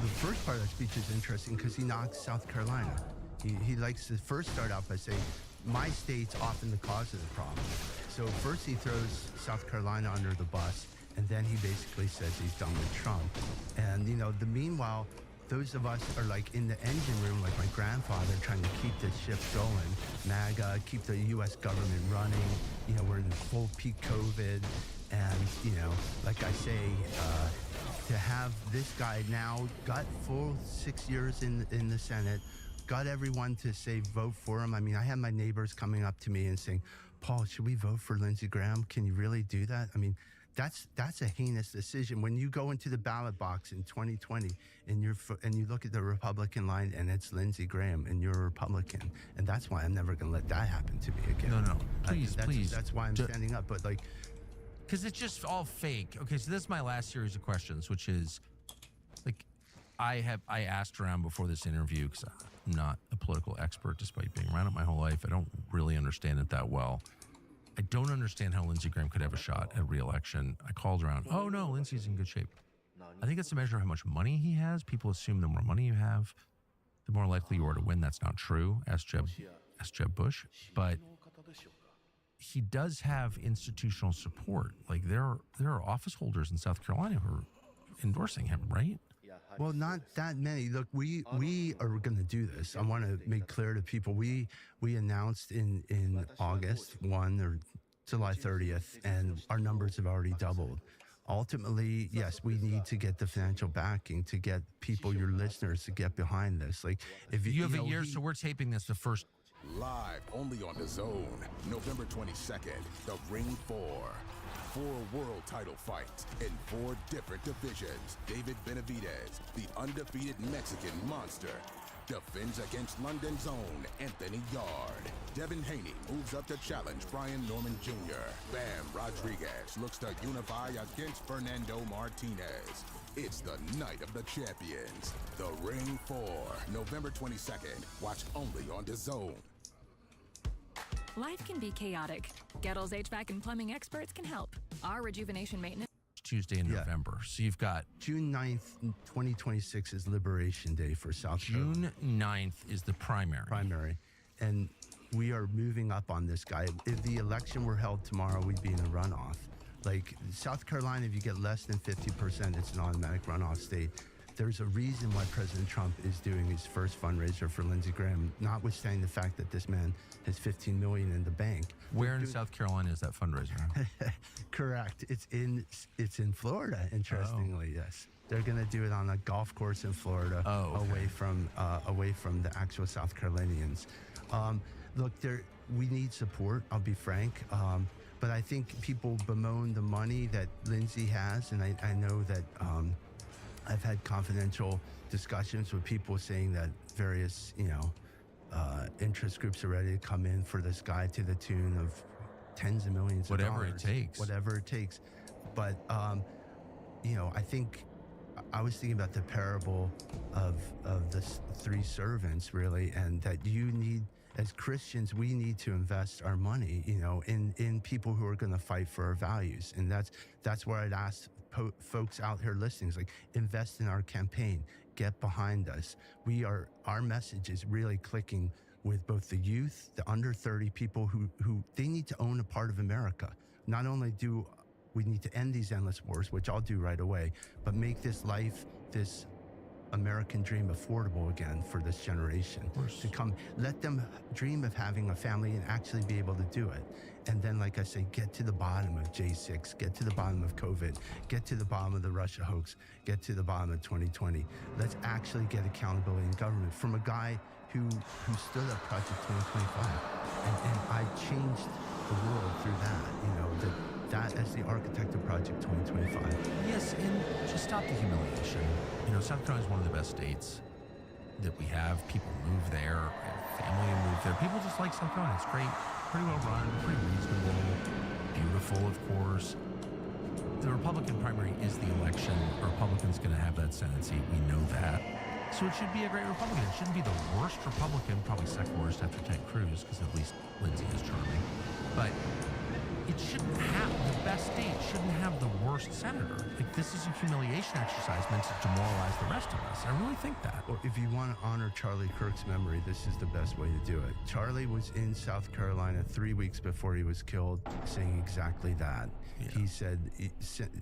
the first part of that speech is interesting because he knocks South Carolina. He likes to first start out by saying, my state's often the cause of the problem. So first he throws South Carolina under the bus, and then he basically says he's done with Trump. And, meanwhile, those of us are like in the engine room, like my grandfather, trying to keep the ship going, MAGA, keep the U.S. government running. We're in full peak COVID. And, like I say, to have this guy now got full 6 years in the Senate, got everyone to say vote for him. I mean, I had my neighbors coming up to me and saying, Paul, should we vote for Lindsey Graham? Can you really do that? I mean, that's a heinous decision. When you go into the ballot box in 2020 and you look at the Republican line and it's Lindsey Graham and you're a Republican, and that's why I'm never going to let that happen to me again. No, please. That's why I'm standing up. But like, Because it's just all fake. Okay, so this is my last series of questions, which is, like, I asked around before this interview because I'm not a political expert, despite being around it my whole life. I don't really understand it that well. I don't understand how Lindsey Graham could have a shot at re-election. I called around. Oh no, Lindsey's in good shape. I think it's a measure of how much money he has. People assume the more money you have, the more likely you are to win. That's not true. Ask Jeb Bush. But he does have institutional support. Like there are office holders in South Carolina who are endorsing him, right? Well, not that many. Look, we are going to do this. I want to make clear to people. We announced in August 1 or July 30th, and our numbers have already doubled. Ultimately, yes, we need to get the financial backing to get people, your listeners, to get behind this. Like, if you have a year, so we're taping this the first. Live only on DAZN, November 22nd, The Ring 4. 4 world title fights in 4 different divisions. David Benavidez, the undefeated Mexican monster, defends against London's own Anthony Yard. Devin Haney moves up to challenge Brian Norman Jr. Bam Rodriguez looks to unify against Fernando Martinez. It's the night of the champions. The Ring 4, November 22nd. Watch only on DAZN. Life can be chaotic. Gettle's HVAC and plumbing experts can help. Our rejuvenation maintenance. Tuesday in November. So you've got June 9th, 2026 is Liberation Day for South Carolina. June 9th is the primary. And we are moving up on this guy. If the election were held tomorrow, we'd be in a runoff. Like South Carolina, if you get less than 50%, it's an automatic runoff state. There's a reason why President Trump is doing his first fundraiser for Lindsey Graham, notwithstanding the fact that this man has $15 million in the bank. Where in South Carolina is that fundraiser? Correct. It's in Florida, interestingly, yes. They're going to do it on a golf course in Florida, away from the actual South Carolinians. Look, we need support, I'll be frank. But I think people bemoan the money that Lindsey has, and I know that I've had confidential discussions with people saying that various, interest groups are ready to come in for this guy to the tune of tens of millions of dollars. Whatever it takes. But, I think I was thinking about the parable of the 3 servants, really, and that you need, as Christians, we need to invest our money, in people who are going to fight for our values. And that's where I'd ask folks out here listening, is like, invest in our campaign, get behind us. Our message is really clicking with both the youth, the under 30 people who they need to own a part of America. Not only do we need to end these endless wars, which I'll do right away, but make this American dream affordable again for this generation to come. Let them dream of having a family and actually be able to do it. And then, like I say, get to the bottom of J6, get to the bottom of COVID, get to the bottom of the Russia hoax, get to the bottom of 2020. Let's actually get accountability in government from a guy who stood up Project 2025. And I changed the world through that, that as the architect of Project 2025. Yes, and just stop the humiliation. South Carolina is one of the best states that we have. People move there, family move there. People just like South Carolina. It's great, pretty well run, pretty reasonable, beautiful, of course. The Republican primary is the election. A Republican's going to have that Senate seat. We know that. So it should be a great Republican. It shouldn't be the worst Republican, probably second worst after Ted Cruz, because at least Lindsey is charming. But it shouldn't have, the best state shouldn't have the worst senator. Like, this is a humiliation exercise meant to demoralize the rest of us. I really think that. Well, if you want to honor Charlie Kirk's memory, this is the best way to do it. Charlie was in South Carolina 3 weeks before he was killed, saying exactly that. Yeah. He said,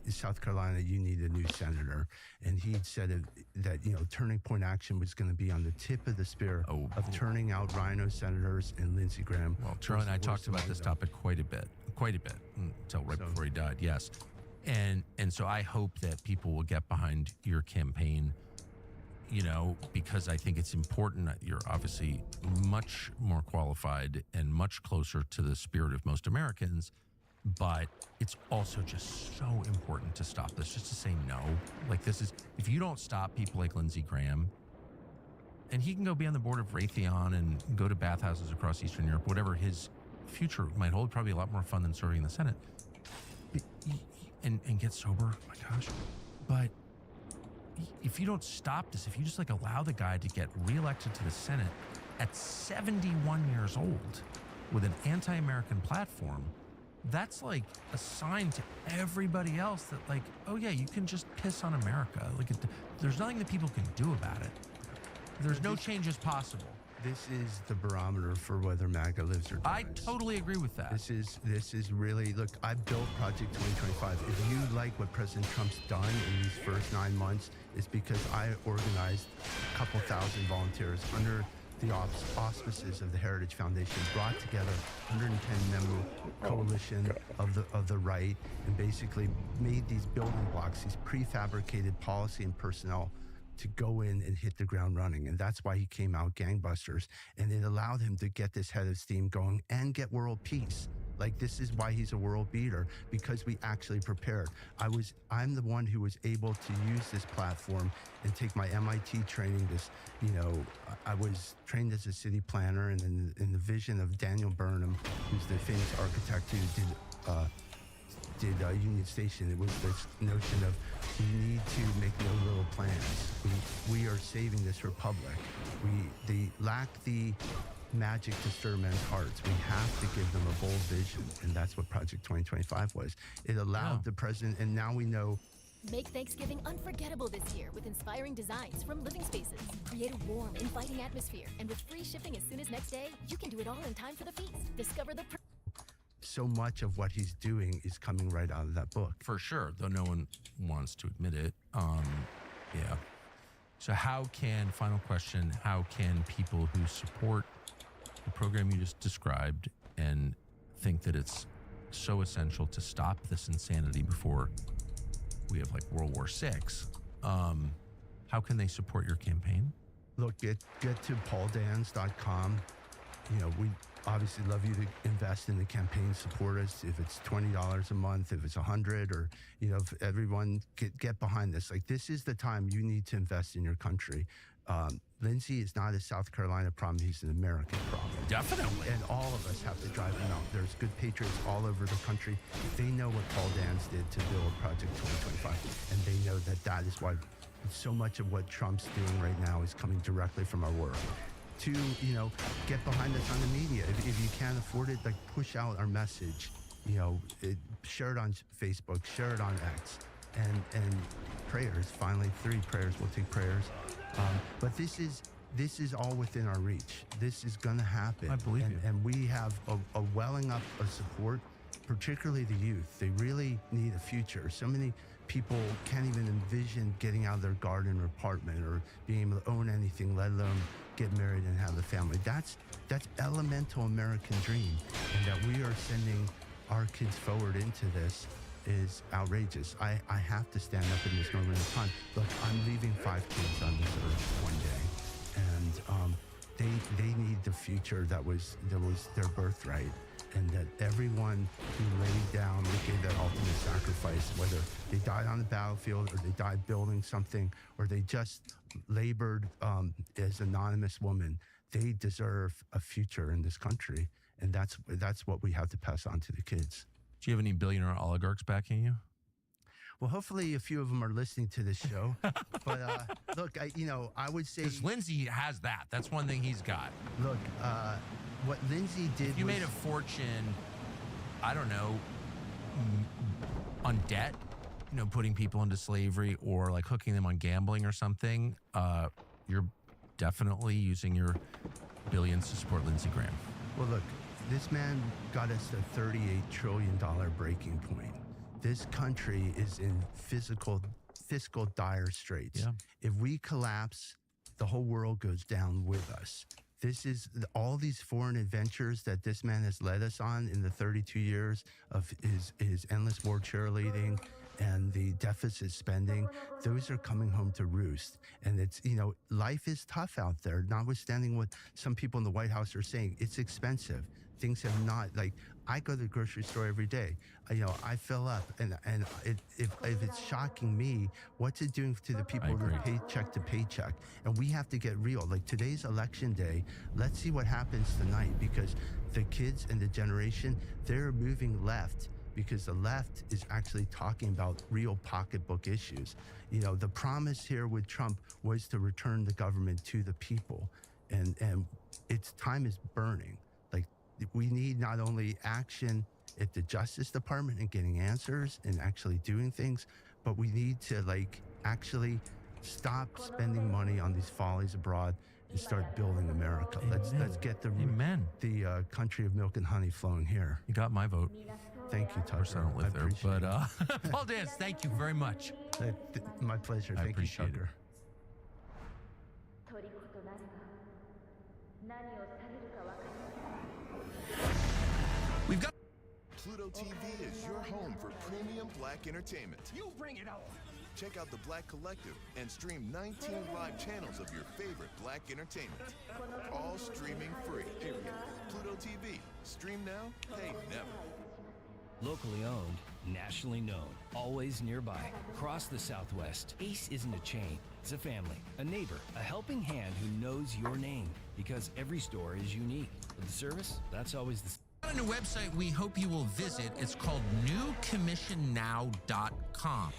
South Carolina, you need a new senator. And he'd said that, Turning Point Action was going to be on the tip of the spear of turning out Rhino senators and Lindsey Graham. Well, Charlie and I talked about this topic quite a bit until right before he died. Yes. And so I hope that people will get behind your campaign, because I think it's important. You're obviously much more qualified and much closer to the spirit of most Americans, but it's also just so important to stop this, just to say no. Like, if you don't stop people like Lindsey Graham, and he can go be on the board of Raytheon and go to bathhouses across Eastern Europe, whatever his future might hold, probably a lot more fun than serving in the Senate. and get sober. My gosh. But if you don't stop this, if you just like allow the guy to get reelected to the Senate at 71 years old with an anti-American platform, that's like a sign to everybody else that like, oh yeah, you can just piss on America. Like there's nothing that people can do about it. There's no changes possible. This is the barometer for whether MAGA lives or dies. I totally agree with that. This is really, look, I built Project 2025. If you like what President Trump's done in these first 9 months, it's because I organized a couple thousand volunteers under the auspices of the Heritage Foundation, brought together 110-member coalition of the right, and basically made these building blocks, these prefabricated policy and personnel to go in and hit the ground running. And that's why he came out gangbusters. And it allowed him to get this head of steam going and get world peace. Like, this is why he's a world beater, because we actually prepared. I'm the one who was able to use this platform and take my MIT training. I was trained as a city planner, and in the vision of Daniel Burnham, who's the famous architect who did Union Station. It was this notion of we need to make no little plans. We are saving this republic. They lack the magic to stir men's hearts. We have to give them a bold vision, and that's what Project 2025 was. It allowed the president, and now we know. Make Thanksgiving unforgettable this year with inspiring designs from Living Spaces. Create a warm, inviting atmosphere, and with free shipping as soon as next day, you can do it all in time for the feast. Discover the So much of what he's doing is coming right out of that book. For sure, though no one wants to admit it. Yeah. So final question, how can people who support the program you just described and think that it's so essential to stop this insanity before we have like World War VI, how can they support your campaign? Look, get to pauldans.com. We obviously love you to invest in the campaign, support us. If it's $20 a month, if it's $100, or if everyone get behind this. Like, this is the time you need to invest in your country. Lindsay is not a South Carolina problem; he's an American problem. Definitely. And all of us have to drive him out. There's good patriots all over the country. They know what Paul Dans did to build Project 2025, and they know that is why so much of what Trump's doing right now is coming directly from our work. To get behind us on the media. If you can't afford it, like, push out our message. Share it on Facebook, share it on X, and prayers. Finally, 3 prayers. We'll take prayers. But this is all within our reach. This is going to happen. I believe you. And we have a welling up of support, particularly the youth. They really need a future. So many people can't even envision getting out of their garden or apartment or being able to own anything, let alone get married and have a family. That's elemental American dream, and that we are sending our kids forward into this is outrageous. I have to stand up in this moment of time. Look, I'm leaving 5 kids on this earth one day, and they need the future that was their birthright, and that everyone who laid down, they gave that ultimate sacrifice, whether they died on the battlefield or they died building something or they just labored as anonymous women, they deserve a future in this country, and that's what we have to pass on to the kids. Do you have any billionaire oligarchs backing you? Well, hopefully a few of them are listening to this show. But look, I would say, because Lindsay has that. That's one thing he's got. Look, what Lindsay did. If you made a fortune, I don't know, on debt, putting people into slavery or like hooking them on gambling or something, you're definitely using your billions to support Lindsey Graham. Well, look, this man got us a $38 trillion breaking point. This country is in fiscal dire straits. Yeah. If we collapse, the whole world goes down with us. This is all these foreign adventures that this man has led us on in the 32 years of his endless war cheerleading and the deficit spending. Those are coming home to roost. And it's, life is tough out there, notwithstanding what some people in the White House are saying. It's expensive. Things have not, like, I go to the grocery store every day. I fill up, and if it's shocking me, what's it doing to the people who are paycheck to paycheck? And we have to get real. Like, today's election day, let's see what happens tonight, because the kids and the generation, they're moving left because the left is actually talking about real pocketbook issues. You know, the promise here with Trump was to return the government to the people, and its time is burning. Like, we need not only action at the Justice Department and getting answers and actually doing things, but we need to actually stop spending money on these follies abroad and start building America. Let's get the country of milk and honey flowing here. You got my vote. Thank you, Tucker. Of course, I don't live there, but Paul Dance, thank you very much. My pleasure. I Thank appreciate you, Tucker. We've got Pluto TV is your home for premium Black entertainment. You bring it on. Check out the Black Collective and stream 19 live channels of your favorite Black entertainment. All streaming free. Pluto TV. Stream now, pay never. Locally owned, nationally known, always nearby. Across the Southwest, Ace isn't a chain. It's a family, a neighbor, a helping hand who knows your name. Because every store is unique. But the service, that's always the same. a new website we hope you will visit. It's called newcommissionnow.com.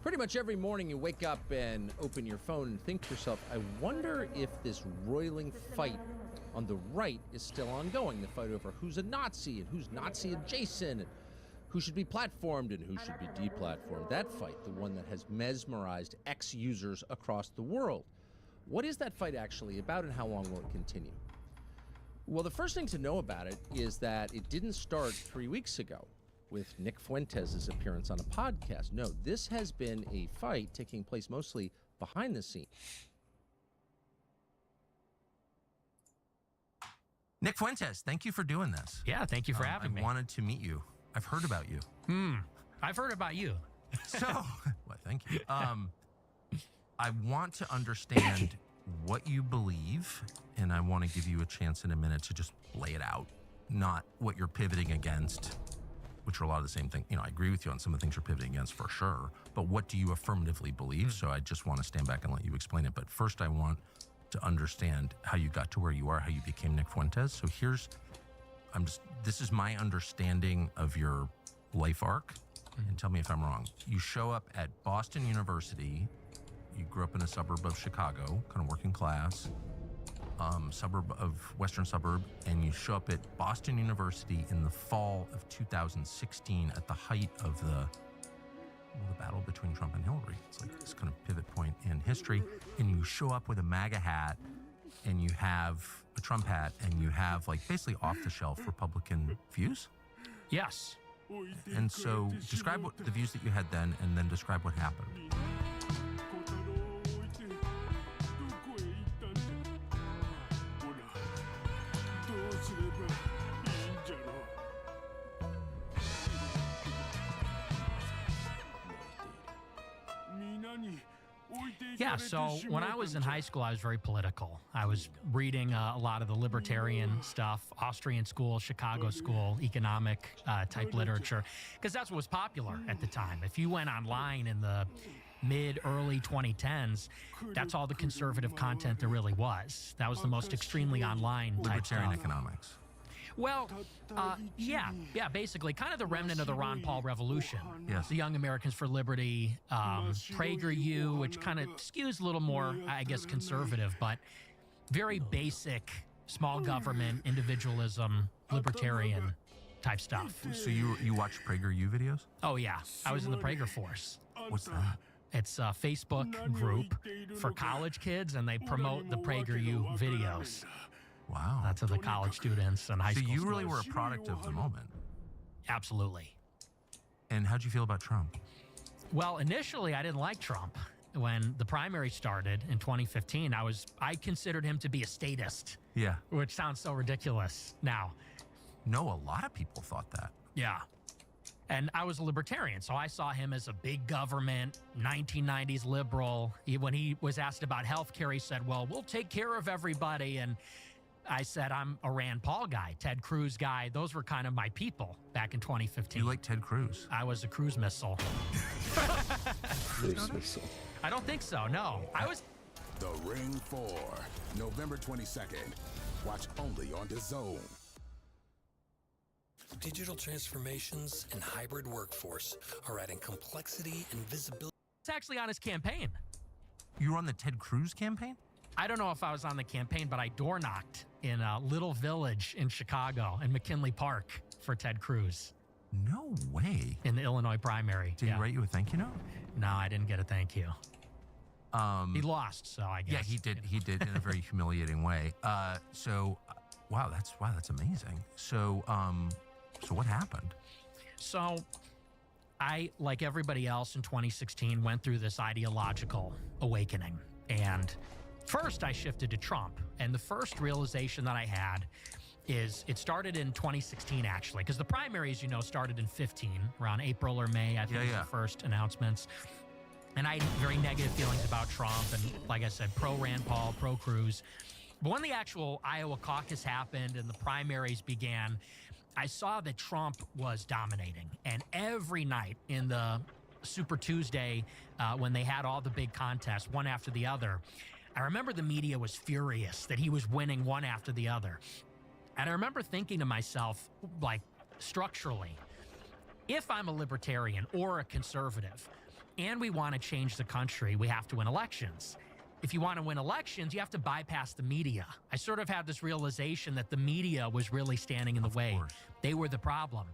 Pretty much every morning you wake up and open your phone and think to yourself, I wonder if this roiling fight on the right is still ongoing. The fight over who's a Nazi and who's Nazi adjacent, and who should be platformed and who should be deplatformed. That fight, the one that has mesmerized ex-users across the world. What is that fight actually about, and how long will it continue? Well, the first thing to know about it is that it didn't start 3 weeks ago with Nick Fuentes' appearance on a podcast. No, this has been a fight taking place mostly behind the scenes. Nick Fuentes, thank you for doing this. Yeah, thank you for having me. I wanted to meet you. I've heard about you. I've heard about you. So, well, thank you. I want to understand what you believe, and I want to give you a chance in a minute to just lay it out, not what you're pivoting against, which are a lot of the same thing. You know, I agree with you on some of the things you're pivoting against for sure, but what do you affirmatively believe? So I just want to stand back and let you explain it. But first I want to understand how you got to where you are, how you became Nick Fuentes. So this is my understanding of your life arc, and tell me if I'm wrong. You show up at Boston University. You grew up in a suburb of Chicago, kind of working class, western suburb, and you show up at Boston University in the fall of 2016 at the height of the battle between Trump and Hillary. It's like this kind of pivot point in history, and you show up with a MAGA hat, and you have a Trump hat, and you have like basically off-the-shelf Republican views? Yes. And so describe the views that you had then, and then describe what happened. Yeah, so when I was in high school, I was very political. I was reading a lot of the libertarian stuff, Austrian school, Chicago school, economic type literature, because that's what was popular at the time. If you went online in the early 2010s, that's all the conservative content there really was. That was the most extremely online type stuff. Libertarian economics. Well, yeah, basically, kind of the remnant of the Ron Paul revolution. Yes. The Young Americans for Liberty, PragerU, which kind of skews a little more, I guess, conservative, but very basic, small government, individualism, libertarian type stuff. So you watch PragerU videos? Oh, yeah. I was in the Prager Force. What's that? It's a Facebook group for college kids, and they promote the PragerU videos. Wow. That's of the college students and high school students. So you really were a product of the moment. Absolutely. And how'd you feel about Trump? Well, initially, I didn't like Trump. When the primary started in 2015, I considered him to be a statist. Yeah. Which sounds so ridiculous now. No, a lot of people thought that. Yeah. And I was a libertarian, so I saw him as a big government, 1990s liberal. When he was asked about health care, he said, well, we'll take care of everybody. And I said, I'm a Rand Paul guy, Ted Cruz guy. Those were kind of my people back in 2015. You like Ted Cruz? I was a cruise missile. Cruise missile. I don't think so, no. I was... The Ring 4, November 22nd. Watch only on DAZN. Digital transformations and hybrid workforce are adding complexity and visibility. It's actually on his campaign. You were on the Ted Cruz campaign? I don't know if I was on the campaign, but I door knocked in a little village in Chicago, in McKinley Park, for Ted Cruz. No way. In the Illinois primary. Did he write you a thank you note? No, I didn't get a thank you. He lost, so I guess. Yeah, he did. He did in a very humiliating way. Wow, that's amazing. So what happened? So I, like everybody else in 2016, went through this ideological awakening. And first I shifted to Trump. And the first realization that I had is it started in 2016, actually, because the primaries, you know, started in 15, around April or May, I think was the first announcements. And I had very negative feelings about Trump and, like I said, pro-Rand Paul, pro-Cruz. But when the actual Iowa caucus happened and the primaries began, I saw that Trump was dominating. And every night in the Super Tuesday, when they had all the big contests, one after the other, I remember the media was furious that he was winning one after the other. And I remember thinking to myself, like, structurally, if I'm a libertarian or a conservative, and we want to change the country, we have to win elections. If you want to win elections, you have to bypass the media. I sort of had this realization that the media was really standing in the way. They were the problem.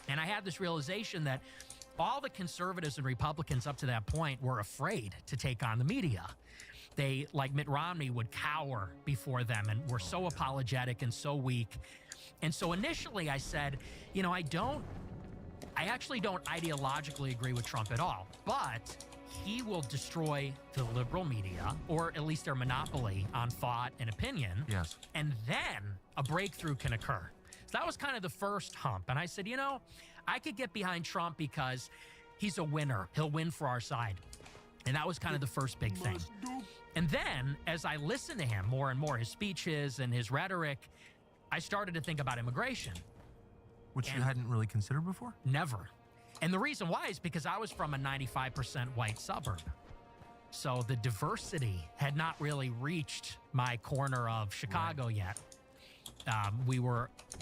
And I had this realization that all the conservatives and Republicans up to that point were afraid to take on the media. They, like Mitt Romney, would cower before them and were so apologetic and so weak. And so initially I said, you know, I actually don't ideologically agree with Trump at all, but he will destroy the liberal media, or at least their monopoly on thought and opinion. Yes. And then a breakthrough can occur. So that was kind of the first hump. And I said, you know, I could get behind Trump because he's a winner. He'll win for our side. And that was kind of the first big thing. And then as I listened to him more and more, his speeches and his rhetoric, I started to think about immigration. Which you hadn't really considered before? Never. And the reason why is because I was from a 95% white suburb. So the diversity had not really reached my corner of Chicago yet.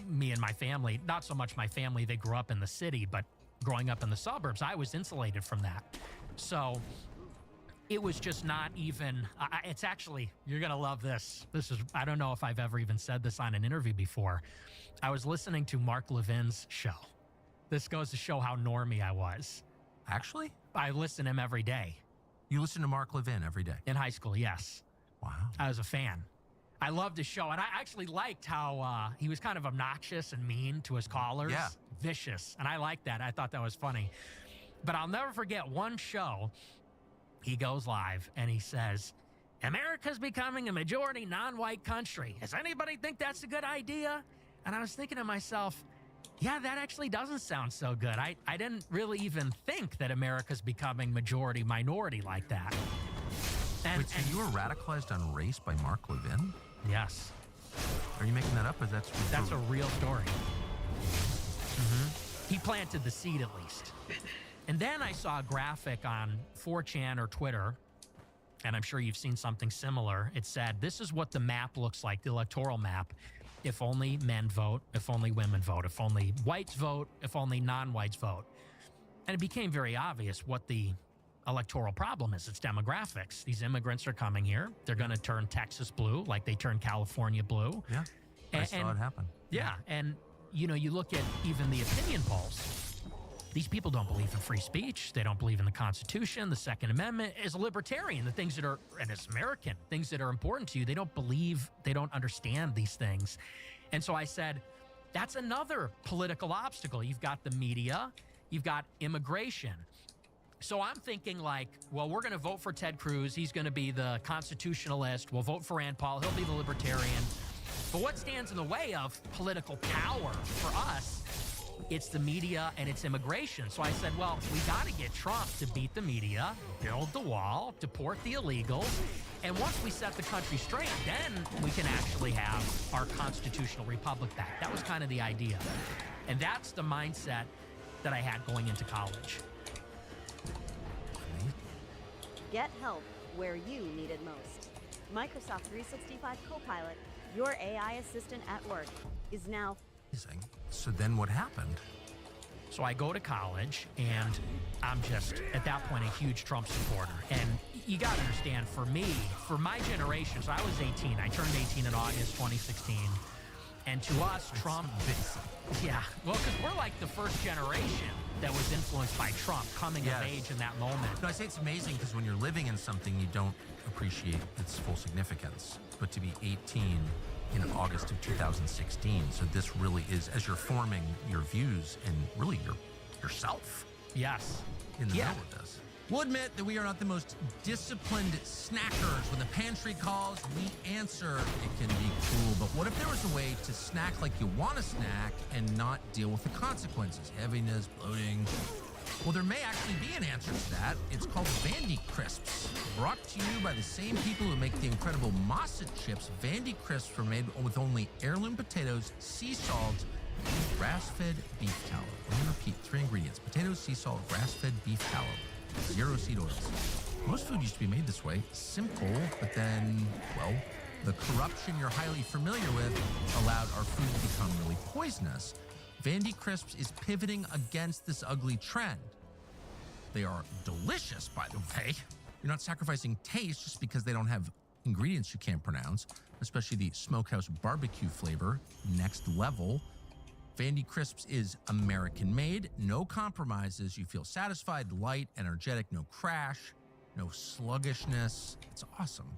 Me and my family, not so much my family, they grew up in the city, but growing up in the suburbs, I was insulated from that. So it was just not even, it's actually, you're going to love this. I don't know if I've ever even said this on an interview before. I was listening to Mark Levin's show. This goes to show how normie I was. Actually? I listen to him every day. You listen to Mark Levin every day? In high school, yes. Wow. I was a fan. I loved his show, and I actually liked how he was kind of obnoxious and mean to his callers. Yeah. Vicious, and I liked that. I thought that was funny. But I'll never forget one show. He goes live, and he says, America's becoming a majority non-white country. Does anybody think that's a good idea? And I was thinking to myself, yeah, that actually doesn't sound so good. I didn't really even think that America's becoming majority minority like that. Wait, so you were radicalized on race by Mark Levin? Yes. Are you making that up, or that's true? That's a real story. He planted the seed, at least. And then I saw a graphic on 4chan or Twitter, and I'm sure you've seen something similar. It said, this is what the map looks like, the electoral map. If only men vote, if only women vote, if only whites vote, if only non-whites vote. And it became very obvious what the electoral problem is. It's demographics. These immigrants are coming here. They're going to turn Texas blue like they turned California blue. Yeah, I saw it happen. Yeah, and you know, you look at even the opinion polls. These people don't believe in free speech. They don't believe in the Constitution, the Second Amendment. As a libertarian, the things that are, and as American, things that are important to you, they don't believe, they don't understand these things. And so I said, that's another political obstacle. You've got the media, you've got immigration. So I'm thinking like, well, we're going to vote for Ted Cruz. He's going to be the constitutionalist. We'll vote for Rand Paul. He'll be the libertarian. But what stands in the way of political power for us? It's the media and it's immigration. So I said, well, we got to get Trump to beat the media, build the wall, deport the illegals. And once we set the country straight, then we can actually have our constitutional republic back. That was kind of the idea. And that's the mindset that I had going into college. Get help where you need it most. Microsoft 365 Copilot, your AI assistant at work, is now... So then what happened? So I go to college, and I'm just, at that point, a huge Trump supporter. And you got to understand, for me, for my generation, so I was 18. I turned 18 in August 2016. And to us, Trump... Yeah, well, because we're like the first generation that was influenced by Trump coming of age in that moment. No, I say it's amazing because when you're living in something, you don't appreciate its full significance. But to be 18 in August of 2016, so this really is, as you're forming your views and really yourself. Yes. In the middle of this. We'll admit that we are not the most disciplined snackers. When the pantry calls, we answer. It can be cruel, but what if there was a way to snack like you want to snack and not deal with the consequences? Heaviness, bloating. Well, there may actually be an answer to that. It's called Vandy Crisps. Brought to you by the same people who make the incredible Mossad chips. Vandy Crisps were made with only heirloom potatoes, sea salt, and grass-fed beef tallow. Let me repeat, 3 ingredients: potatoes, sea salt, grass-fed beef tallow. 0 seed oils. Most food used to be made this way. Simple, but then, well, the corruption you're highly familiar with allowed our food to become really poisonous. Vandy Crisps is pivoting against this ugly trend. They are delicious, by the way. You're not sacrificing taste just because they don't have ingredients you can't pronounce, especially the smokehouse barbecue flavor, next level. Vandy Crisps is American-made, no compromises. You feel satisfied, light, energetic, no crash, no sluggishness. It's awesome.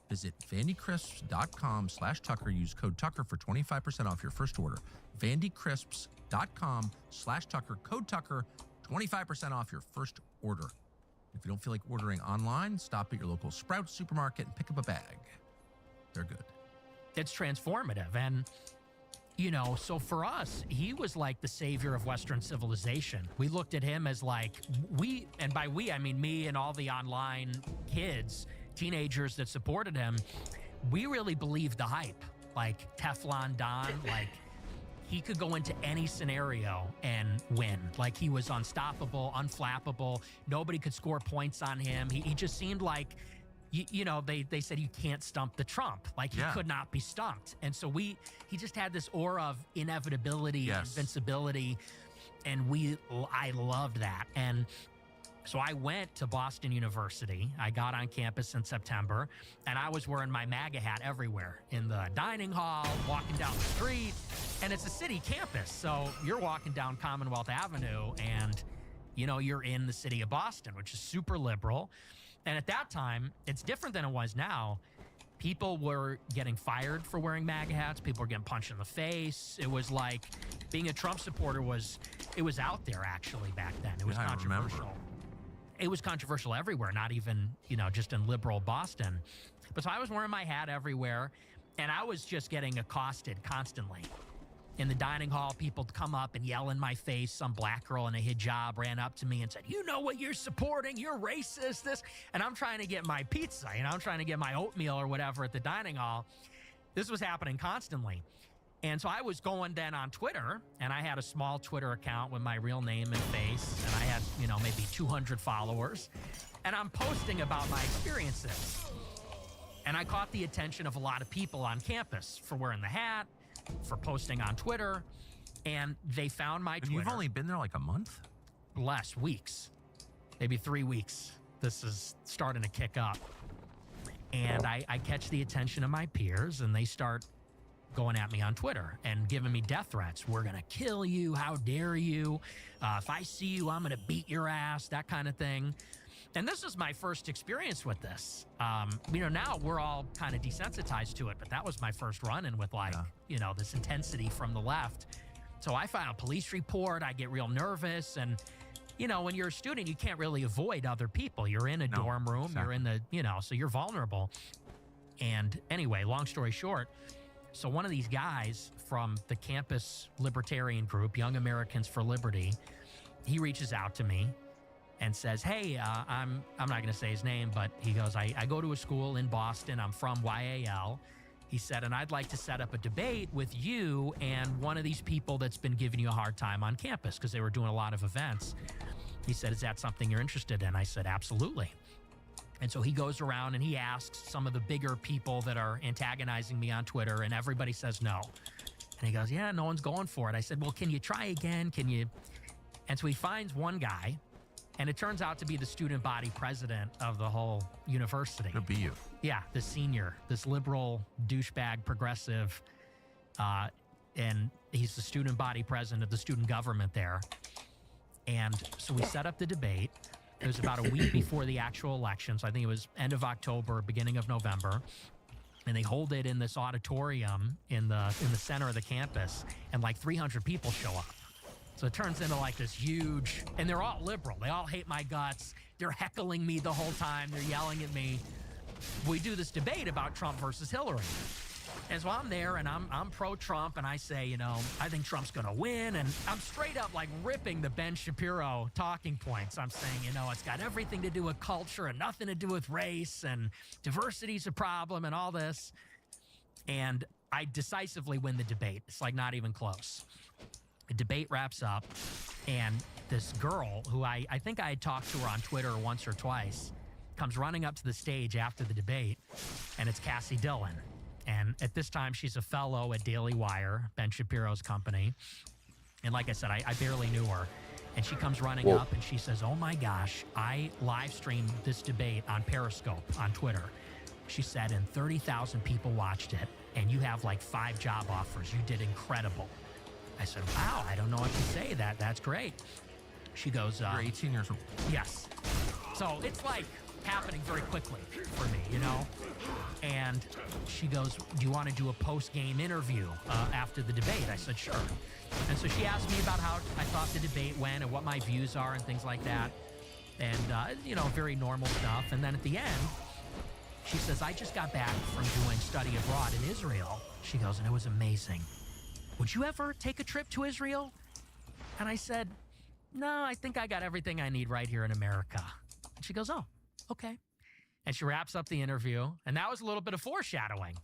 Visit vandycrisps.com/Tucker. Use code Tucker for 25% off your first order. vandycrisps.com/Tucker. Code Tucker, 25% off your first order. If you don't feel like ordering online, stop at your local Sprouts supermarket and pick up a bag. They're good. It's transformative. And you know, so for us, he was like the savior of Western civilization. We looked at him as like, and by we, I mean me and all the online kids, teenagers that supported him, we really believed the hype. Like Teflon Don, like he could go into any scenario and win. Like he was unstoppable, unflappable. Nobody could score points on him. He just seemed like, you know, they said you can't stump the Trump. Like he could not be stumped. And so he just had this aura of inevitability, invincibility. And I loved that. And so I went to Boston University. I got on campus in September, and I was wearing my MAGA hat everywhere, in the dining hall, walking down the street. And it's a city campus. So you're walking down Commonwealth Avenue and, you know, you're in the city of Boston, which is super liberal. And at that time, it's different than it was now. People were getting fired for wearing MAGA hats. People were getting punched in the face. It was like being a Trump supporter was out there actually back then. It was controversial. It was controversial everywhere, not even, you know, just in liberal Boston. But so I was wearing my hat everywhere, and I was just getting accosted constantly. In the dining hall, people would come up and yell in my face. Some black girl in a hijab ran up to me and said, "You know what you're supporting? You're racist, this." And I'm trying to get my pizza, you know, I'm trying to get my oatmeal or whatever at the dining hall. This was happening constantly. And so I was going then on Twitter, and I had a small Twitter account with my real name and face, and I had, you know, maybe 200 followers. And I'm posting about my experiences. And I caught the attention of a lot of people on campus for wearing the hat, for posting on Twitter, and they found my Twitter. You've only been there like a month? Less, weeks, maybe 3 weeks. This is starting to kick up. And I catch the attention of my peers, and they start going at me on Twitter and giving me death threats. "We're going to kill you. How dare you? If I see you, I'm going to beat your ass," that kind of thing. And this is my first experience with this. You know, now we're all kind of desensitized to it, but that was my first run-in with like, you know, this intensity from the left. So I file a police report. I get real nervous. And, you know, when you're a student, you can't really avoid other people. You're in a dorm room. You're in the, you know, so you're vulnerable. And anyway, long story short, so one of these guys from the campus libertarian group, Young Americans for Liberty, he reaches out to me and says, "Hey, I'm not going to say his name, but he goes, I go to a school in Boston. I'm from YAL." He said, "And I'd like to set up a debate with you and one of these people that's been giving you a hard time on campus," because they were doing a lot of events. He said, "Is that something you're interested in?" I said, "Absolutely." And so he goes around and he asks some of the bigger people that are antagonizing me on Twitter, and everybody says no. And he goes, yeah, no one's going for it. I said, well, can you try again? Can you? And so he finds one guy, and it turns out to be the student body president of the whole university. Could be you. Yeah, the senior, this liberal douchebag progressive, and he's the student body president of the student government there. And so we set up the debate. It was about a week before the actual election, so I think it was end of October, beginning of November. And they hold it in this auditorium in the center of the campus, and like 300 people show up. So it turns into like this huge, and they're all liberal. They all hate my guts. They're heckling me the whole time. They're yelling at me. We do this debate about Trump versus Hillary. And so I'm there, and I'm pro-Trump, and I say, you know, I think Trump's going to win. And I'm straight up like ripping the Ben Shapiro talking points. I'm saying, you know, it's got everything to do with culture and nothing to do with race, and diversity's a problem and all this. And I decisively win the debate. It's like not even close. The debate wraps up, and this girl who I think I had talked to her on Twitter once or twice comes running up to the stage after the debate, and it's Cassie Dillon. And at this time, she's a fellow at Daily Wire, Ben Shapiro's company. And like I said, I barely knew her. And she comes running up and she says, oh my gosh, I live streamed this debate on Periscope on Twitter. She said, and 30,000 people watched it, and you have like 5 job offers. You did incredible. I said, wow, I don't know what to say. That's great. She goes, You're 18 years old. Yes. So it's like happening very quickly for me, you know? And she goes, do you want to do a post-game interview after the debate? I said, sure. And so she asked me about how I thought the debate went and what my views are and things like that. And, you know, very normal stuff. And then at the end, she says, I just got back from doing study abroad in Israel. She goes, and it was amazing. Would you ever take a trip to Israel? And I said, no, I think I got everything I need right here in America. And she goes, oh, okay. And she wraps up the interview, and that was a little bit of foreshadowing.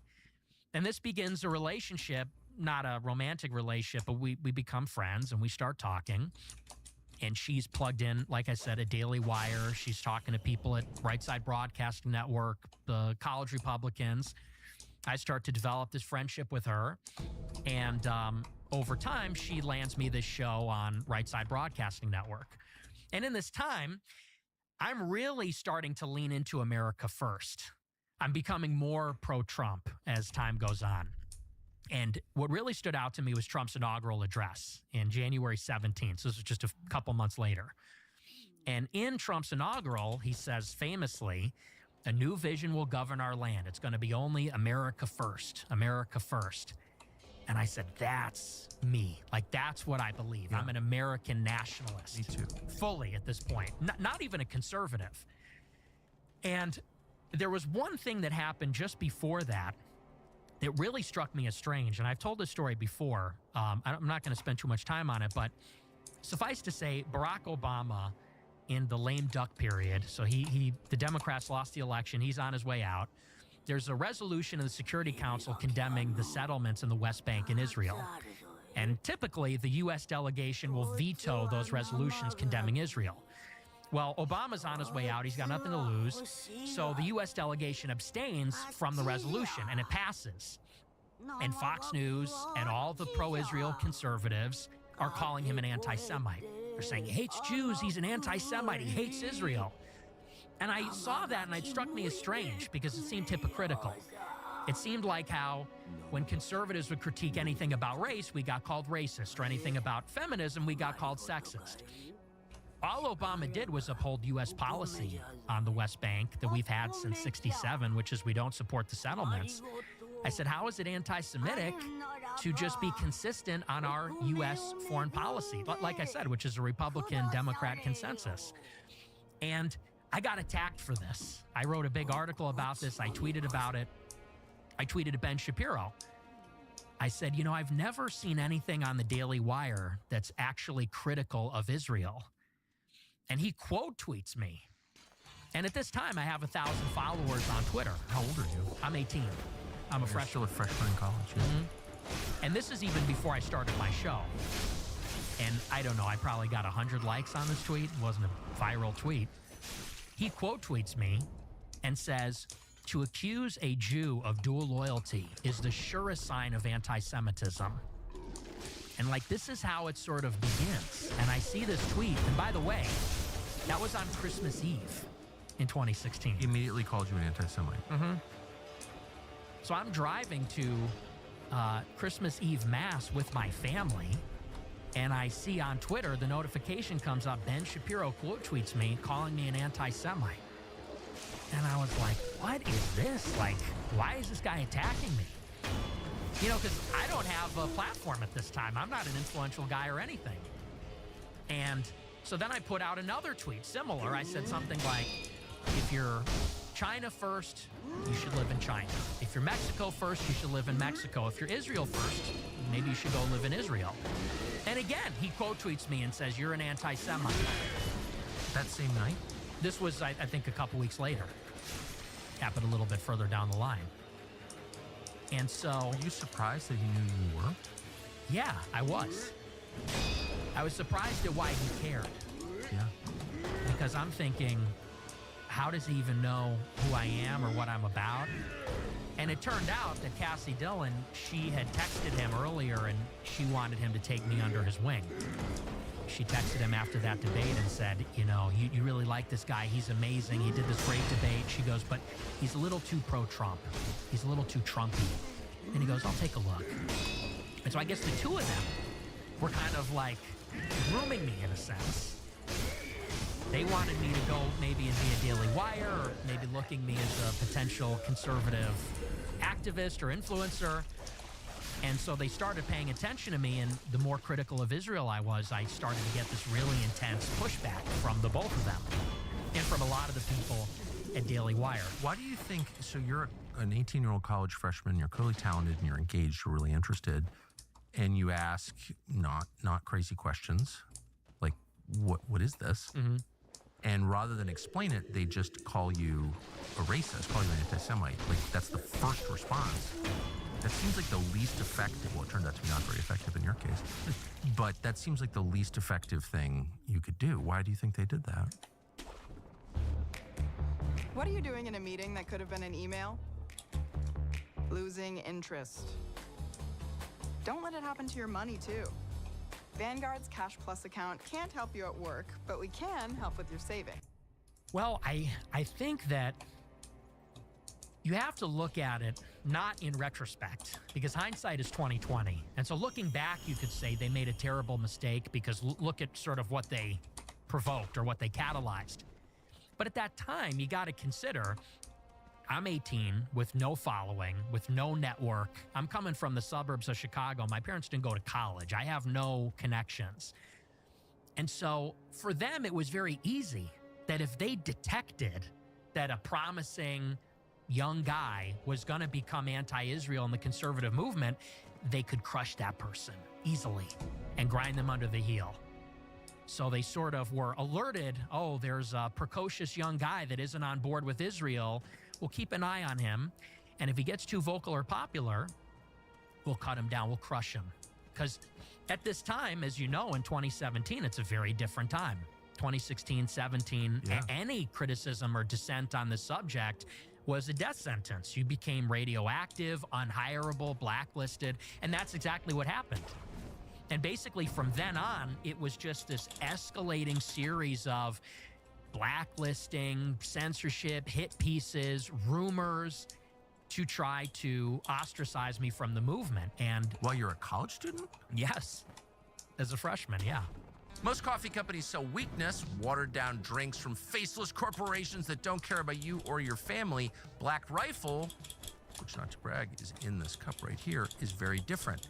And this begins a relationship, not a romantic relationship, but we become friends, and we start talking. And she's plugged in, like I said, at Daily Wire. She's talking to people at Right Side Broadcasting Network, the college Republicans. I start to develop this friendship with her. And over time, she lands me this show on Right Side Broadcasting Network. And in this time, I'm really starting to lean into America first. I'm becoming more pro-Trump as time goes on. And what really stood out to me was Trump's inaugural address in January 17th. So this was just a couple months later. And in Trump's inaugural, he says famously, a new vision will govern our land. It's going to be only America first, America first. And I said, that's me. Like, that's what I believe. Yeah. I'm an American nationalist. Me too. Fully at this point. Not even a conservative. And there was one thing that happened just before that that really struck me as strange. And I've told this story before. I'm not going to spend too much time on it, but suffice to say, Barack Obama, in the lame duck period, so the Democrats lost the election. He's on his way out. There's a resolution in the Security Council condemning the settlements in the West Bank in Israel. And typically, the U.S. delegation will veto those resolutions condemning Israel. Well, Obama's on his way out. He's got nothing to lose. So the U.S. delegation abstains from the resolution, and it passes. And Fox News and all the pro-Israel conservatives are calling him an anti-Semite. They're saying he hates Jews. He's an anti-Semite. He hates Israel. And I saw that, and it struck me as strange because it seemed hypocritical. It seemed like how when conservatives would critique anything about race, we got called racist, or anything about feminism, we got called sexist. All Obama did was uphold U.S. policy on the West Bank that we've had since '67, which is we don't support the settlements. I said, how is it anti-Semitic to just be consistent on our U.S. foreign policy? Like I said, which is a Republican-Democrat consensus. And I got attacked for this. I wrote a big article about this. I tweeted about it. I tweeted at Ben Shapiro. I said, you know, I've never seen anything on the Daily Wire that's actually critical of Israel. And he quote tweets me. And at this time, I have 1,000 followers on Twitter. How old are you? I'm 18. I'm a freshman. Still a freshman in college. Yeah. Mm-hmm. And this is even before I started my show. And I don't know, I probably got 100 likes on this tweet. It wasn't a viral tweet. He quote tweets me and says, to accuse a Jew of dual loyalty is the surest sign of anti-Semitism. And like, this is how it sort of begins. And I see this tweet, and by the way, that was on Christmas Eve in 2016. He immediately called you an anti-Semite. Mm-hmm. So I'm driving to Christmas Eve Mass with my family, and I see on Twitter the notification comes up, Ben Shapiro quote tweets me, calling me an anti-Semite. And I was like, what is this? Like, why is this guy attacking me? You know, because I don't have a platform at this time. I'm not an influential guy or anything. And so then I put out another tweet, similar. I said something like, if you're China first, you should live in China. If you're Mexico first, you should live in Mexico. If you're Israel first, maybe you should go live in Israel. And again, he quote tweets me and says, you're an anti-Semite. That same night? This was, I think, a couple weeks later. Happened a little bit further down the line. And so... Were you surprised that he knew you were? Yeah, I was. I was surprised at why he cared. Yeah. Because I'm thinking, how does he even know who I am or what I'm about? And it turned out that Cassie Dillon, she had texted him earlier and she wanted him to take me under his wing. She texted him after that debate and said, you know, you really like this guy. He's amazing. He did this great debate. She goes, but he's a little too pro-Trump. He's a little too Trumpy. And he goes, I'll take a look. And so I guess the two of them were kind of like grooming me in a sense. They wanted me to go maybe and be a Daily Wire, or maybe looking me as a potential conservative activist or influencer. And so they started paying attention to me, and the more critical of Israel I was, I started to get this really intense pushback from the both of them and from a lot of the people at Daily Wire. Why do you think, so you're an 18-year-old college freshman, you're clearly talented and you're engaged, you're really interested, and you ask not crazy questions, like, what is this? Mm-hmm. And rather than explain it, they just call you a racist, call you an anti-Semite. Like, that's the first response. That seems like the least effective, well, it turned out to be not very effective in your case, but that seems like the least effective thing you could do. Why do you think they did that? What are you doing in a meeting that could have been an email? Losing interest. Don't let it happen to your money, too. Vanguard's Cash Plus account can't help you at work, but we can help with your saving. Well, I think that you have to look at it not in retrospect, because hindsight is 20/20. And so looking back, you could say they made a terrible mistake because look at sort of what they provoked or what they catalyzed. But at that time, you got to consider, I'm 18 with no following, with no network. I'm coming from the suburbs of Chicago. My parents didn't go to college. I have no connections. And so for them, it was very easy that if they detected that a promising young guy was going to become anti-Israel in the conservative movement, they could crush that person easily and grind them under the heel. So they sort of were alerted, oh, there's a precocious young guy that isn't on board with Israel. We'll keep an eye on him. And if he gets too vocal or popular, we'll cut him down, we'll crush him. Because at this time, as you know, in 2017, it's a very different time. 2016, 17, any criticism or dissent on the subject was a death sentence. You became radioactive, unhireable, blacklisted, and that's exactly what happened. And basically from then on, it was just this escalating series of blacklisting, censorship, hit pieces, rumors to try to ostracize me from the movement. And while you're a college student? Yes, as a freshman, yeah. Most coffee companies sell weakness, watered-down drinks from faceless corporations that don't care about you or your family. Black Rifle, which, not to brag, is in this cup right here, is very different.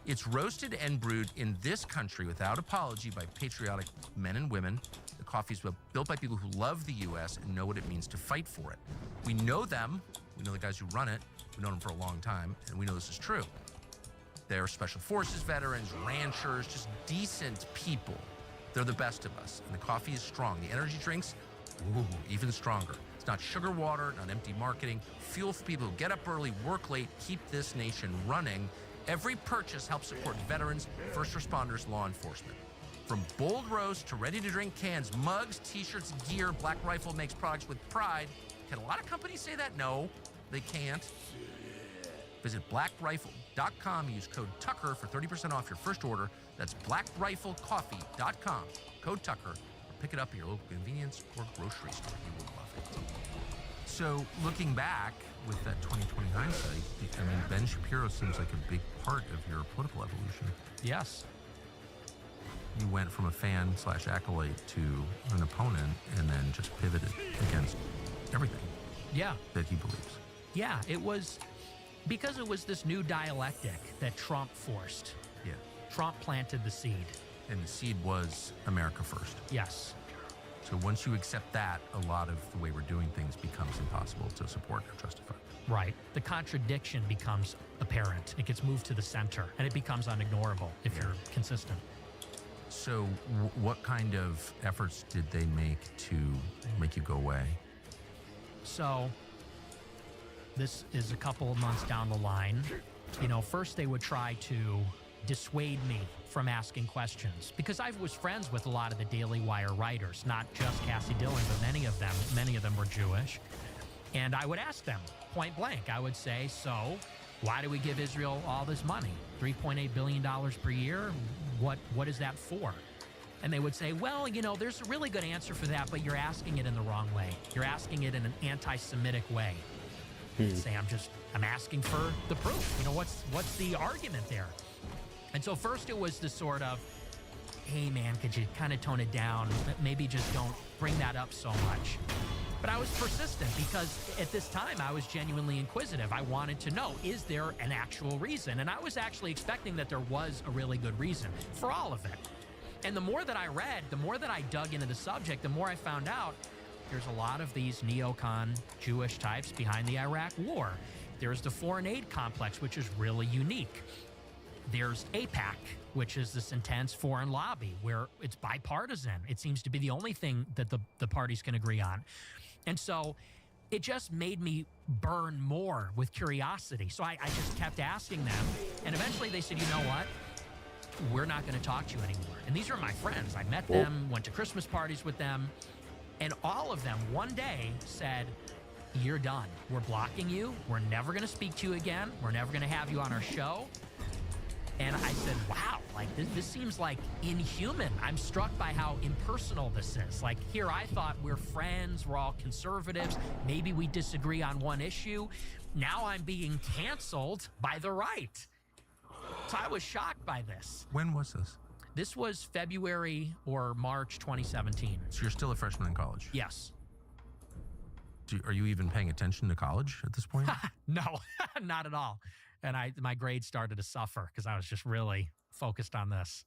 It's roasted and brewed in this country without apology by patriotic men and women. The coffee is built by people who love the U.S. and know what it means to fight for it. We know them. We know the guys who run it. We've known them for a long time, and we know this is true. They're special forces veterans, ranchers, just decent people. They're the best of us, and the coffee is strong. The energy drinks, ooh, even stronger. It's not sugar water, not empty marketing. Fuel for people who get up early, work late, keep this nation running. Every purchase helps support veterans, first responders, law enforcement. From bold roast to ready-to-drink cans, mugs, t-shirts, gear, Black Rifle makes products with pride Can a lot of companies say that? No, they can't. Visit blackrifle.com. Use code Tucker for 30% off your first order. That's blackriflecoffee.com. Code Tucker. Or pick it up at your local convenience or grocery store. You will love it. So looking back with that 2020 hindsight, I mean, Ben Shapiro seems like a big part of your political evolution. Yes. You went from a fan/acolyte to an opponent and then just pivoted against everything that he believes. Yeah, it was because it was this new dialectic that Trump forced. Yeah. Trump planted the seed. And the seed was America first. Yes. So once you accept that, a lot of the way we're doing things becomes impossible to support or justify. Right. The contradiction becomes apparent. It gets moved to the center, and it becomes unignorable if you're consistent. So what kind of efforts did they make to make you go away? So this is a couple of months down the line. You know, first they would try to dissuade me from asking questions because I was friends with a lot of the Daily Wire writers, not just Cassie Dillon, but many of them were Jewish. And I would ask them point blank. I would say, so why do we give Israel all this money? $3.8 billion per year? What is that for? And they would say, well, you know, there's a really good answer for that, but you're asking it in the wrong way. You're asking it in an anti-Semitic way. Say, I'm asking for the proof. You know, what's the argument there? And so first it was the sort of, hey man, could you kind of tone it down? Maybe just don't bring that up so much. But I was persistent because at this time I was genuinely inquisitive. I wanted to know, is there an actual reason? And I was actually expecting that there was a really good reason for all of it. And the more that I read, the more that I dug into the subject, the more I found out there's a lot of these neocon Jewish types behind the Iraq War. There's the foreign aid complex, which is really unique. There's AIPAC, which is this intense foreign lobby where it's bipartisan. It seems to be the only thing that the parties can agree on. And so it just made me burn more with curiosity. So I just kept asking them. And eventually they said, you know what? We're not going to talk to you anymore. And these are my friends. I met them, went to Christmas parties with them. And all of them one day said, you're done. We're blocking you. We're never going to speak to you again. We're never going to have you on our show. And I said, wow, like this seems like inhuman. I'm struck by how impersonal this is. Like here I thought we're friends, we're all conservatives, maybe we disagree on one issue. Now I'm being canceled by the right. So I was shocked by this. When was this? This was February or March 2017. So you're still a freshman in college? Yes. Are you even paying attention to college at this point? No, not at all. And my grades started to suffer because I was just really focused on this.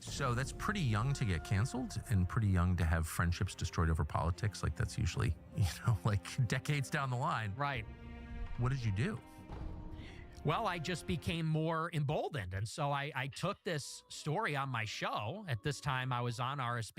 So that's pretty young to get canceled and pretty young to have friendships destroyed over politics. Like that's usually, like decades down the line. Right. What did you do? Well, I just became more emboldened. And so I took this story on my show. At this time, I was on RSB.